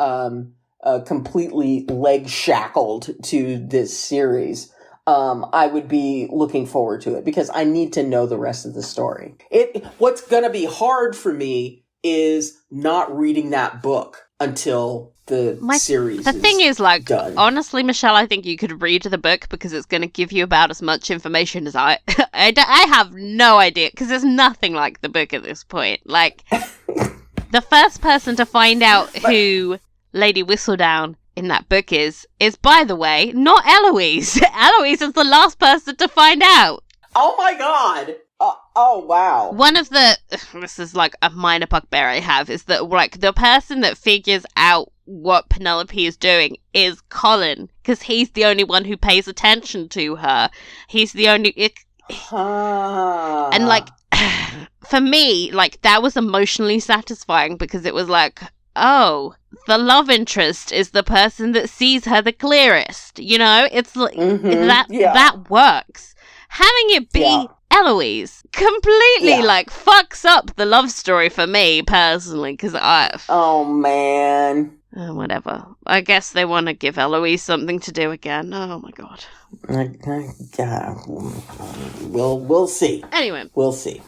completely leg shackled to this series, I would be looking forward to it because I need to know the rest of the story. What's going to be hard for me is not reading that book until the series The thing is, like, done. Honestly, Michelle, I think you could read the book because it's going to give you about as much information as I have no idea, because there's nothing like the book at this point. Like, the first person to find out who Lady Whistledown in that book is, by the way, not Eloise. Eloise is the last person to find out. Oh my god! Oh wow. One of this is like a minor bugbear I have, is that like the person that figures out what Penelope is doing is Colin, because he's the only one who pays attention to her. He's the only... And like, for me, like, that was emotionally satisfying because it was like, oh, the love interest is the person that sees her the clearest. It's like, that works. Having it be Eloise completely like fucks up the love story for me personally, because oh man, whatever. I guess they want to give Eloise something to do again. Oh my god. We'll see. Anyway, we'll see.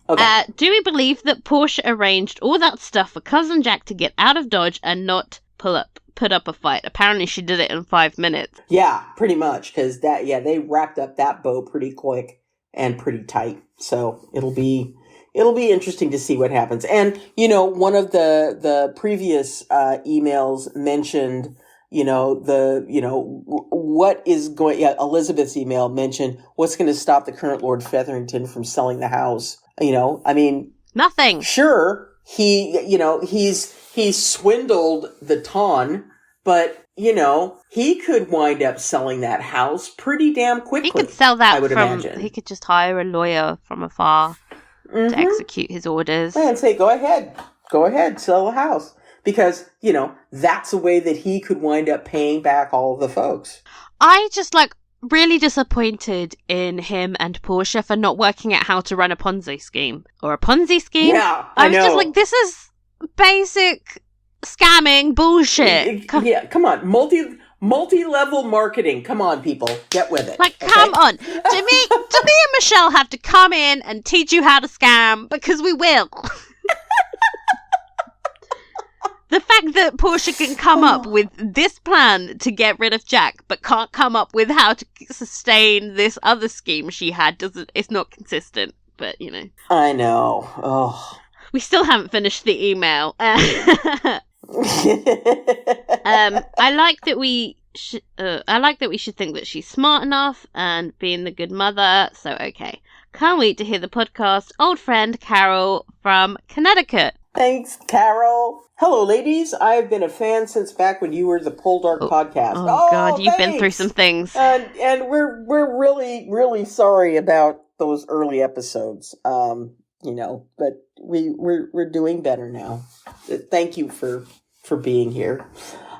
Okay. Do we believe that Portia arranged all that stuff for Cousin Jack to get out of Dodge and not pull up? put up a fight. Apparently she did it in 5 minutes. Yeah, pretty much, because they wrapped up that bow pretty quick and pretty tight. So it'll be interesting to see what happens. And, one of the previous emails mentioned, what is going, Elizabeth's email mentioned what's going to stop the current Lord Featherington from selling the house. Nothing. Sure, he's swindled the Ton, but, he could wind up selling that house pretty damn quickly. He could sell that I would imagine. He could just hire a lawyer from afar to execute his orders. And say, go ahead, sell the house. Because, that's a way that he could wind up paying back all of the folks. I just, really disappointed in him and Portia for not working out how to run a Ponzi scheme. Or a Ponzi scheme? Yeah, I was just like, this is basic scamming bullshit. Come on. Multi-level marketing. Come on, people. Get with it. Come on. Do me and Michelle have to come in and teach you how to scam? Because we will. The fact that Portia can come up with this plan to get rid of Jack, but can't come up with how to sustain this other scheme she had, it's not consistent, but, I know. Oh. We still haven't finished the email. I like that we should think that she's smart enough and being the good mother, so okay. Can't wait to hear the podcast. Old friend Carol from Connecticut. Thanks, Carol. Hello, ladies. I've been a fan since back when you were the Poldark podcast. Oh, God, you've been through some things. And we're really, really sorry about those early episodes. But we're doing better now. Thank you for being here.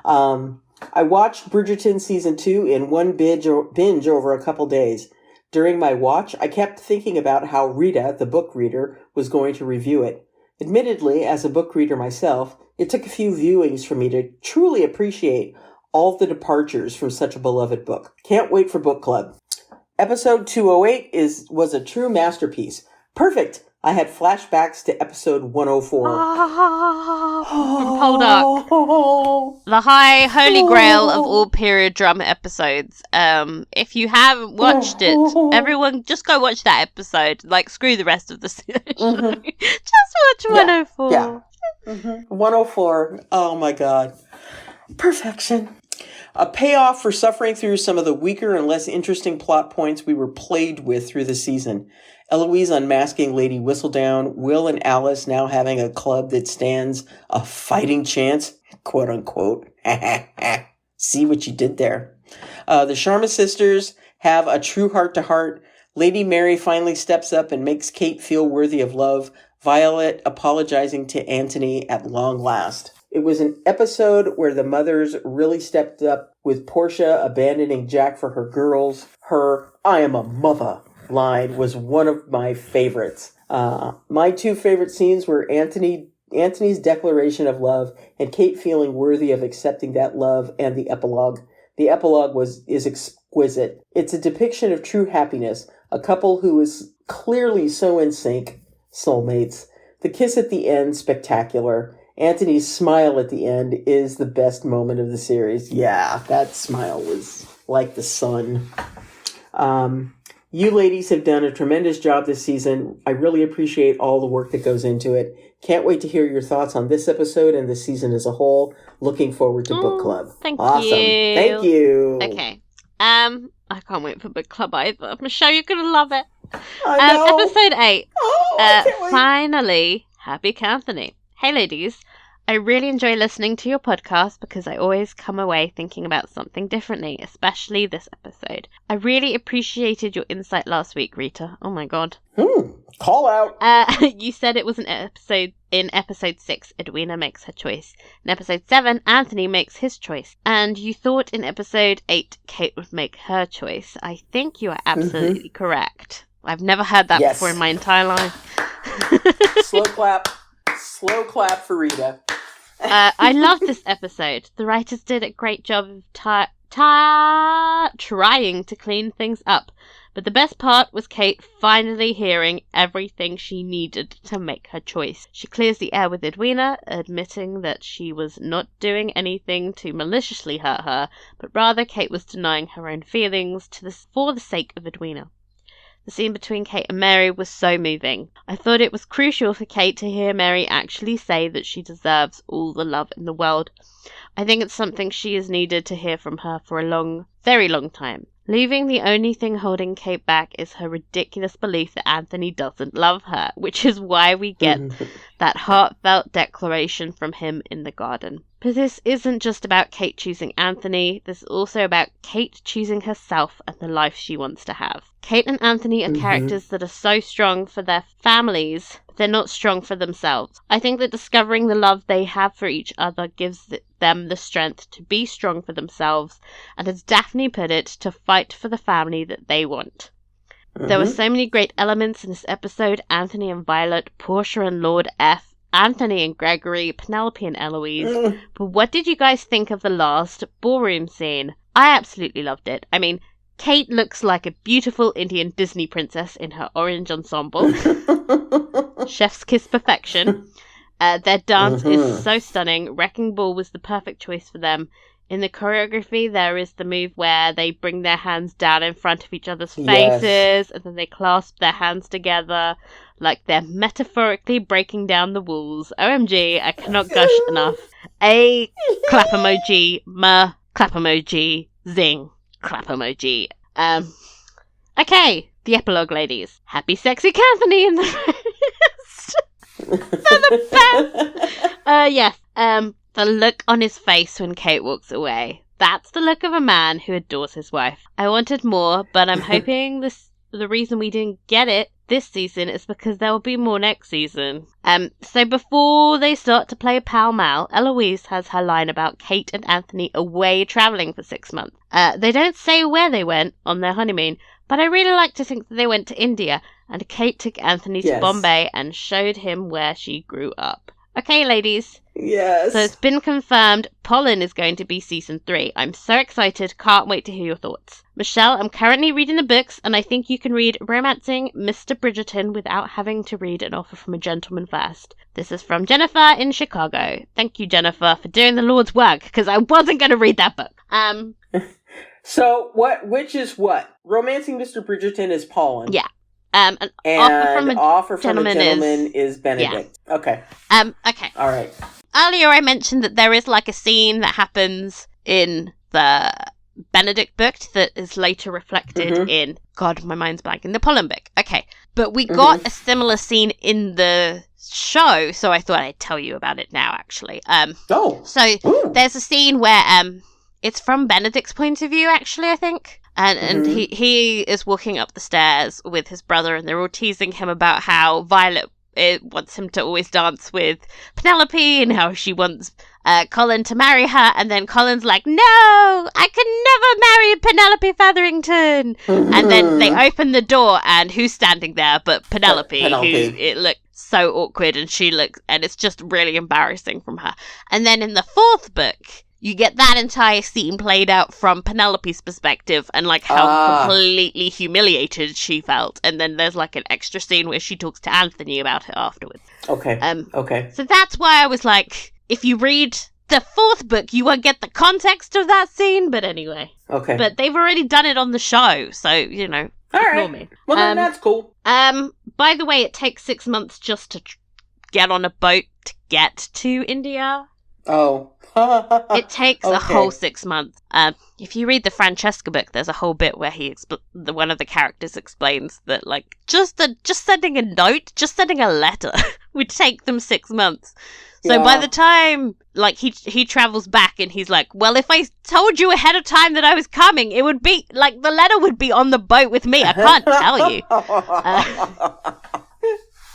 I watched Bridgerton season 2 in one binge over a couple days. During my watch, I kept thinking about how Rita, the book reader, was going to review it. Admittedly, as a book reader myself, it took a few viewings for me to truly appreciate all the departures from such a beloved book. Can't wait for book club. Episode 208 was a true masterpiece. Perfect! I had flashbacks to episode 104. From Poldark. The high holy grail of all period drama episodes. If you haven't watched it, everyone just go watch that episode. Screw the rest of the show. Just watch 104. Yeah. 104. Oh my God. Perfection. A payoff for suffering through some of the weaker and less interesting plot points we were plagued with through the season. Eloise unmasking Lady Whistledown, Will and Alice now having a club that stands a fighting chance, quote unquote. See what you did there. The Sharma sisters have a true heart-to-heart. Lady Mary finally steps up and makes Kate feel worthy of love. Violet apologizing to Anthony at long last. It was an episode where the mothers really stepped up, with Portia abandoning Jack for her girls. Her "I am a mother" line was one of my favorites. My two favorite scenes were Anthony's declaration of love and Kate feeling worthy of accepting that love, and the epilogue. The epilogue is exquisite. It's a depiction of true happiness, a couple who is clearly so in sync, soulmates. The kiss at the end, spectacular. Anthony's smile at the end is the best moment of the series. Yeah, that smile was like the sun. You ladies have done a tremendous job this season. I really appreciate all the work that goes into it. Can't wait to hear your thoughts on this episode and the season as a whole. Looking forward to book club. Awesome. Thank you. Okay. I can't wait for book club either. Michelle, you're gonna love it. I know. Episode 8. I can't wait. Finally, happy Kanthony. Hey ladies, I really enjoy listening to your podcast because I always come away thinking about something differently, especially this episode. I really appreciated your insight last week, Rita. Oh my God. Call out. You said it was in episode 6, Edwina makes her choice. In episode 7, Anthony makes his choice. And you thought in episode 8, Kate would make her choice. I think you are absolutely correct. I've never heard that before in my entire life. Slow clap. Slow clap for Rita. I loved this episode. The writers did a great job of trying to clean things up. But the best part was Kate finally hearing everything she needed to make her choice. She clears the air with Edwina, admitting that she was not doing anything to maliciously hurt her, but rather Kate was denying her own feelings for the sake of Edwina. The scene between Kate and Mary was so moving. I thought it was crucial for Kate to hear Mary actually say that she deserves all the love in the world. I think it's something she has needed to hear from her for a very long time. Leaving the only thing holding Kate back is her ridiculous belief that Anthony doesn't love her, which is why we get that heartfelt declaration from him in the garden. But this isn't just about Kate choosing Anthony, this is also about Kate choosing herself and the life she wants to have. Kate and Anthony are characters that are so strong for their families, but they're not strong for themselves. I think that discovering the love they have for each other gives them the strength to be strong for themselves, and as Daphne put it, to fight for the family that they want. There were so many great elements in this episode: Anthony and Violet, Portia and Lord F, Anthony and Gregory, Penelope and Eloise. But what did you guys think of the last ballroom scene? I absolutely loved it. I mean, Kate looks like a beautiful Indian Disney princess in her orange ensemble. Chef's kiss perfection. Their dance is so stunning. Wrecking Ball was the perfect choice for them. In the choreography, there is the move where they bring their hands down in front of each other's faces, and then they clasp their hands together like they're metaphorically breaking down the walls. OMG, I cannot gush enough. A clap emoji, clap emoji, zing, clap emoji. Okay, the epilogue, ladies. Happy sexy Kanthony in the for the best. Yes. The look on his face when Kate walks away. That's the look of a man who adores his wife. I wanted more, but I'm hoping the reason we didn't get it this season is because there will be more next season. So before they start to play pal mal, Eloise has her line about Kate and Anthony away travelling for 6 months. They don't say where they went on their honeymoon, but I really like to think that they went to India, and Kate took Anthony to Bombay and showed him where she grew up. Okay, ladies. Yes. So it's been confirmed Pollen is going to be season 3. I'm so excited. Can't wait to hear your thoughts. Michelle, I'm currently reading the books, and I think you can read Romancing Mr. Bridgerton without having to read An Offer from a Gentleman first. This is from Jennifer in Chicago. Thank you, Jennifer, for doing the Lord's work, because I wasn't going to read that book. So, which is what? Romancing Mr. Bridgerton is Pollen. Yeah. And Offer from a Gentleman is Benedict. Yeah. Okay. Okay. All right. Earlier I mentioned that there is like a scene that happens in the Benedict book that is later reflected in, God, my mind's blank, in the Pollen book. Okay. But we got a similar scene in the show, so I thought I'd tell you about it now, actually. There's a scene where it's from Benedict's point of view, actually, I think. And he is walking up the stairs with his brother, and they're all teasing him about how Violet wants him to always dance with Penelope, and how she wants Colin to marry her. And then Colin's like, no, I could never marry Penelope Featherington. And then they open the door, and who's standing there but Penelope. Who it looked so awkward, and and it's just really embarrassing from her. And then in the 4th book, you get that entire scene played out from Penelope's perspective, and like how completely humiliated she felt. And then there's like an extra scene where she talks to Anthony about it afterwards. Okay. Okay. So that's why I was like, if you read the 4th book, you won't get the context of that scene. But anyway. Okay. But they've already done it on the show, so you know. All right. Me. Well, then that's cool. By the way, it takes 6 months just to get on a boat to get to India. Oh. It takes a whole 6 months. If you read the Francesca book, there's a whole bit where one of the characters explains that like just sending a note, just sending a letter would take them 6 months. So by the time like he travels back, and he's like, well, if I told you ahead of time that I was coming, it would be like the letter would be on the boat with me. I can't tell you.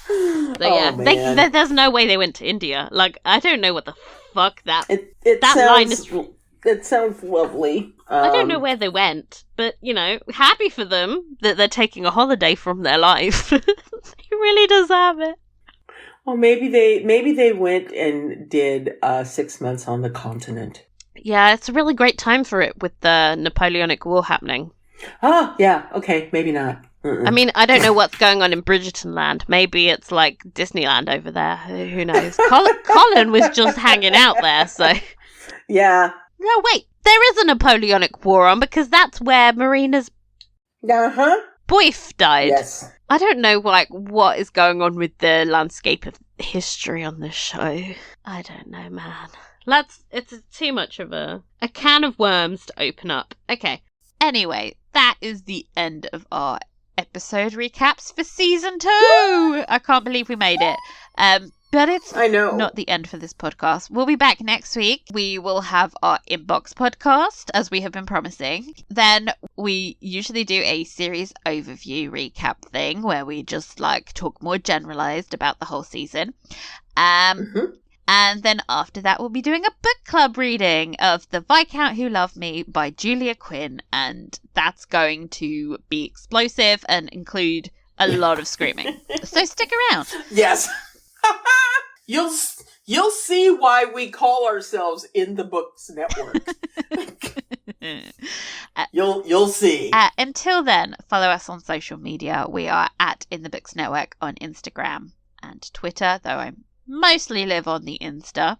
So yeah, there's no way they went to India. Like, I don't know what the fuck that line is. It sounds lovely. I don't know where they went, but you know, happy for them that they're taking a holiday from their life. They really deserve it. Well, maybe they went and did 6 months on the continent. Yeah, it's a really great time for it with the Napoleonic War happening. Oh, yeah. Okay, maybe not. I mean, I don't know what's going on in Bridgerton land. Maybe it's like Disneyland over there. Who knows? Colin was just hanging out there, so... Yeah. No, wait. There is a Napoleonic War on because that's where Marina's boyf died. Yes. I don't know, like, what is going on with the landscape of history on this show. I don't know, man. It's too much of a can of worms to open up. Okay. Anyway, that is the end of our episode recaps for season 2. I can't believe we made it. But it's not the end for this podcast. We'll be back next week. We will have our inbox podcast, as we have been promising. Then we usually do a series overview recap thing where we just like talk more generalized about the whole season. And then after that, we'll be doing a book club reading of The Viscount Who Loved Me by Julia Quinn. And that's going to be explosive and include a lot of screaming. So stick around. Yes. You'll see why we call ourselves In the Books Network. You'll see. Until then, follow us on social media. We are at In the Books Network on Instagram and Twitter, though I mostly live on the Insta.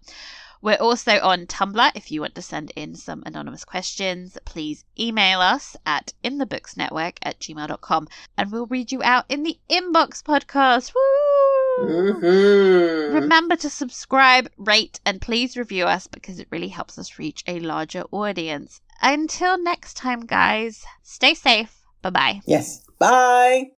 We're also on Tumblr. If you want to send in some anonymous questions, please email us at inthebooksnetwork@gmail.com and we'll read you out in the Inbox podcast. Woo! Mm-hmm. Remember to subscribe, rate, and please review us because it really helps us reach a larger audience. Until next time, guys, stay safe. Bye-bye. Yes. Bye.